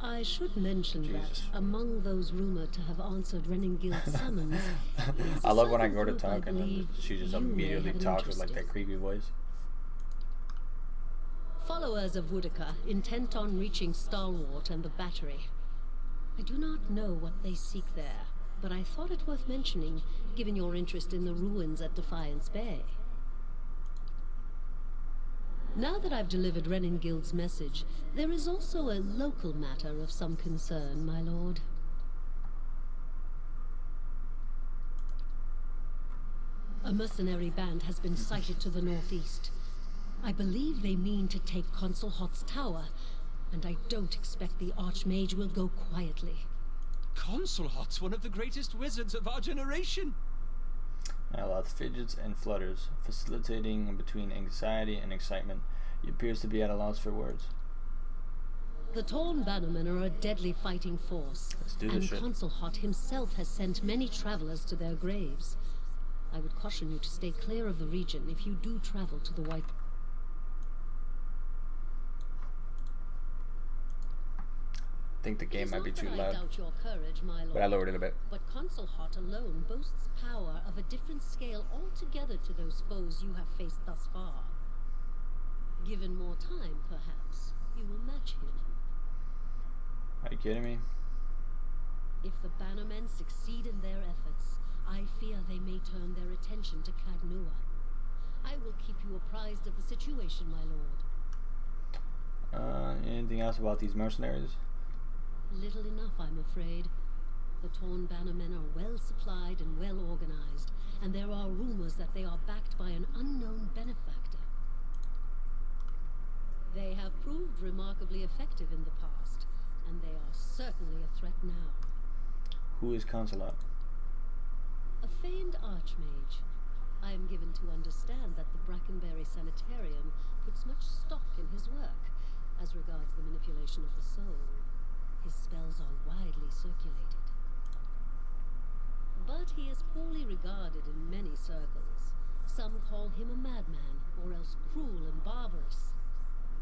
I should mention that among those rumored to have answered Renengild's summons, I love when I go to talk and then she just immediately talks with like that creepy voice. Followers of Woodica, intent on reaching Stalwart and the battery. I do not know what they seek there, but I thought it worth mentioning, given your interest in the ruins at Defiance Bay. Now that I've delivered Renengild's message, there is also a local matter of some concern, my lord. A mercenary band has been sighted to the northeast. I believe they mean to take Consul Hot's tower, and I don't expect the Archmage will go quietly. Consul Hot's one of the greatest wizards of our generation! Alot fidgets and flutters, facilitating between anxiety and excitement. He appears to be at a loss for words. The Torn Bannermen are a deadly fighting force, and Consul Hot himself has sent many travelers to their graves. I would caution you to stay clear of the region if you do travel to the White... I think the game might be too loud, doubt your courage, my lord, but I lowered it a bit. But Consul Hot alone boasts power of a different scale altogether to those foes you have faced thus far. Given more time, perhaps, you will match him. Are you kidding me? If the Bannermen succeed in their efforts, I fear they may turn their attention to Cadnua. I will keep you apprised of the situation, my lord. Anything else about these mercenaries? Little enough, I'm afraid. The Torn Bannermen are well supplied and well organized, and there are rumors that they are backed by an unknown benefactor. They have proved remarkably effective in the past, and they are certainly a threat now. Who is Consulat? A famed archmage. I am given to understand that the Brackenberry Sanitarium puts much stock in his work, as regards the manipulation of the soul. His spells are widely circulated. But he is poorly regarded in many circles. Some call him a madman, or else cruel and barbarous.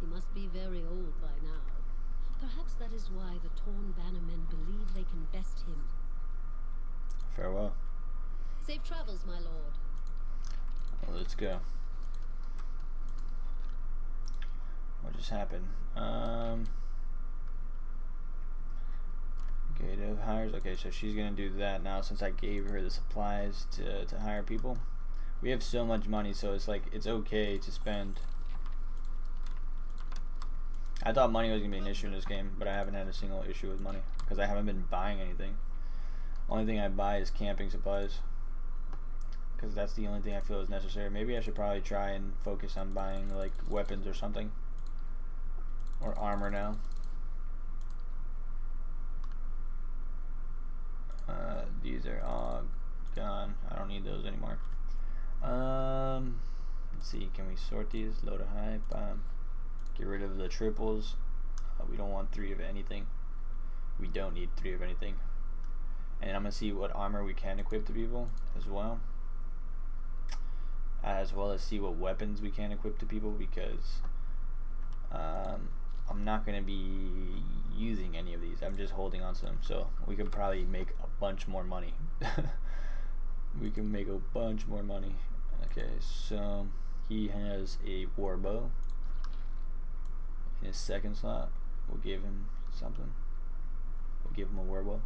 He must be very old by now. Perhaps that is why the Torn Bannermen believe they can best him. Farewell. Safe travels, my lord. Well, let's go. What just happened? Creative hires. Okay, so she's gonna do that now since I gave her the supplies to hire people. We have so much money, so it's like it's okay to spend. I thought money was gonna be an issue in this game, but I haven't had a single issue with money because I haven't been buying anything. Only thing I buy is camping supplies because that's the only thing I feel is necessary. Maybe I should probably try and focus on buying like weapons or something, or armor now. These are all gone. I don't need those anymore. Let's see. Can we sort these? Low to high. Get rid of the triples. We don't want 3 of anything. We don't need 3 of anything. And I'm gonna see what armor we can equip to people as well as see what weapons we can equip to people, because I'm not gonna be using any of these. I'm just holding on to them, so we can probably make a bunch more money. We can make a bunch more money. Okay, so he has a war bow in his second slot. We'll give him something. We'll give him a war bow.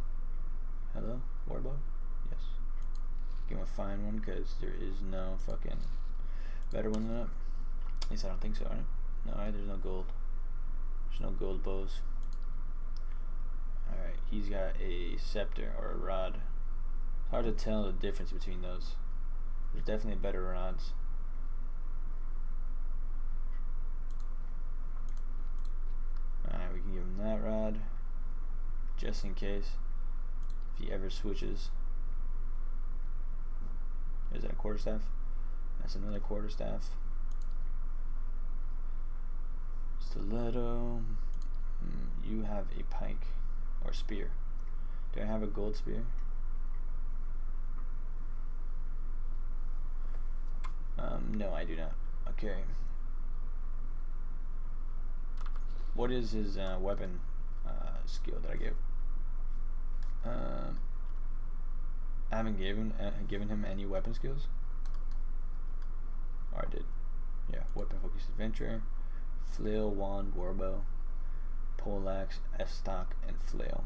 Hello, war bow? Yes. Give him a fine one, because there is no fucking better one than that. At least I don't think so, right? No, right? There's no gold. There's no gold bows. Alright, he's got a scepter or a rod. It's hard to tell the difference between those. There's definitely better rods. Alright, we can give him that rod, just in case, if he ever switches. Is that a quarterstaff? That's another quarterstaff. Stiletto. You have a pike or spear. Do I have a gold spear? No, I do not. Okay. What is his weapon skill that I gave? I haven't given him any weapon skills. Or I did. Yeah, weapon focused adventure, flail, wand, warbow, poleaxe, S-stock, and flail.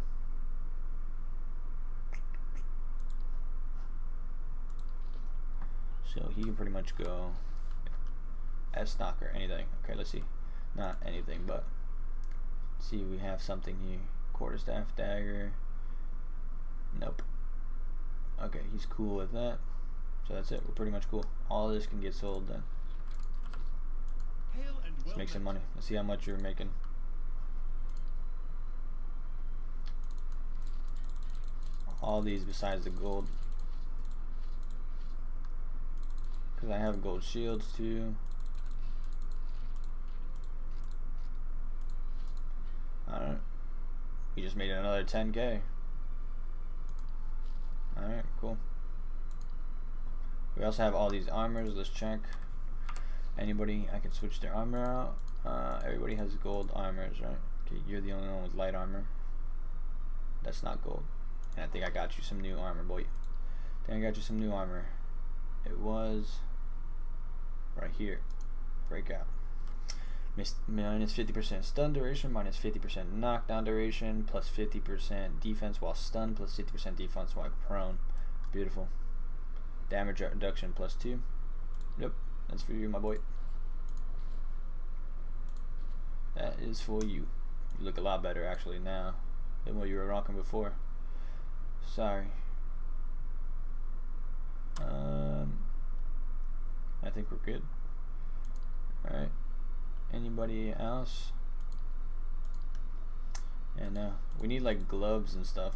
So he can pretty much go S-stock or anything. Okay, let's see. Not anything, but let's see, we have something here. Quarterstaff, dagger. Nope. Okay, he's cool with that. So that's it. We're pretty much cool. All this can get sold then. Let's make some money. Let's see how much you're making. All these besides the gold. Because I have gold shields too. Alright. We just made another 10k. Alright, cool. We also have all these armors. Let's check. Anybody, I can switch their armor out. Everybody has gold armors, right? Okay, you're the only one with light armor. That's not gold. And I think I got you some new armor, boy. I think I got you some new armor. It was right here. Breakout. Minus 50% stun duration, minus 50% knockdown duration, plus 50% defense while stunned, plus 50% defense while prone. Beautiful. Damage reduction plus 2. Yep, that's for you, my boy. That is for you. You look a lot better actually now than what you were rocking before. Sorry. I think we're good. Alright. Anybody else? Yeah, no. We need like gloves and stuff.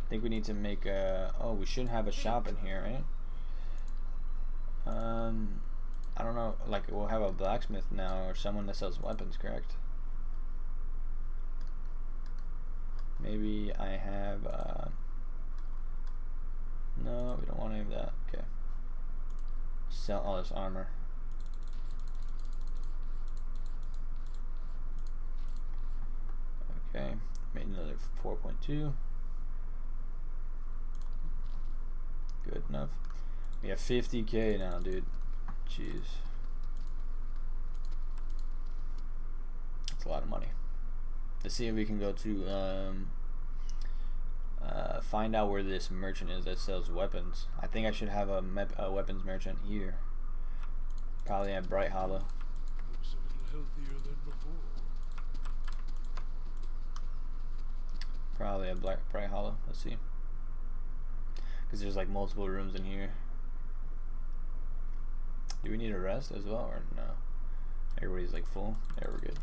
I think we need to make a... Oh, we should have a shop in here, right? I don't know. Like, we'll have a blacksmith now or someone that sells weapons, correct? Maybe I have... No, we don't want any of that. Okay. Sell all this armor. Okay, made another 4.2. Good enough. We have 50k now, dude. Jeez. That's a lot of money. Let's see if we can go to Find out where this merchant is that sells weapons. I think I should have a weapons merchant here. Probably at Bright Hollow. Looks a little healthier than before. Probably at Bright Hollow. Let's see. Because there's like multiple rooms in here. Do we need a rest as well or no? Everybody's like full. There, we're good.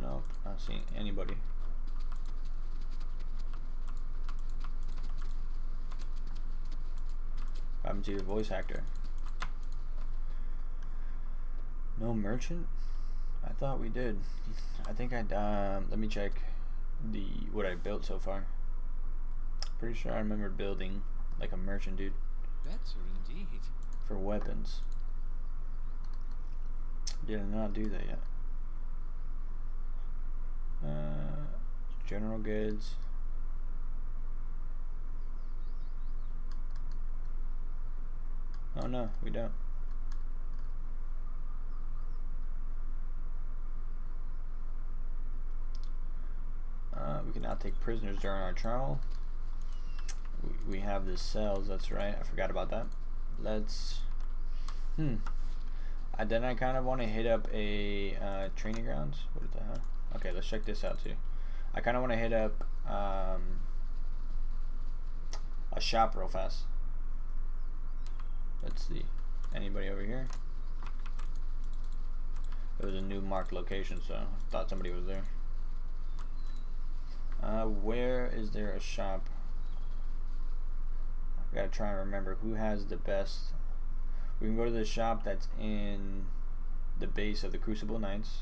Nope, not seeing anybody. What happened to your voice actor? No merchant? I thought we did. I think I let me check what I built so far. Pretty sure I remember building like a merchant, dude. Better indeed. For weapons. Did not do that yet. General goods. Oh no, we don't. We can now take prisoners during our trial. We have the cells, that's right. I forgot about that. Let's... Then I kind of want to hit up a training grounds. What is that? Okay, let's check this out too. I kind of want to hit up a shop real fast. Let's see. Anybody over here? It was a new marked location, so I thought somebody was there. Where is there a shop? I gotta try and remember who has the best. We can go to the shop that's in the base of the Crucible Knights,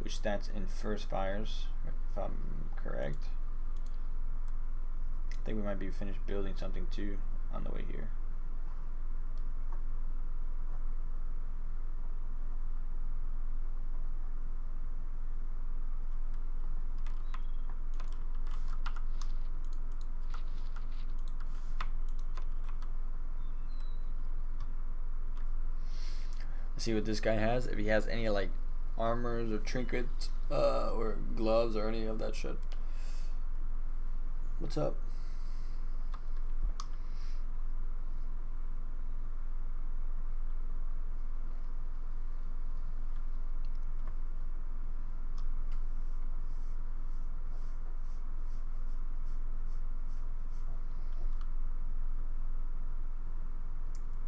which that's in First Fires, if I'm correct. I think we might be finished building something too on the way here. Let's see what this guy has. If he has any like armors or trinkets or gloves or any of that shit. What's up?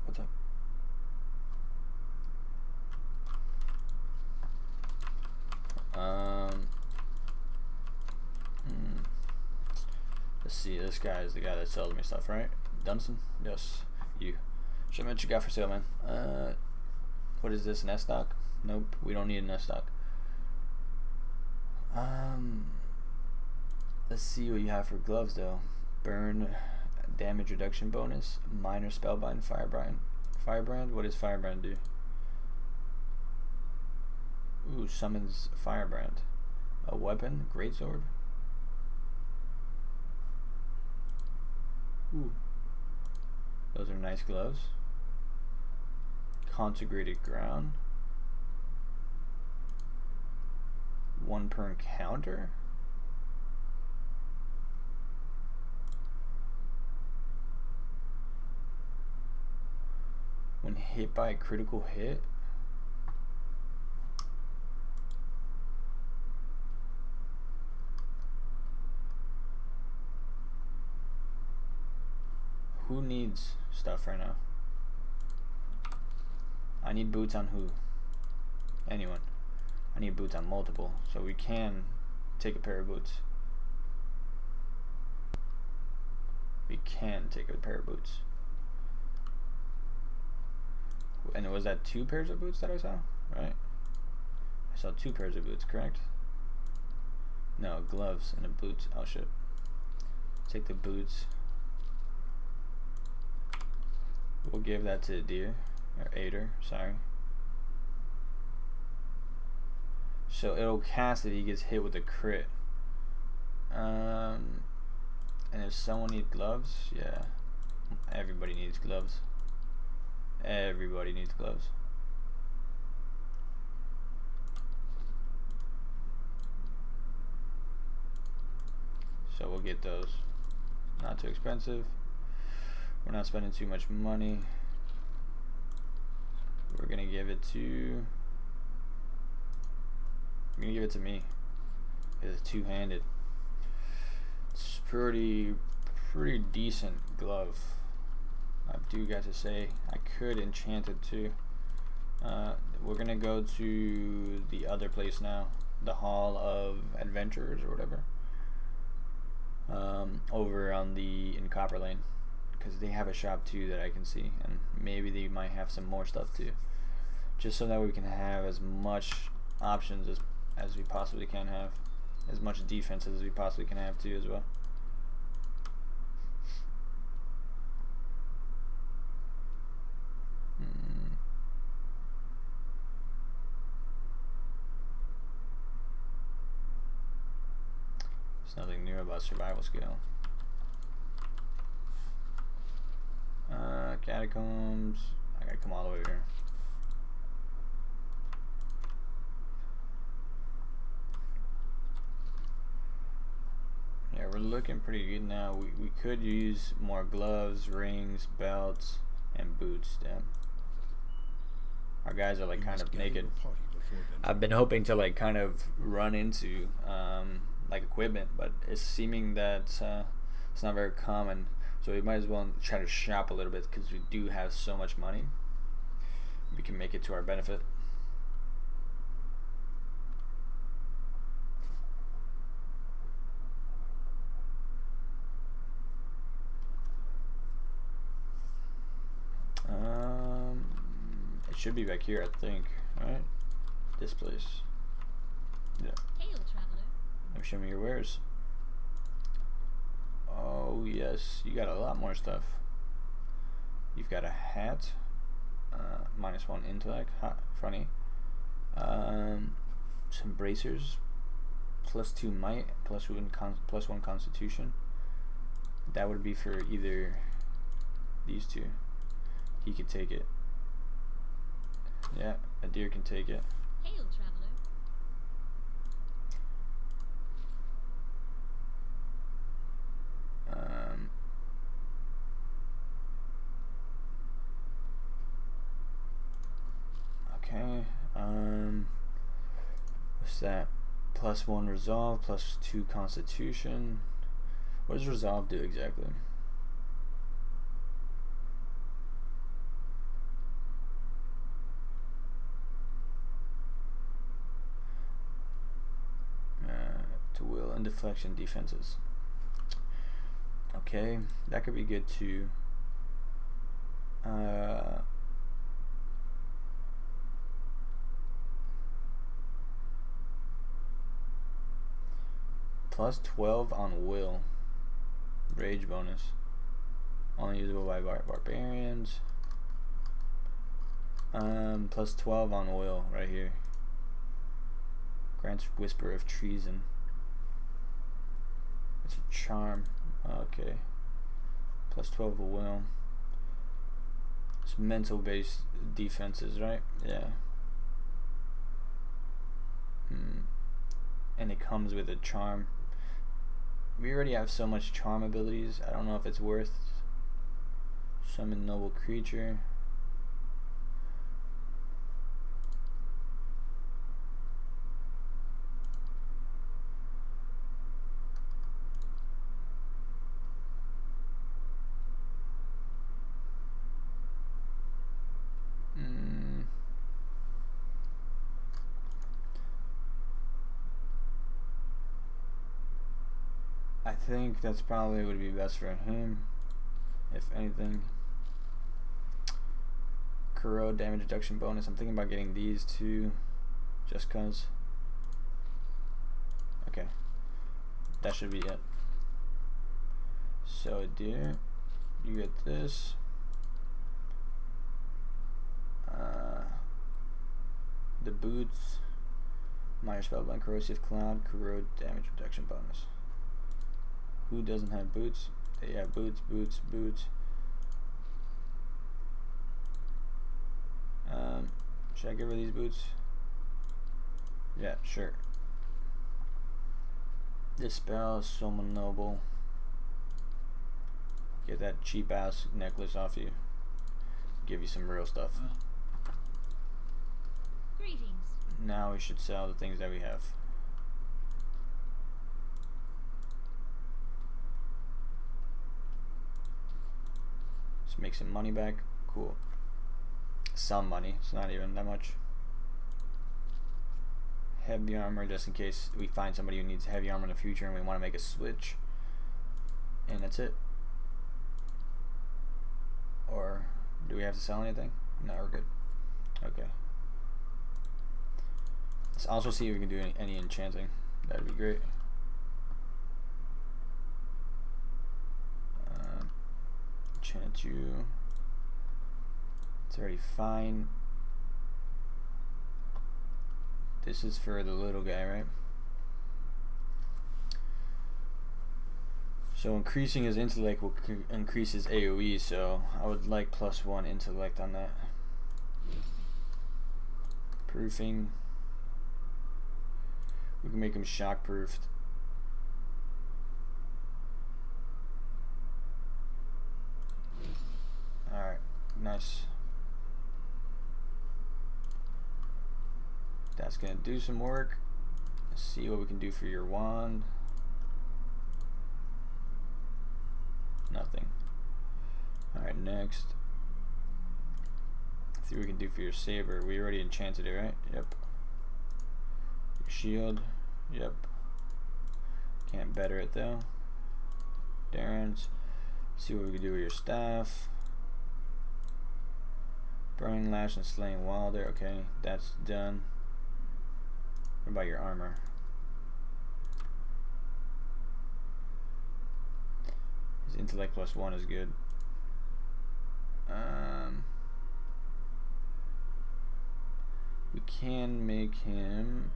What's up? Let's see, this guy is the guy that sells me stuff, right? Dunstan? Yes, you. Show me what you got for sale, man. What is this, an S stock? Nope, we don't need an S stock. Let's see what you have for gloves, though. Burn, damage reduction bonus, minor spellbind, firebrand. Firebrand? What does firebrand do? Ooh, summons firebrand. A weapon, greatsword. Ooh, those are nice gloves. Consecrated ground. 1 per encounter. When hit by a critical hit. Who needs stuff right now? I need boots on who? Anyone. I need boots on multiple, so we can take a pair of boots. We can take a pair of boots. And was that 2 pairs of boots that I saw? Right? I saw 2 pairs of boots, correct? No, gloves and a boots. Oh shit. Take the boots. We'll give that to Deer, or Ader, sorry. So it'll cast if he gets hit with a crit. And if someone needs gloves, yeah. Everybody needs gloves. Everybody needs gloves. So we'll get those. Not too expensive. We're not spending too much money. We're gonna give it to. I'm gonna give it to me. It's two-handed. It's pretty decent glove. I do got to say, I could enchant it too. We're gonna go to the other place now, the Hall of Adventurers or whatever. Over on in Copper Lane, because they have a shop too that I can see, and maybe they might have some more stuff too. Just so that we can have as much options as we possibly can have, as much defense as we possibly can have too as well. There's nothing new about survival skill. Catacombs. I gotta come all the way here. Yeah, we're looking pretty good now. We could use more gloves, rings, belts, and boots. Damn. Our guys are like kind of naked. I've been hoping to like kind of run into like equipment, but it's seeming that it's not very common. So we might as well try to shop a little bit, because we do have so much money. We can make it to our benefit. It should be back here, I think, right? This place. Yeah. Hail, traveler. Show me your wares. Oh yes, you got a lot more stuff. You've got a hat, -1 intellect, funny. Some bracers, +2 might, +1 constitution. That would be for either these two. He could take it. Yeah, a deer can take it. Hail, traveler. Okay. What's that? +1 resolve, +2 constitution. What does resolve do exactly? To will and deflection defenses. Okay, that could be good too. +12 on will. Rage bonus. Only usable by barbarians. +12 on will right here. Grants whisper of treason. It's a charm. Okay. +12 of will. It's mental based defenses, right? Yeah. And it comes with a charm. We already have so much charm abilities. I don't know if it's worth. Summon noble creature. I think that's probably would be best for him, if anything. Corrode damage reduction bonus. I'm thinking about getting these two, just cause. Okay, that should be it. So, dear, you get this. The boots. Minor spellbound corrosive cloud. Corrode damage reduction bonus. Who doesn't have boots? They have boots, boots, boots. Should I give her these boots? Yeah, sure. Dispel Summon Noble. Get that cheap ass necklace off you. Give you some real stuff. Greetings. Now we should sell the things that we have. Let's make some money back. Cool. Some money. It's not even that much. Heavy armor, just in case we find somebody who needs heavy armor in the future and we want to make a switch. And that's it. Or do we have to sell anything? No, we're good. Okay. Let's also see if we can do any enchanting. That'd be great. Enchant you. It's already fine. This is for the little guy, right? So increasing his intellect will increase his AoE, so I would like +1 intellect on that. Proofing. We can make him shock proofed. Alright, nice. That's gonna do some work. Let's see what we can do for your wand. Nothing. Alright, next. See what we can do for your saber. We already enchanted it, right? Yep. Your shield. Yep. Can't better it though. Darren's. See what we can do with your staff. Burning Lash and Slaying Wilder. Okay, that's done. What about your armor? His intellect +1 is good. We can make him.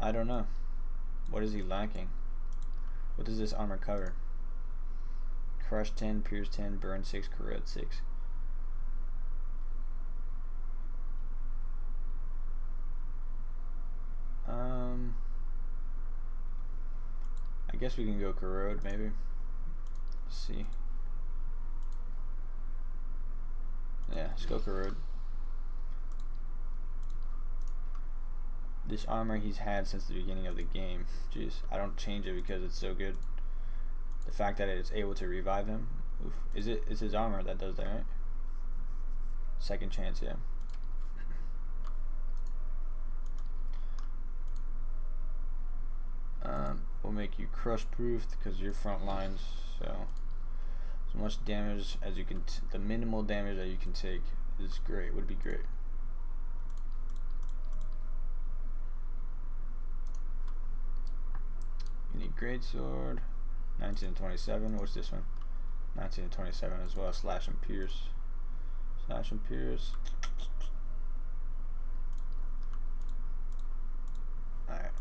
I don't know. What is he lacking? What does this armor cover? Crush 10, Pierce 10, Burn 6, Corrode 6. I guess we can go Corrode maybe. Let's see. Yeah, let's go Corrode. This armor he's had since the beginning of the game. Jeez, I don't change it because it's so good. The fact that it's able to revive him. Oof. It's his armor that does that, right? Second chance, yeah. We'll make you crush proofed because you're front lines, so as much damage as you can, the minimal damage that you can take is great, would be great. You need greatsword, 19 and 27. What's this one? 19 and 27 as well. Slash and pierce. Slash and pierce. Alright.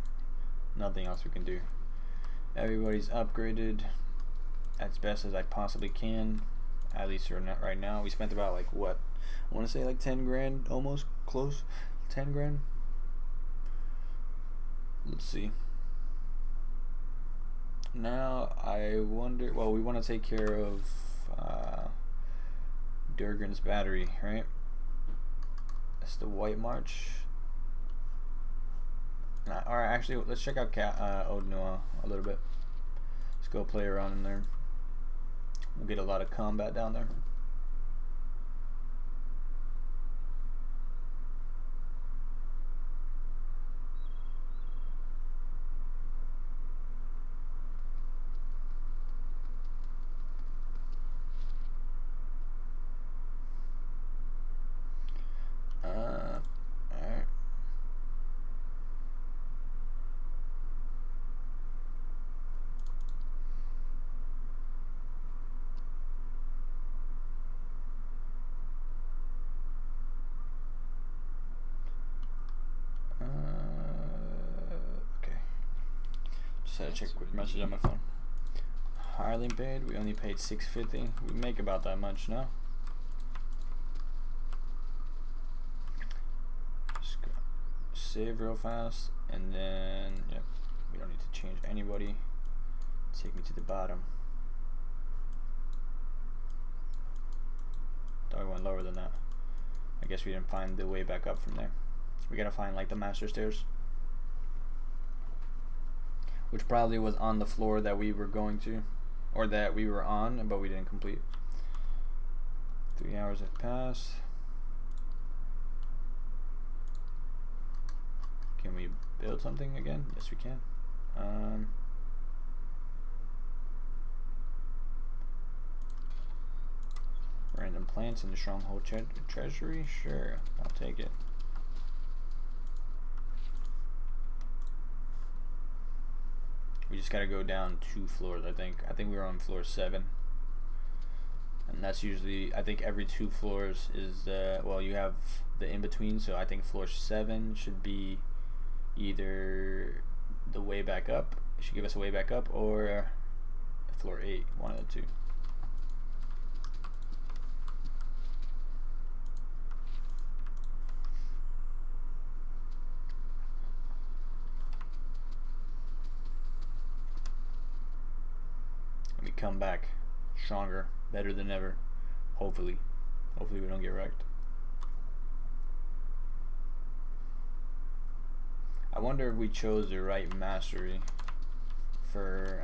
Nothing else we can do. Everybody's upgraded as best as I possibly can. At least for right now. We spent about like what? I want to say like 10 grand, almost close. 10 grand. Let's see. Now I wonder. Well, we want to take care of Durgan's battery, right? That's the White March. Alright, actually, let's check out Ode Noir a little bit. Let's go play around in there. We'll get a lot of combat down there. Alright. Just had to check a quick message on my phone. Hiring paid. We only paid $6.50. We make about that much now. Just go save real fast, and then yep, we don't need to change anybody. Take me to the bottom. Thought we went lower than that. I guess we didn't find the way back up from there. We gotta find like the master stairs, which probably was on the floor that we were going to, or that we were on, but we didn't complete. 3 hours have passed. Can we build something again? Yes, we can. Random plants in the stronghold treasury? Sure, I'll take it. We just gotta go down 2 floors, I think. I think we were on floor 7. And that's usually, I think every 2 floors is the, well, you have the in-between, so I think floor 7 should be either the way back up, it should give us a way back up, or floor 8, one of the two. And we come back stronger, better than ever, hopefully. Hopefully we don't get wrecked. I wonder if we chose the right mastery for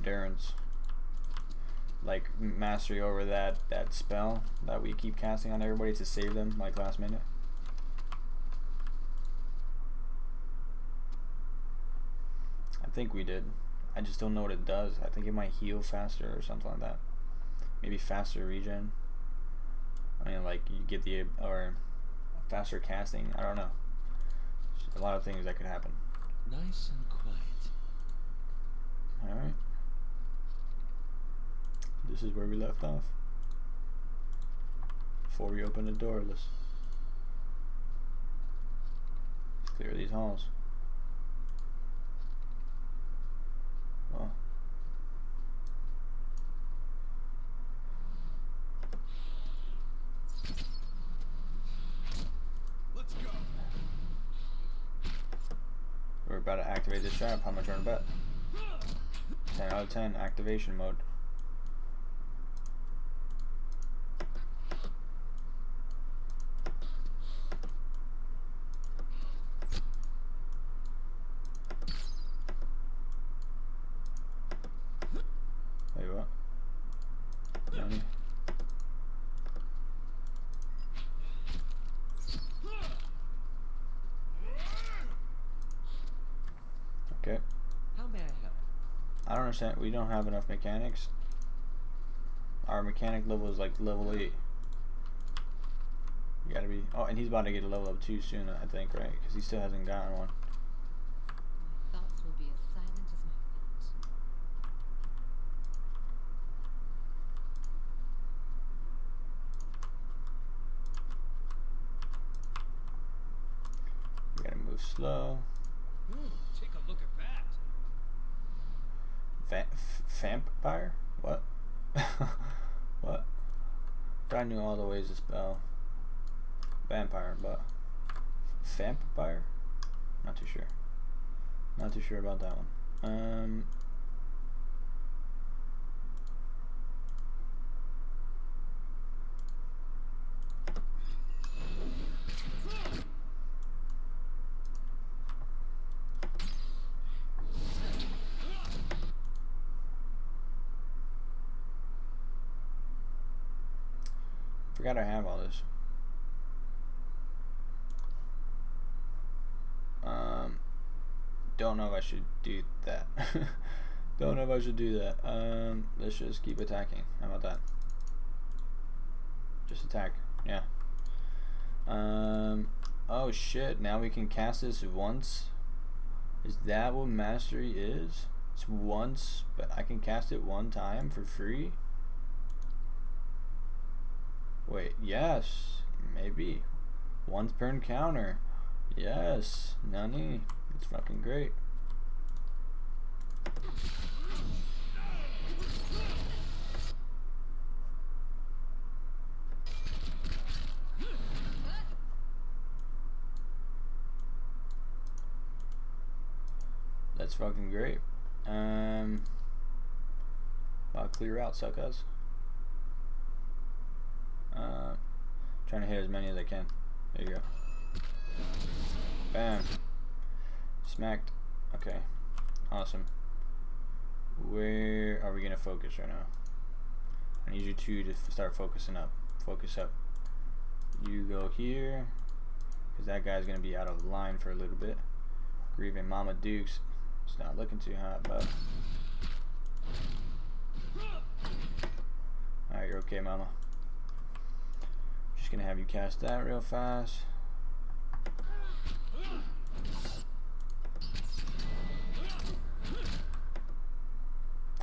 Durance. Like mastery over that spell that we keep casting on everybody to save them like last minute. I think we did. I just don't know what it does. I think it might heal faster or something like that. Maybe faster regen. I mean, like you get the, or faster casting. I don't know. A lot of things that could happen. Nice and quiet. Alright. This is where we left off. Before we open the door, let's clear these halls. Well. We're about to activate this trap. How much are on bet? 10 out of 10. Activation mode. Wait, what? Nani? Okay. How may I help? I don't understand. We don't have enough mechanics. Our mechanic level is like level 8. You gotta be. Oh, and he's about to get a level up too soon, I think, right? Because he still hasn't gotten one. My thoughts will be as silent as my feet. We gotta move slow. Take a look at that. Vampire? What? What? I knew all the ways to spell vampire, but vampire? Not too sure. Not too sure about that one. Forgot I have all this. Don't know if I should do that. Don't know if I should do that. Let's just keep attacking. How about that? Just attack. Yeah. Oh shit, now we can cast this once. Is that what mastery is? It's once, but I can cast it one time for free? Wait, yes, maybe. Once per encounter. Yes, Nani. It's fucking great. That's fucking great. I'll clear out, suckers. Trying to hit as many as I can. There you go. Bam. Smacked. Okay. Awesome. Where are we gonna focus right now? I need you two to start focusing up. Focus up. You go here, because that guy's gonna be out of line for a little bit. Grieving Mama Dukes. It's not looking too hot, but alright, you're okay, Mama. Just gonna have you cast that real fast.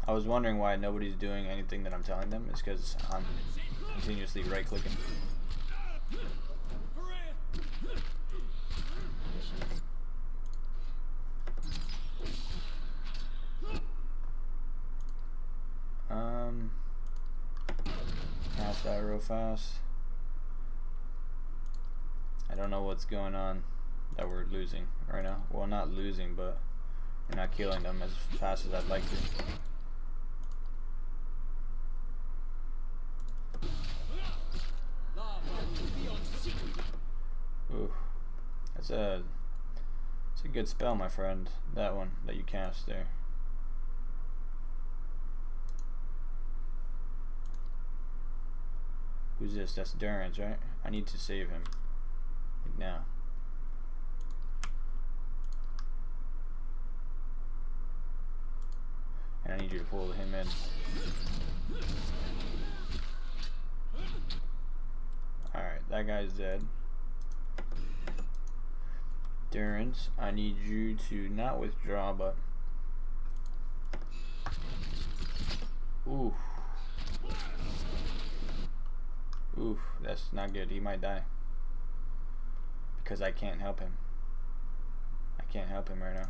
I was wondering why nobody's doing anything that I'm telling them. It's because I'm continuously right clicking. Pass that real fast. I don't know what's going on that we're losing right now. Well, not losing, but we're not killing them as fast as I'd like to. Ooh, it's a good spell, my friend. That one that you cast there. Who's this? That's Durance, right? I need to save him. Like now. And I need you to pull him in. Alright, that guy's dead. Durance, I need you to not withdraw, but ooh. Oof, that's not good. He might die. Because I can't help him. I can't help him right now.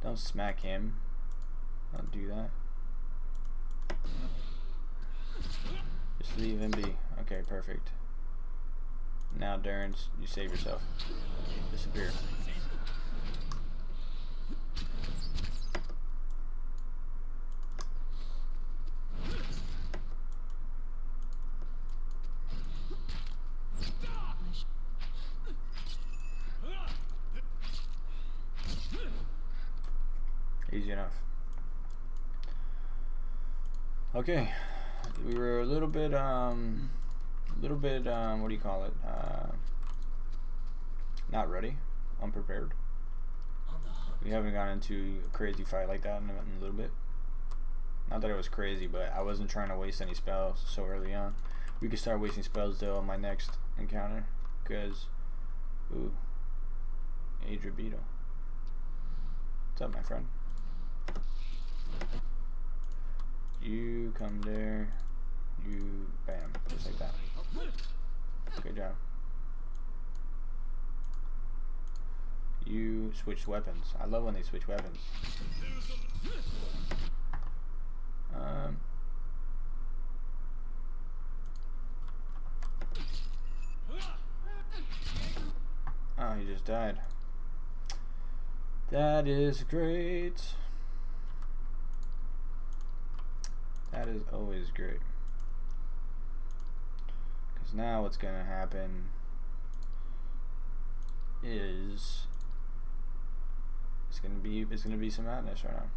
Don't smack him. Don't do that. Just leave him be. Okay, perfect. Now, Durance, you save yourself. Disappear. Easy enough. Okay, we were a little bit, what do you call it? Not ready, unprepared. We haven't gone into a crazy fight like that in a little bit. Not that it was crazy, but I wasn't trying to waste any spells so early on. We could start wasting spells though on my next encounter, because, ooh, Adra Beetle. What's up, my friend? You come there, you bam, just like that. Good job. You switched weapons. I love when they switch weapons. Oh, he just died. That is great. That is always great. Because now what's going to happen is it's going to be some madness right now.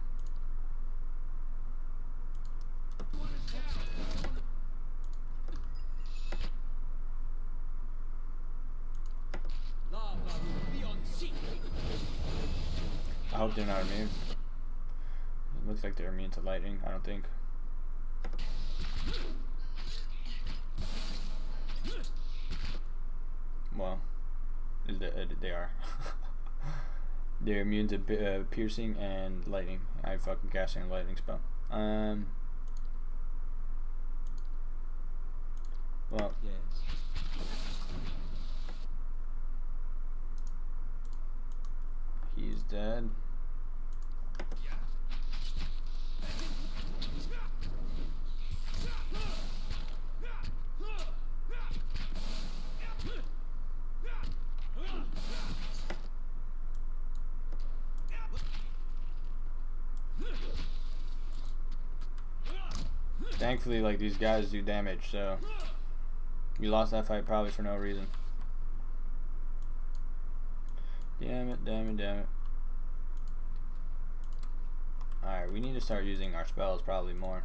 I hope they're not immune. It looks like they're immune to lightning. I don't think. Well, they are. They're immune to piercing and lightning. I fucking casting a lightning spell. Well, Yes. he's dead. Thankfully, like, these guys do damage, so we lost that fight probably for no reason. Damn it, damn it, damn it. Alright, we need to start using our spells probably more.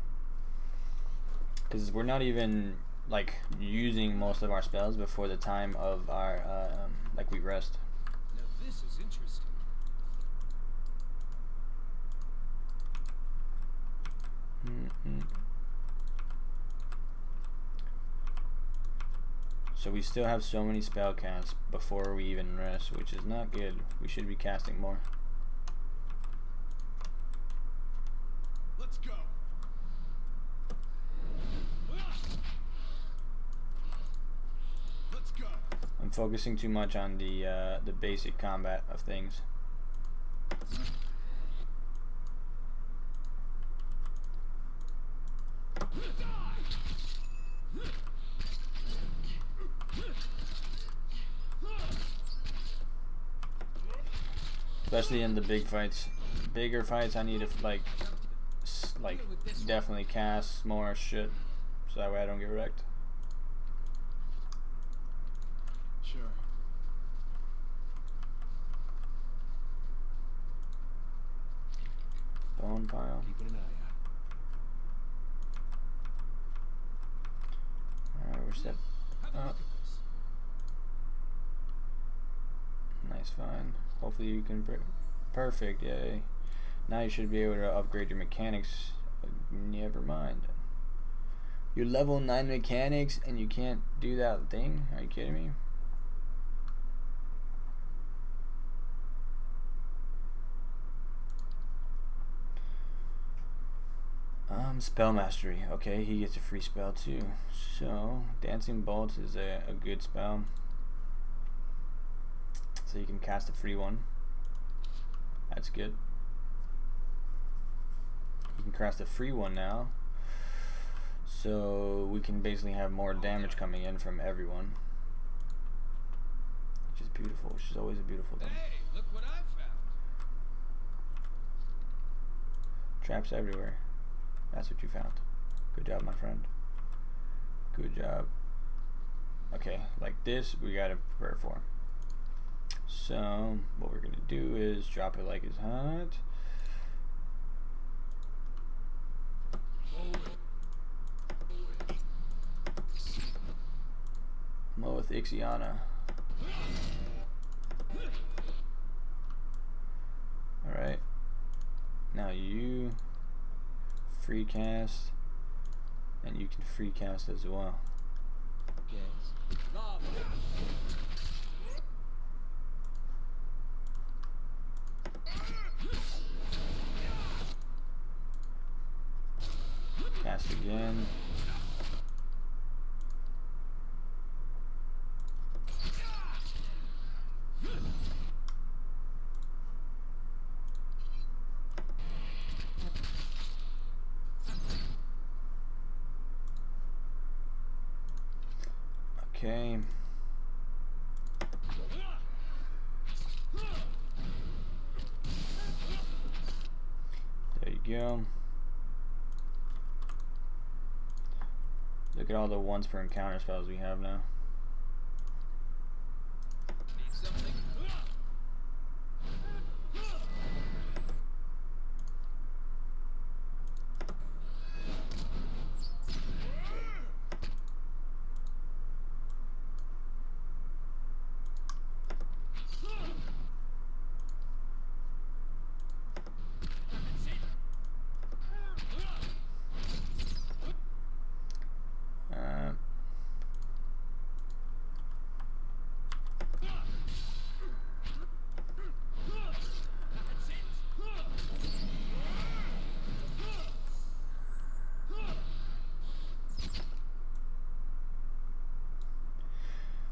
Because we're not even, like, using most of our spells before the time of our, like, we rest. Now this is interesting. So we still have so many spell casts before we even rest, which is not good. We should be casting more. Let's go. Let's go. I'm focusing too much on the basic combat of things. Especially in the big fights. Bigger fights, I need to like definitely cast more shit, so that way I don't get wrecked. Sure. Bone pile. Keeping an eye out. Alright, we're step Have a up. look at this. Nice find. Hopefully you can break. Perfect, yay. Now you should be able to upgrade your mechanics. Never mind. You're level 9 mechanics and you can't do that thing? Are you kidding me? Spell mastery. Okay, he gets a free spell too. So, dancing bolts is a good spell. So you can cast a free one. That's good. You can cast a free one now. So we can basically have more damage coming in from everyone. Which is beautiful, which is always a beautiful thing. Hey, look what I found. Traps everywhere. That's what you found. Good job, my friend. Good job. Okay, like this, we gotta prepare for. So, what we're gonna do is drop it like it's hot. Mo with Ixiana. Alright. Now you free cast, and you can free cast as well. Yes. Cast again. Okay. There you go. Look at all the once per encounter spells we have now. Need something?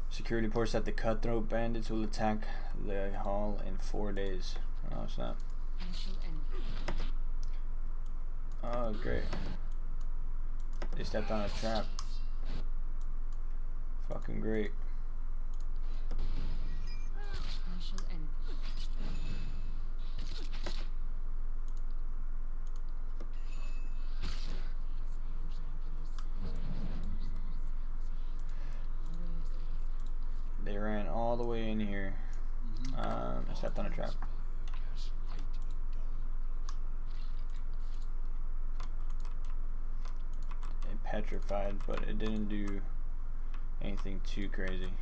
Security reports that the cutthroat bandits will attack the hall in 4 days. Oh, snap. I shall end. Oh, great. They stepped on a trap. Fucking great. I shall end. They ran all the way in here. I stepped on a trap. It petrified, but it didn't do anything too crazy.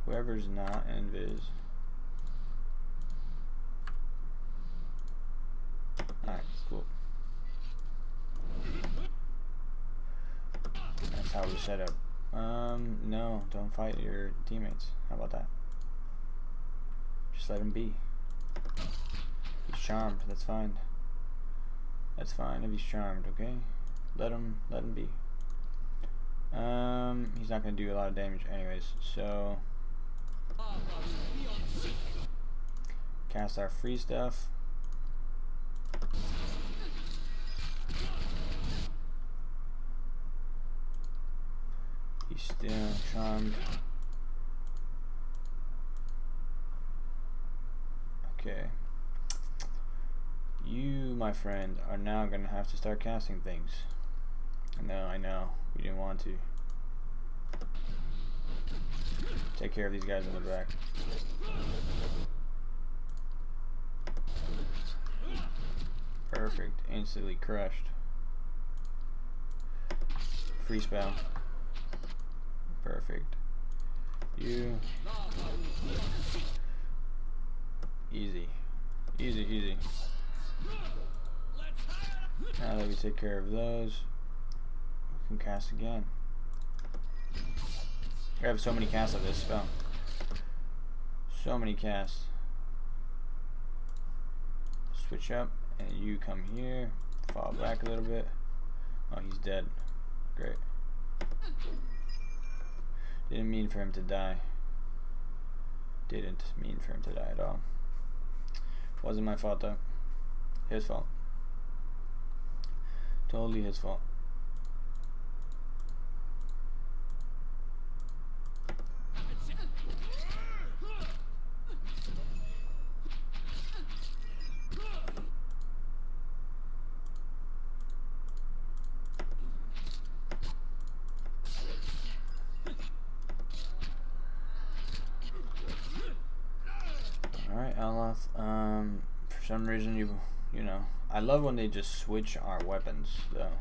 Whoever's not invis. Alright, cool. That's how we set up. No, don't fight your teammates. How about that? Just let him be. He's charmed, that's fine. That's fine if he's charmed, okay? Let him be. He's not gonna do a lot of damage anyways, so cast our free stuff. He's still charmed. Okay. You, my friend, are now gonna have to start casting things. No, I know. We didn't want to. Take care of these guys in the back. Perfect. Instantly crushed. Free spell. Perfect. You. Easy. Easy, easy. Now that we take care of those, we can cast again. I have so many casts of this spell. So many casts. Switch up, and you come here. Fall back a little bit. Oh, he's dead. Great. Didn't mean for him to die. Didn't mean for him to die at all. Wasn't my fault though. His fault. Totally his fault. Alright, alot. For some reason you know, I love when they just switch our weapons though.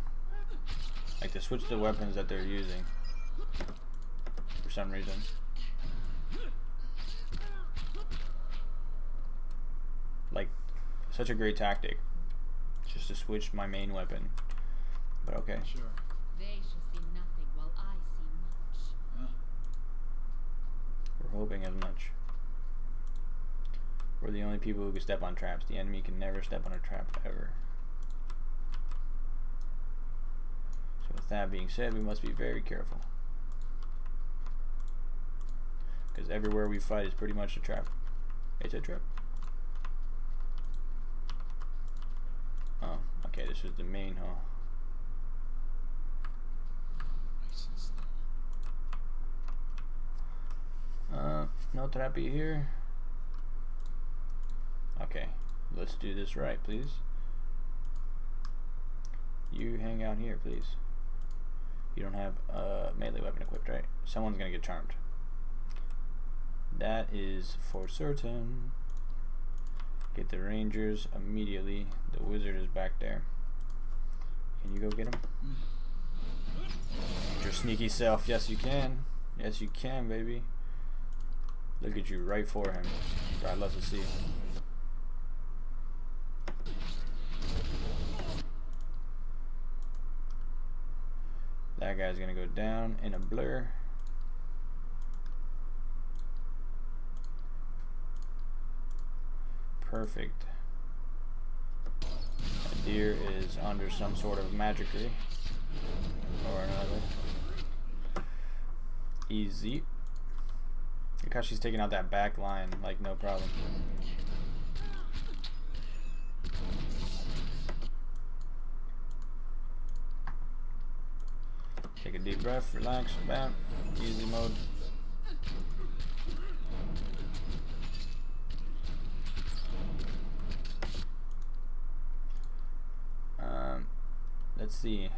Like they switch the weapons that they're using for some reason. Like such a great tactic. Just to switch my main weapon. But okay. Sure. They shall see nothing while I see much. We're hoping as much. We're the only people who can step on traps. The enemy can never step on a trap ever. So with that being said, we must be very careful. Because everywhere we fight is pretty much a trap. It's a trap. Oh, okay, this is the main hall. No trappy here. Okay, let's do this right, please. You hang out here, please. You don't have a melee weapon equipped, right? Someone's gonna get charmed. That is for certain. Get the rangers immediately. The wizard is back there. Can you go get him? Your sneaky self. Yes, you can. Yes, you can, baby. Look at you, right for him. I'd love to see. That guy's gonna go down in a blur. Perfect. That deer is under some sort of magicry or another. Easy. Look how she's taking out that back line like no problem. Take a deep breath, relax, bam, easy mode. let's see. It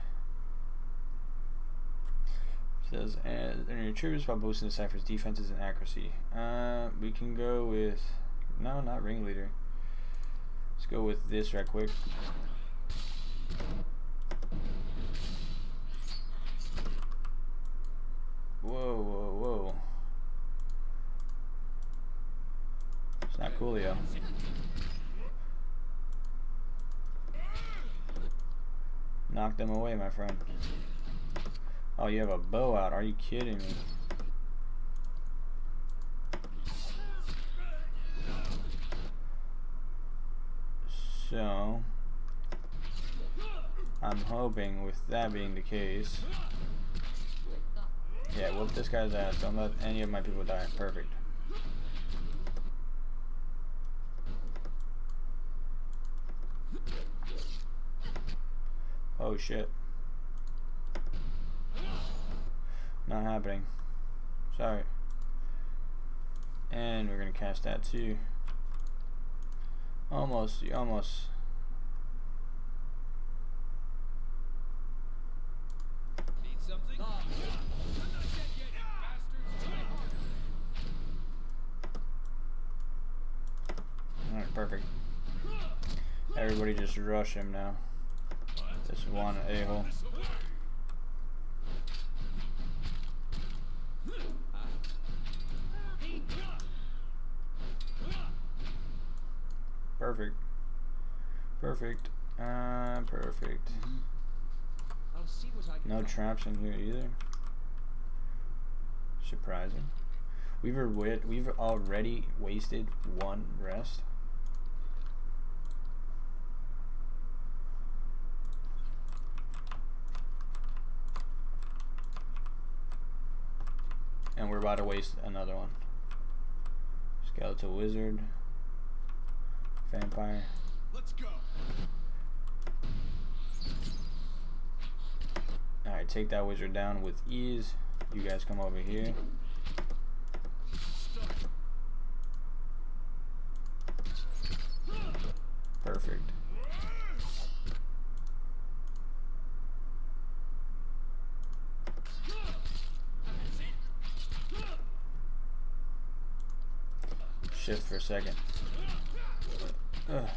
says, and your troops while boosting the cipher's defenses and accuracy. We can go with, no, not ringleader. Let's go with this right quick. Whoa, whoa, whoa. It's not coolio. Knock them away, my friend. Oh, you have a bow out. Are you kidding me? So, I'm hoping with that being the case, yeah, whoop this guy's ass. Don't let any of my people die. Perfect. Oh shit. Not happening. Sorry. And we're gonna cast that too. Almost, almost. Need something? I'm not dead yet, you bastards! Try hard. Alright, perfect. Everybody just rush him now. This one a-hole. Perfect. Perfect. Perfect. I'll see what I can No find. traps in here either. Surprising. We've already wasted one rest. And we're about to waste another one. Skeletal wizard. Vampire. Let's go. Alright, take that wizard down with ease. You guys come over here. Perfect. Shift for a second. Ugh.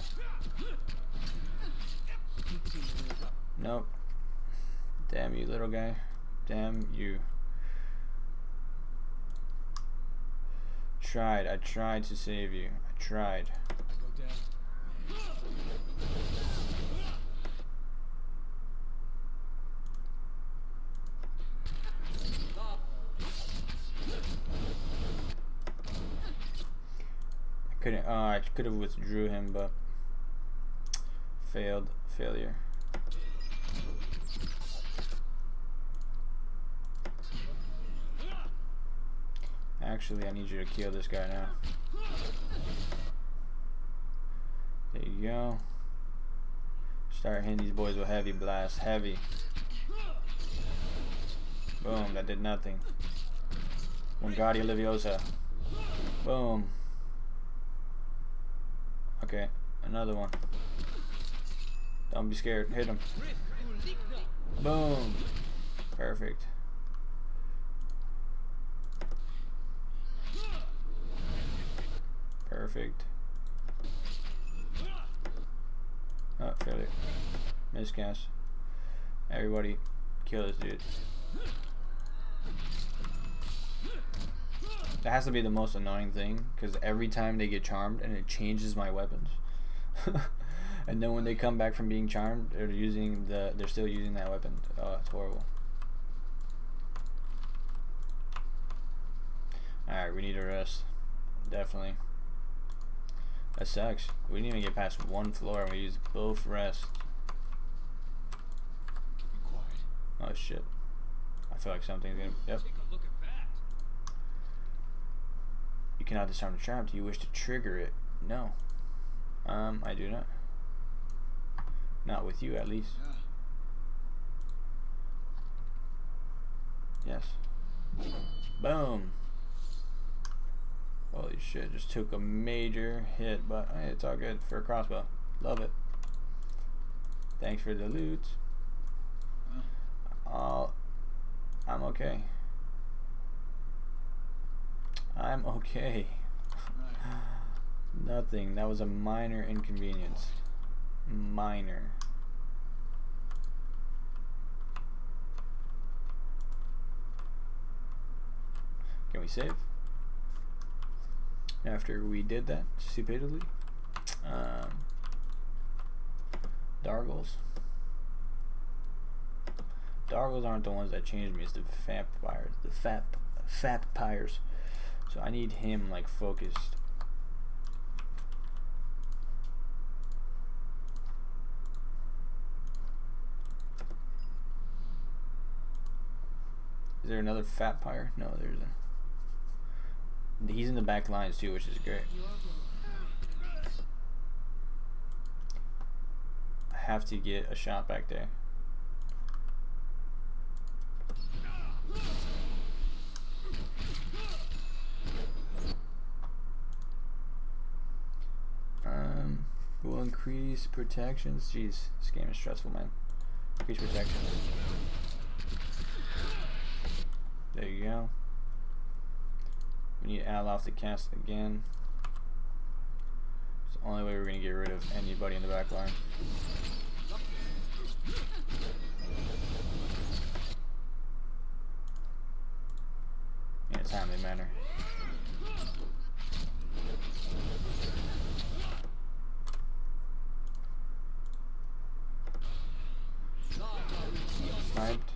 Nope. Damn you, little guy. Damn you. I tried to save you. I tried. I go down. I could have withdrew him, but failure. Actually, I need you to kill this guy now. There you go. Start hitting these boys with heavy blast. Heavy. Boom, that did nothing. Wingardium Leviosa. Boom. Okay, another one. Don't be scared. Hit him. Boom. Perfect. Perfect. Oh, failure. Miscast. Everybody, kill this dude. That has to be the most annoying thing, because every time they get charmed and it changes my weapons. And then when they come back from being charmed, they're still using that weapon. Oh, it's horrible. Alright, we need a rest. Definitely. That sucks. We didn't even get past one floor and we used both rests. Keep it quiet. Oh shit. I feel like something's gonna. Yep. Take a look at that. You cannot disarm the charm. Do you wish to trigger it? No. I do not. Not with you, at least. Yes. Boom. Holy shit, just took a major hit, but hey, it's all good for a crossbow. Love it. Thanks for the loot. I'm okay. I'm okay. Nothing. That was a minor inconvenience. Minor. Can we save? After we did that stupidly. Dargles. Dargles aren't the ones that changed me. It's the vampires. The vampires. So I need him like focused. Is there another fat pyre? No, there's a. He's in the back lines too, which is great. I have to get a shot back there. Will increase protections. Jeez, this game is stressful, man. Increase protections. There you go. We need alot to cast again. It's the only way we're gonna get rid of anybody in the back line. In a timely manner. Sniped.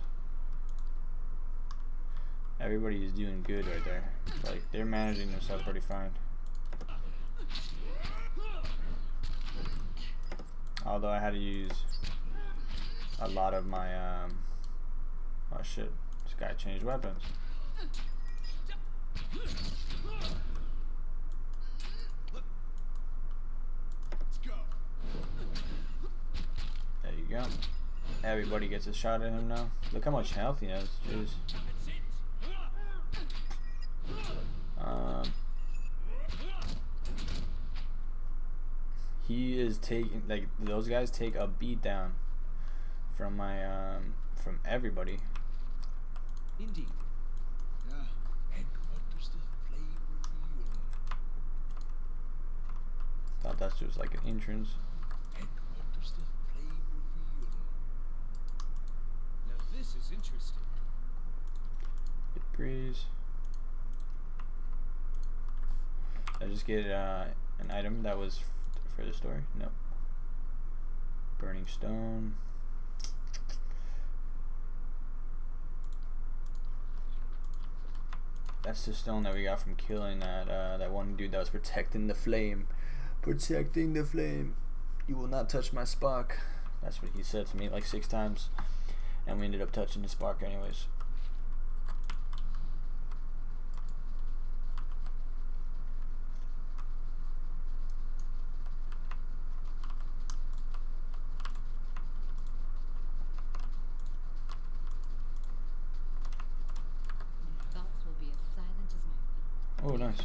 Everybody is doing good right there. Like, they're managing themselves pretty fine. Although I had to use a lot of my oh shit, this guy changed weapons. There you go. Everybody gets a shot at him now. Look how much health he has. Jeez. He is taking, like, those guys take a beat down from my from everybody. Indeed. Yeah. And what does the flame reveal? Thought that's just like an entrance. And what does the flame reveal? Now this is interesting. Get breeze. Did I just get an item that was for the story? No. Burning stone. That's the stone that we got from killing that one dude that was protecting the flame. Protecting the flame. You will not touch my spark. That's what he said to me like 6 times. And we ended up touching the spark anyways. Oh, nice.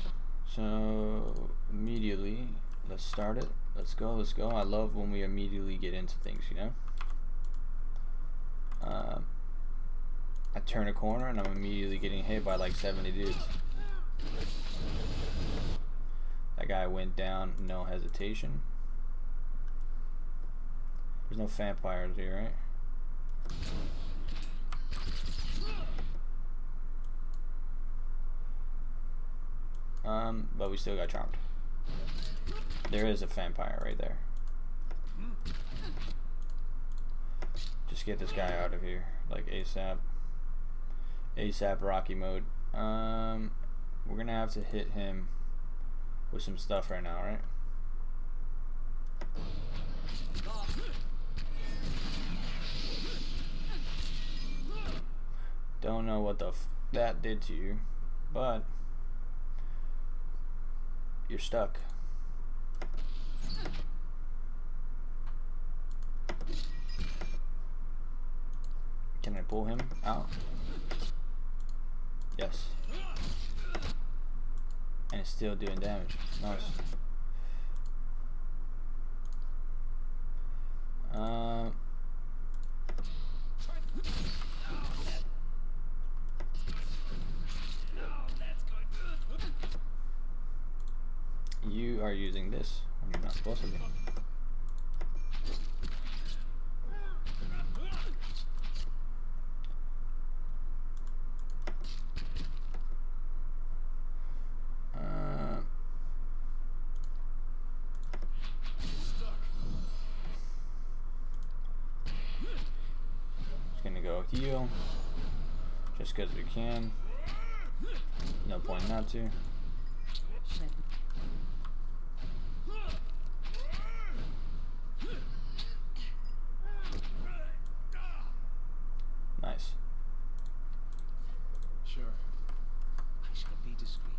So immediately, let's start it. Let's go. Let's go. I love when we immediately get into things, you know. I turn a corner and I'm immediately getting hit by like 70 dudes. That guy went down, no hesitation. There's no vampires here, right? But we still got charmed. There is a vampire right there. Just get this guy out of here, like ASAP. ASAP Rocky mode. We're gonna have to hit him with some stuff right now, right? Don't know what the that did to you, but you're stuck. Can I pull him out? Yes. And it's still doing damage. Nice. You are using this when you're not supposed to be. Just gonna go heal, just because we can. No point not to. Nice. Sure. I shall be discreet.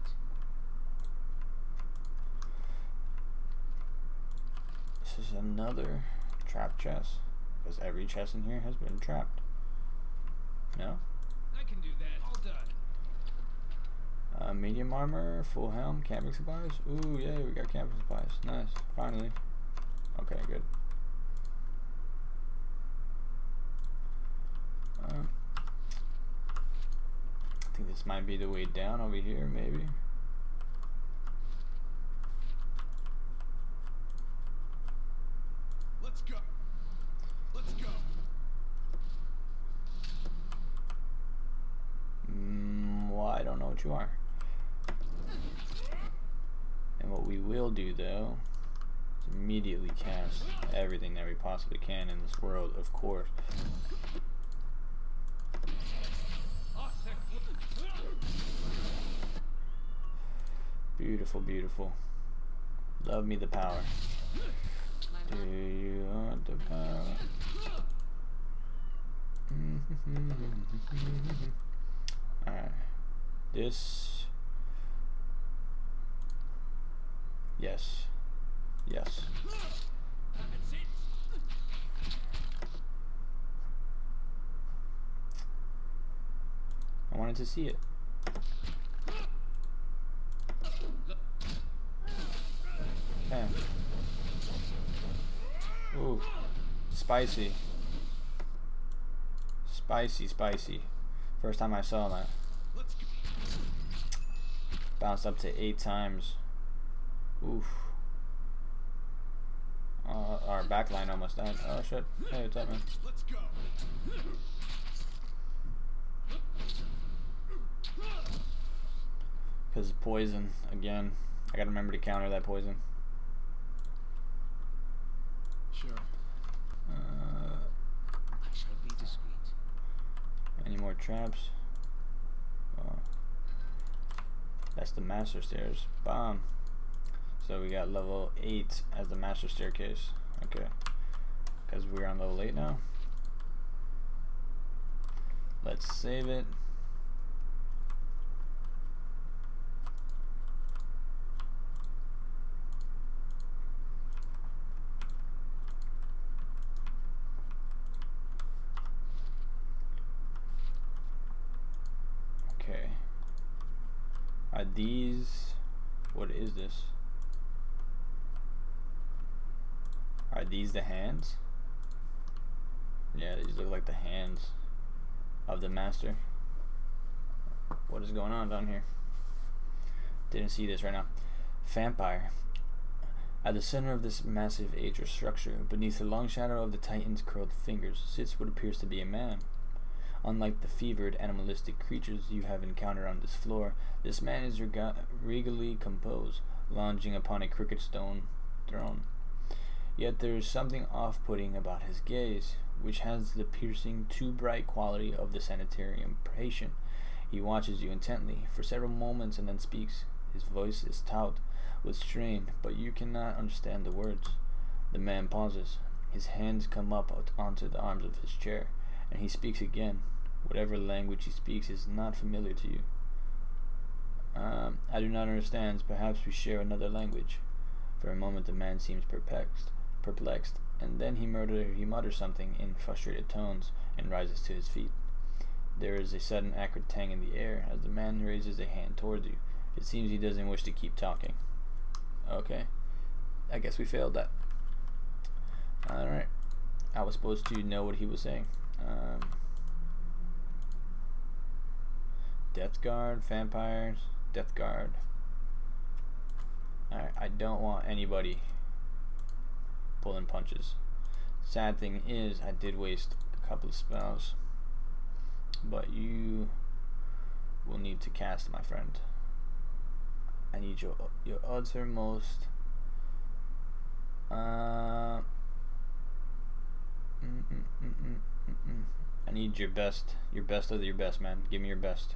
This is another trap chest, because every chest in here has been trapped. No? I can do that. All done. Medium armor, full helm, camping supplies. Ooh, yeah, we got camping supplies. Nice. Finally. Okay, good. I think this might be the way down over here, maybe. Let's go. Let's go. Well, I don't know what you are. And what we will do, though, is immediately cast everything that we possibly can in this world, of course. Beautiful, beautiful. Love me the power. Do you want the power? Alright. This. Yes. Yes. I wanted to see it. Okay. Ooh. Spicy. Spicy, spicy. First time I saw that. Bounced up to 8 times. Oof. Our backline almost died. Oh shit. Hey, what's up, man? Let's go. Because poison, again. I gotta remember to counter that poison. Sure. I shall be discreet. Any more traps? Oh. That's the master stairs. Bomb. So we got level 8 as the master staircase. Okay. Because we're on level 8 now. Let's save it. Okay. Are these... What is this? Are these the hands? Yeah, these look like the hands of the master. What is going on down here? Didn't see this right now. Vampire. At the center of this massive ageless structure, beneath the long shadow of the Titan's curled fingers, sits what appears to be a man. Unlike the fevered, animalistic creatures you have encountered on this floor, this man is regally composed, lounging upon a crooked stone throne. Yet there is something off-putting about his gaze, which has the piercing, too bright quality of the sanitarium patient. He watches you intently for several moments and then speaks. His voice is taut, with strain, but you cannot understand the words. The man pauses. His hands come up onto the arms of his chair, and he speaks again. Whatever language he speaks is not familiar to you. I do not understand. Perhaps we share another language. For a moment the man seems perplexed, and then he mutters something in frustrated tones and rises to his feet. There is a sudden acrid tang in the air as the man raises a hand towards you. It seems he doesn't wish to keep talking. Okay. I guess we failed that. Alright. I was supposed to know what he was saying. Death Guard, vampires, Death Guard. Alright, I don't want anybody pulling punches. Sad thing is, I did waste a couple of spells, but you will need to cast, my friend. I need your uttermost. I need your best of your best, man. Give me your best.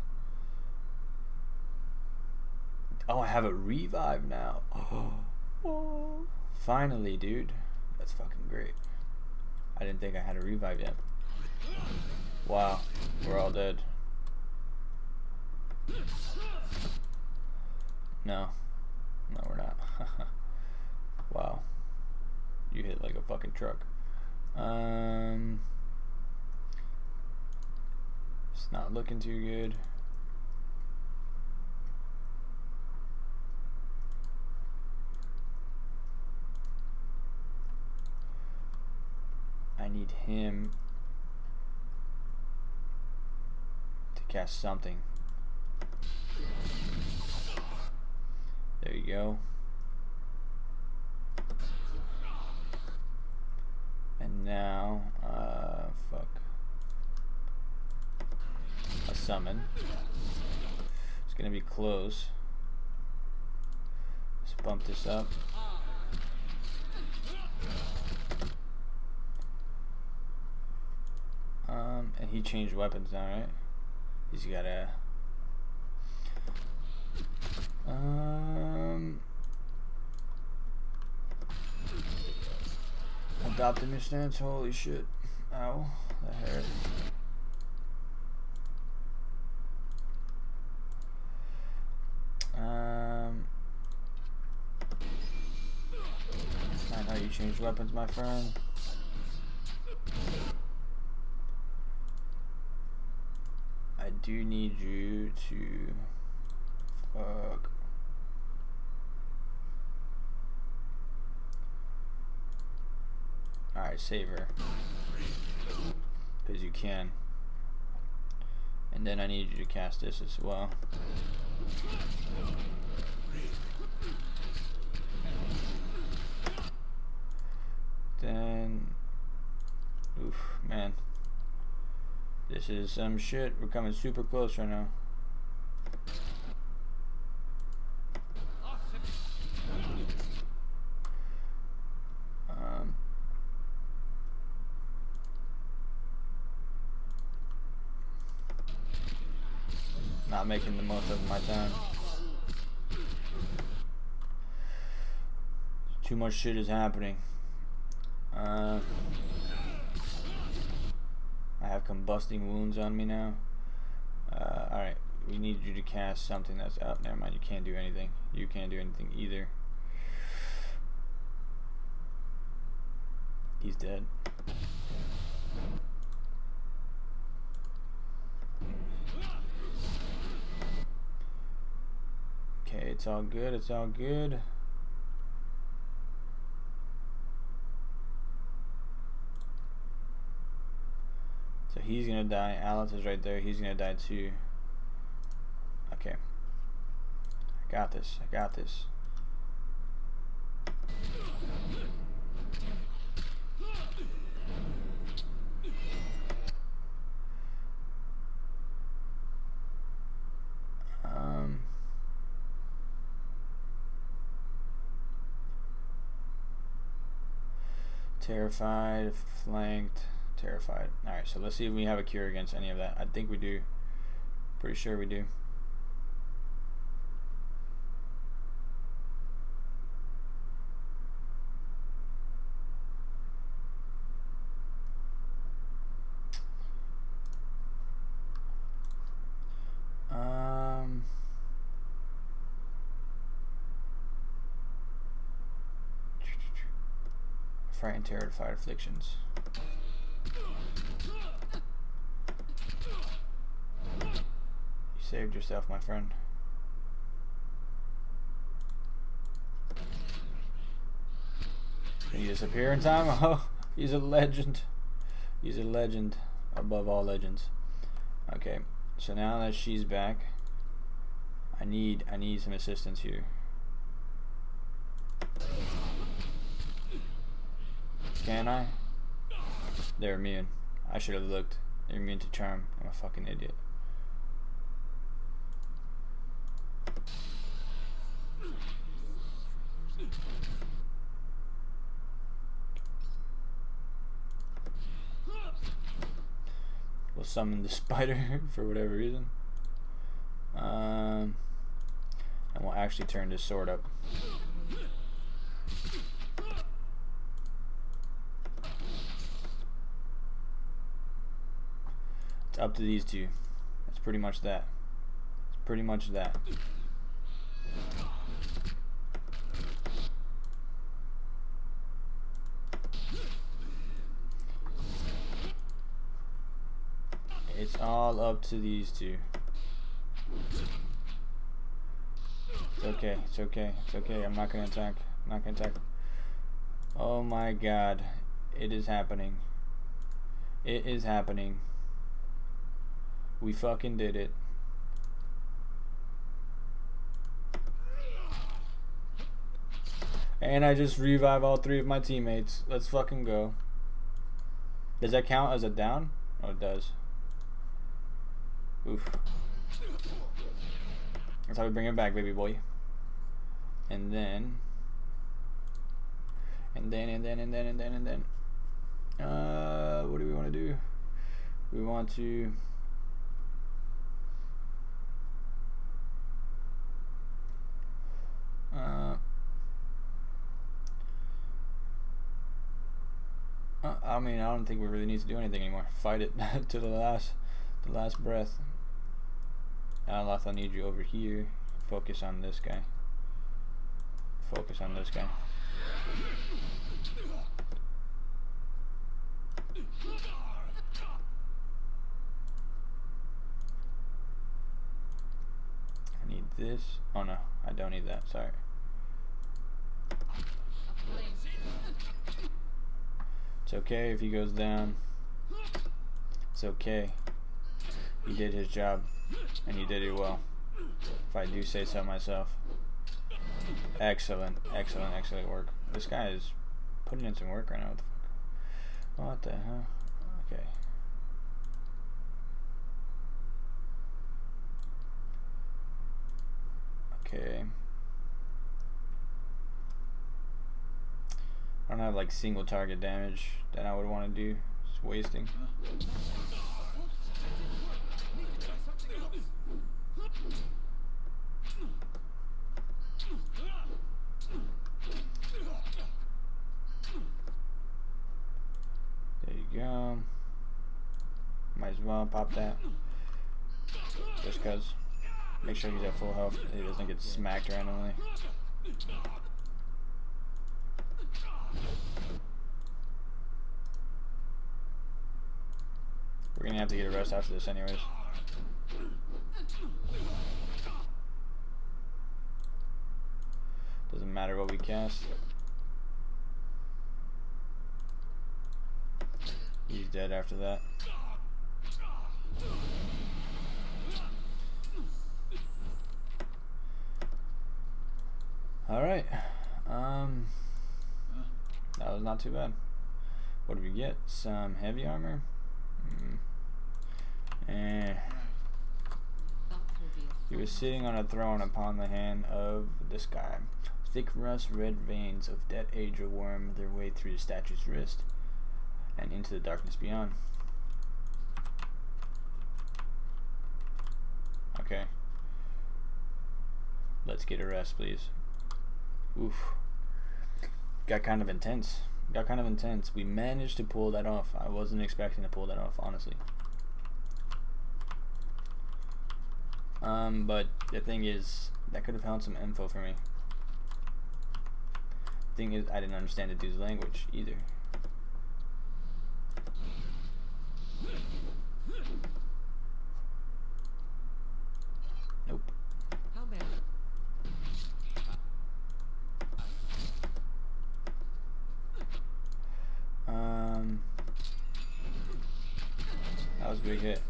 Oh, I have a revive now. Oh, finally, dude. That's fucking great. I didn't think I had a revive yet. Wow, we're all dead. No, we're not. Wow, you hit like a fucking truck. It's not looking too good. I need him to cast something. There you go. And now, fuck. A summon. It's gonna be close. Let's bump this up. And he changed weapons now, right? He's got a adopt a new stance. Holy shit. Ow, that hurt. That's not how you change weapons, my friend. I do need you to fuck. Alright, save her. Because you can. And then I need you to cast this as well. Then, oof, man. This is some shit. We're coming super close right now. Not making the most of my time. Too much shit is happening. I have combusting wounds on me now. Alright, we need you to cast something that's up. Never mind, you can't do anything. You can't do anything either. He's dead. Okay, it's all good, it's all good. So he's gonna die. Alot is right there. He's gonna die too. Okay. I got this. I got this. Terrified, flanked, terrified. Alright, so let's see if we have a cure against any of that. I think we do. Pretty sure we do. Frightened, terrified, afflictions. You saved yourself, my friend. Can you disappear in time? Oh, he's a legend. He's a legend above all legends. Okay, so now that she's back, I need some assistance here. can I? They're immune. I should have looked. They're immune to charm. I'm a fucking idiot. We'll summon the spider for whatever reason. And we'll actually turn this sword up. It's up to these two. That's pretty much that. It's pretty much that. It's all up to these two. It's okay, it's okay, it's okay. I'm not gonna attack. I'm not gonna attack. Oh my god. It is happening. It is happening. We fucking did it. And I just revive all 3 of my teammates. Let's fucking go. Does that count as a down? Oh, it does. Oof. That's how we bring it back, baby boy. And then. What do we want to do? We want to. I mean, I don't think we really need to do anything anymore. Fight it to the last breath. Alot, I need you over here. Focus on this guy. Focus on this guy. I need this. Oh no, I don't need that. Sorry. It's okay if he goes down. It's okay. He did his job, and he did it well. If I do say so myself. Excellent, excellent, excellent work. This guy is putting in some work right now. What the hell? Okay. Okay. I don't have like single target damage that I would want to do. It's wasting. There you go. Might as well pop that. Just cause. Make sure he's at full health. He doesn't get smacked randomly. We're gonna have to get a rest after this anyways. Doesn't matter what we cast. He's dead after that. Alright. That was not too bad. What did we get? Some heavy armor? He was sitting on a throne upon the hand of the sky. Thick rust red veins of dead age worm their way through the statue's wrist and into the darkness beyond. Okay. Let's get a rest, please. Oof. Got kind of intense. We managed to pull that off. I wasn't expecting to pull that off, honestly. But the thing is, that could have held some info for me. Thing is, I didn't understand the dude's language either. Nope. How bad? That was a big hit.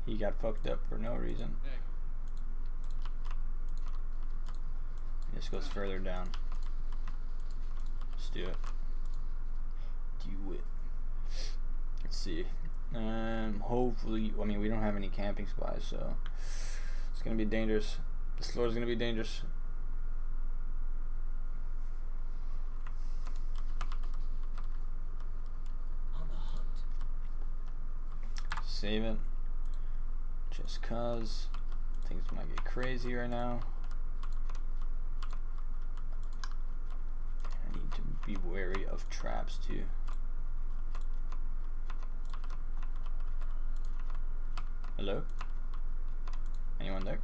He got fucked up for no reason. Hey. This goes further down. Let's do it. Do it. Let's see. Hopefully, I mean, we don't have any camping supplies, so it's gonna be dangerous. This floor is gonna be dangerous. On the hunt. Save it. Just cause things might get crazy right now. I need to be wary of traps too. Hello? Anyone there?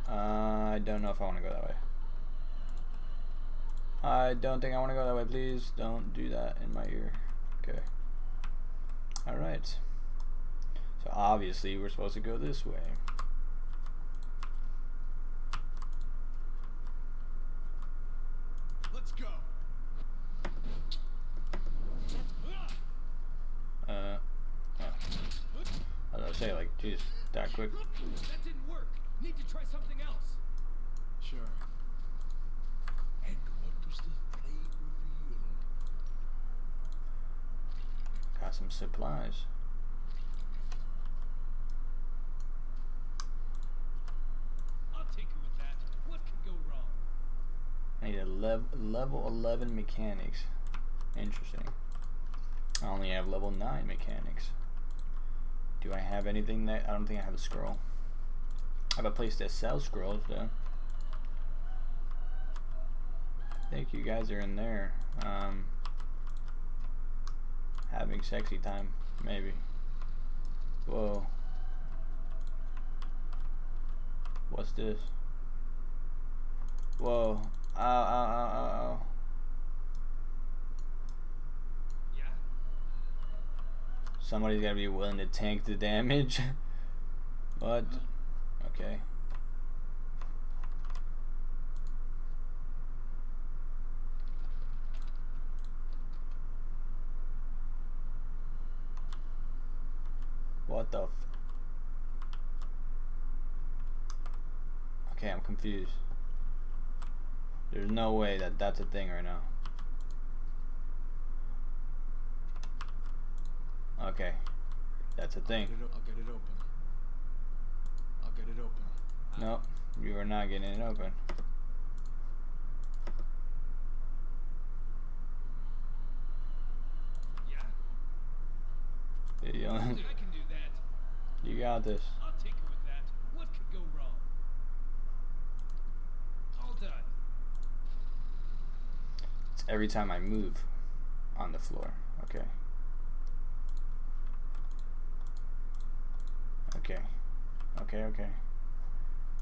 I don't know if I want to go that way. I don't think I want to go that way. Please don't do that in my ear. Okay. Alright. So obviously we're supposed to go this way. Let's go. I was gonna say, like, geez, that quick. That didn't work. Need to try something else. Sure. And what does the flame reveal? Got some supplies. I'll tinker with that. What could go wrong? I need a level 11 mechanics. Interesting. I only have level 9 mechanics. Do I have anything that... I don't think I have a scroll. I have a place that sells scrolls, though. I think you guys are in there. Having sexy time, maybe. Whoa. What's this? Whoa. Ow, ow, ow, ow, ow. Yeah? Somebody's gotta be willing to tank the damage. What? Okay. What the f... Okay, I'm confused. There's no way that that's a thing right now. Okay. That's a thing. I'll get it open. I'll get it open. Nope. You are not getting it open. Yeah? You, I can do that. you got this. I'll tinker with that. What could go wrong? All done. It's every time I move on the floor. Okay. Okay. Okay, okay.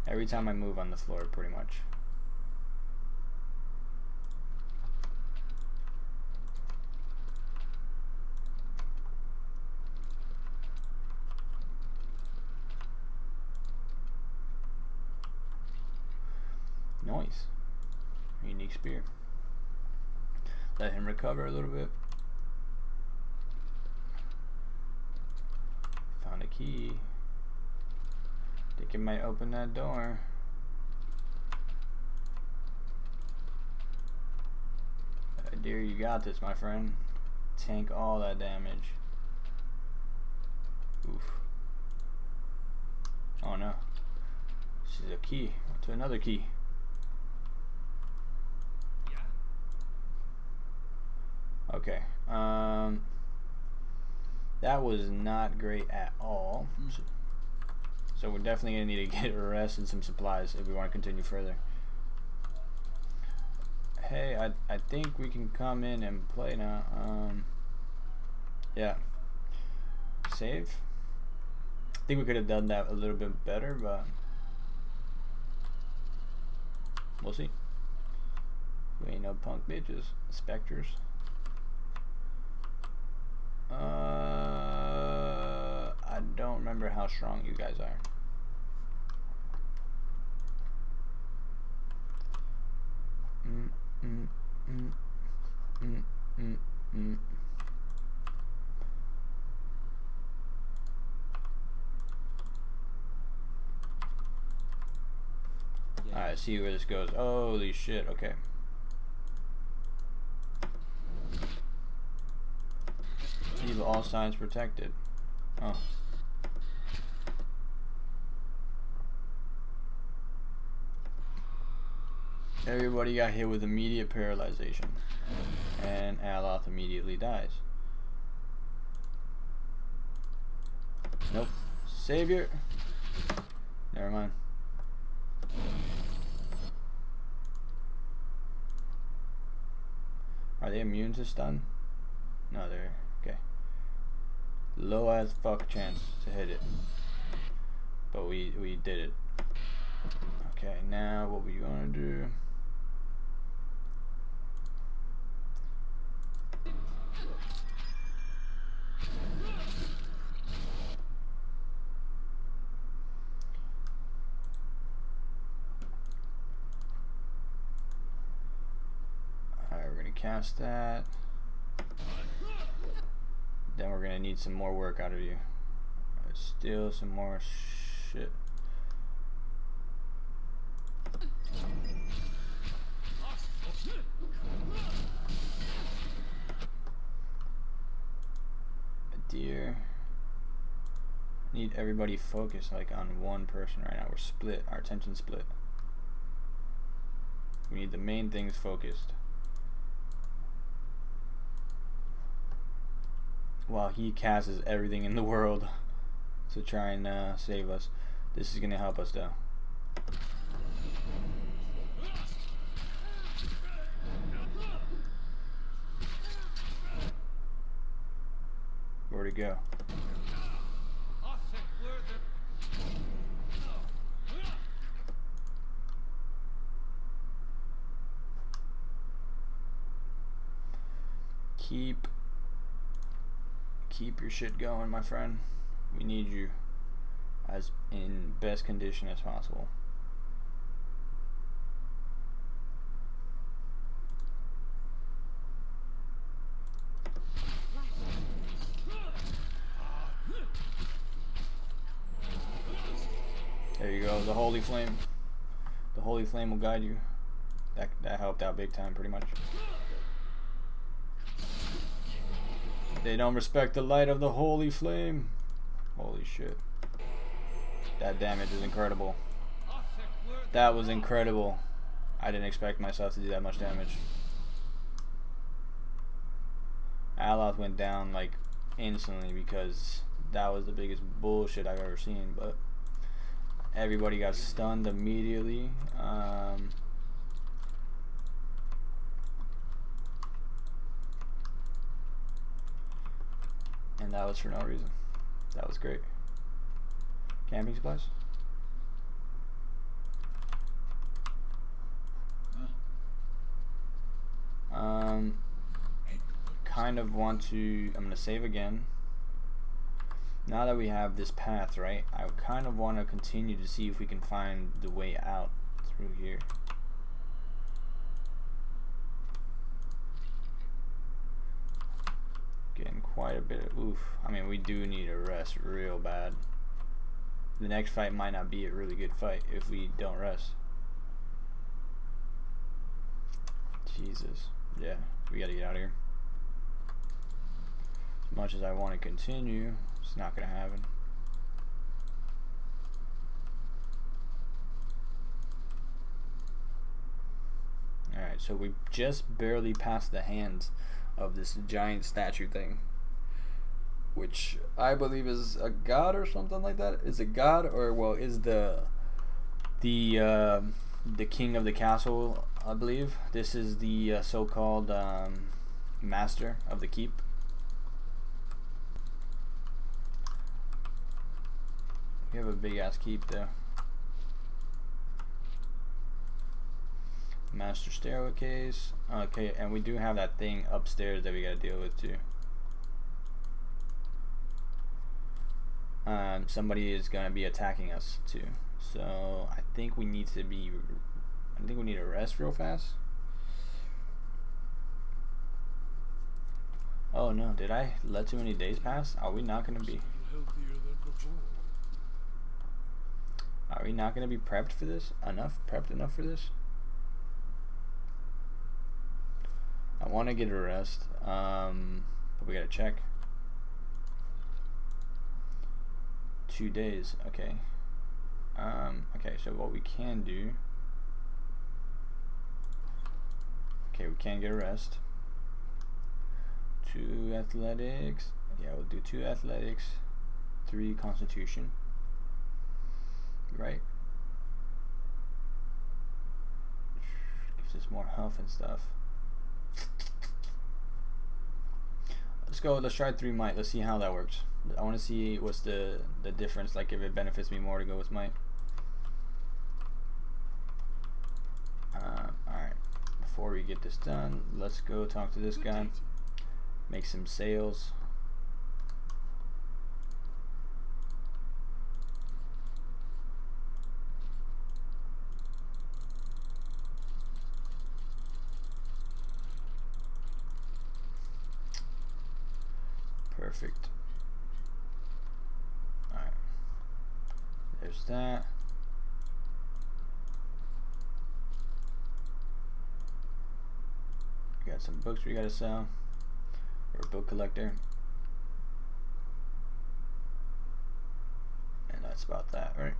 Every time I move on the floor, pretty much. Nice. Unique spear. Let him recover a little bit. Found a key. Think it might open that door. Dear, you got this, my friend. Tank all that damage. Oof. Oh no. This is a key to another key. Yeah? Okay. That was not great at all. So we're definitely gonna need to get a rest and some supplies if we want to continue further. Hey, I think we can come in and play now. Yeah. Save. I think we could have done that a little bit better, but we'll see. We ain't no punk bitches, specters. I don't remember how strong you guys are. Alright, see where this goes. Holy shit, okay. Leave all sides protected. Oh. Everybody got hit with immediate paralyzation. And Aloth immediately dies. Nope. Savior. Never mind. Are they immune to stun? No, they're okay. Low as fuck chance to hit it. But we did it. Okay, now what we gonna do? Alright, we're gonna cast that. Then we're gonna need some more work out of you. Still some more shit. Dear. Need everybody focused like on one person right now. We're split. Our attention split. We need the main things focused. While he casts everything in the world to try and save us. This is gonna help us though. Where'd it go? Keep your shit going, my friend. We need you as in best condition as possible. There you go, the holy flame. The holy flame will guide you. That helped out big time, pretty much. They don't respect the light of the holy flame. Holy shit. That damage is incredible. That was incredible. I didn't expect myself to do that much damage. Aloth went down like instantly because that was the biggest bullshit I've ever seen, but everybody got stunned immediately. And that was for no reason. That was great. Camping supplies? Kind of want to, I'm gonna save again. Now that we have this path, right, I kind of want to continue to see if we can find the way out through here. Getting quite a bit of oof. I mean, we do need a rest real bad. The next fight might not be a really good fight if we don't rest. Jesus. Yeah, we gotta get out of here. As much as I want to continue, it's not gonna happen. Alright, so we just barely passed the hands of this giant statue thing, which I believe is a god or something like that. Is a god, or well, is the king of the castle, I believe. This is the so-called master of the keep. We have a big ass keep there. Master staircase. Okay, and we do have that thing upstairs that we gotta deal with too. Somebody is gonna be attacking us too. So I think we need to be. I think we need to rest real fast. Oh no! Did I let too many days pass? Are we not gonna be? Are we not gonna be prepped for this? Prepped enough for this? I want to get a rest, but we gotta check. 2 days, okay. Okay, so what we can do. Okay, we can get a rest. 2 athletics. Yeah, we'll do 2 athletics, 3 constitution. Right. Gives us more health and stuff. Let's go. Let's try 3 might. Let's see how that works. I want to see what's the difference. Like if it benefits me more to go with might. All right. Before we get this done, let's go talk to this guy. Make some sales. Perfect. Alright. There's that. We got some books we gotta sell. We're a book collector. And that's about that, right?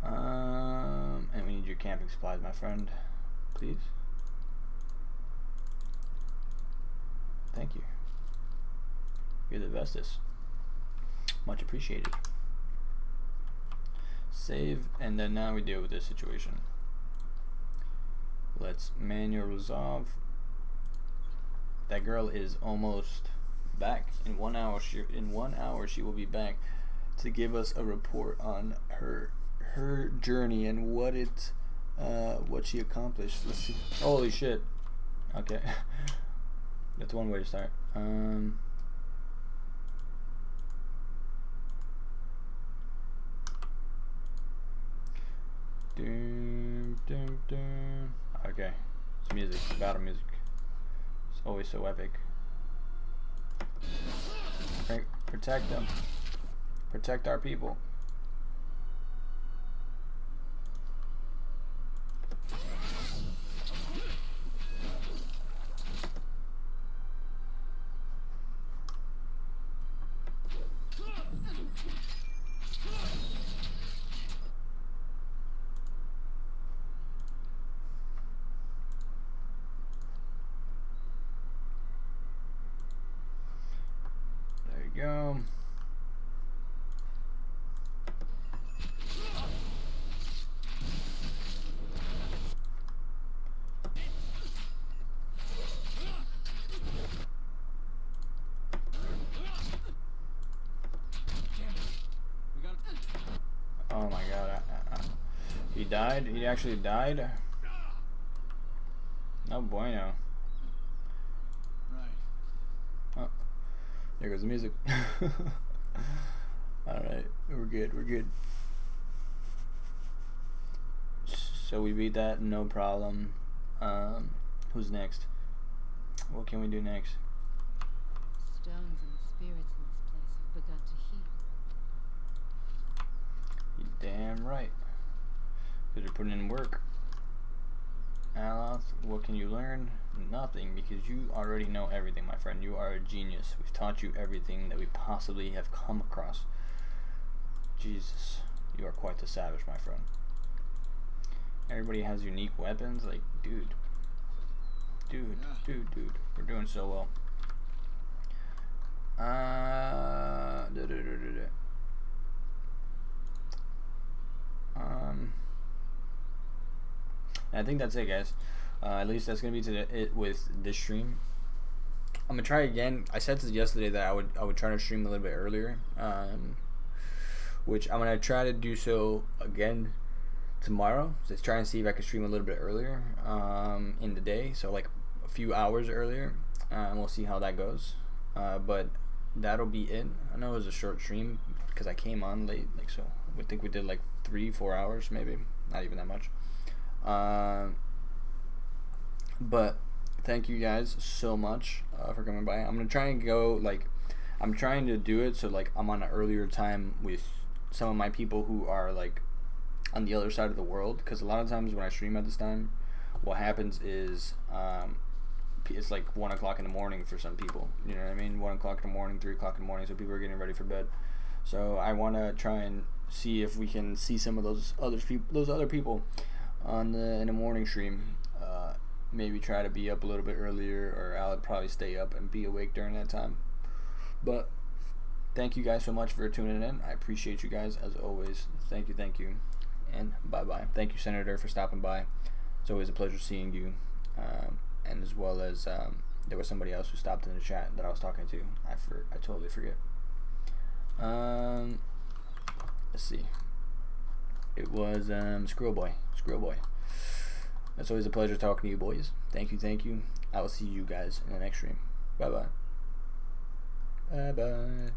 And we need your camping supplies, my friend. Please. Thank you. You're the bestest. Much appreciated. Save, and then now we deal with this situation. Let's manual resolve. That girl is almost back. In 1 hour, she will be back to give us a report on her journey and what she accomplished. Let's see. Holy shit. Okay. That's one way to start. Okay. It's music. It's battle music. It's always so epic. Okay. Protect them. Protect our people. Go. Oh my god. He died? He actually died? No bueno. There goes the music. Alright, we're good. So we beat that, no problem. Who's next? What can we do next? Stones and spirits in this place have begun to heal. You're damn right. Because you're putting in work. Alot, what can you learn? Nothing, because you already know everything, my friend. You are a genius. We've taught you everything that we possibly have come across. Jesus, you are quite the savage, my friend. Everybody has unique weapons. Like, dude. We're doing so well. I think that's it, guys. At least that's gonna be it with this stream. I'm gonna try again. I said this yesterday that I would try to stream a little bit earlier, which I'm gonna try to do so again tomorrow. So let's try and see if I can stream a little bit earlier in the day, so like a few hours earlier, and we'll see how that goes. But that'll be it. I know it was a short stream because I came on late, like, so I think we did like 3-4 hours, maybe not even that much. But thank you guys so much for coming by. I'm gonna try and go, like, I'm trying to do it so like I'm on an earlier time with some of my people who are like on the other side of the world, because a lot of times when I stream at this time, what happens is it's like 1 o'clock in the morning for some people. You know what I mean? 1 o'clock in the morning, 3 o'clock in the morning, so people are getting ready for bed. So I want to try and see if we can see some of those other people on in the morning stream. Maybe try to be up a little bit earlier, or I'll probably stay up and be awake during that time. But thank you guys so much for tuning in. I appreciate you guys as always. Thank you, and bye bye. Thank you, Senator, for stopping by. It's always a pleasure seeing you. And as well as there was somebody else who stopped in the chat that I was talking to. I totally forget. Let's see. It was Squirrelboy. It's always a pleasure talking to you, boys. Thank you. I will see you guys in the next stream. Bye bye.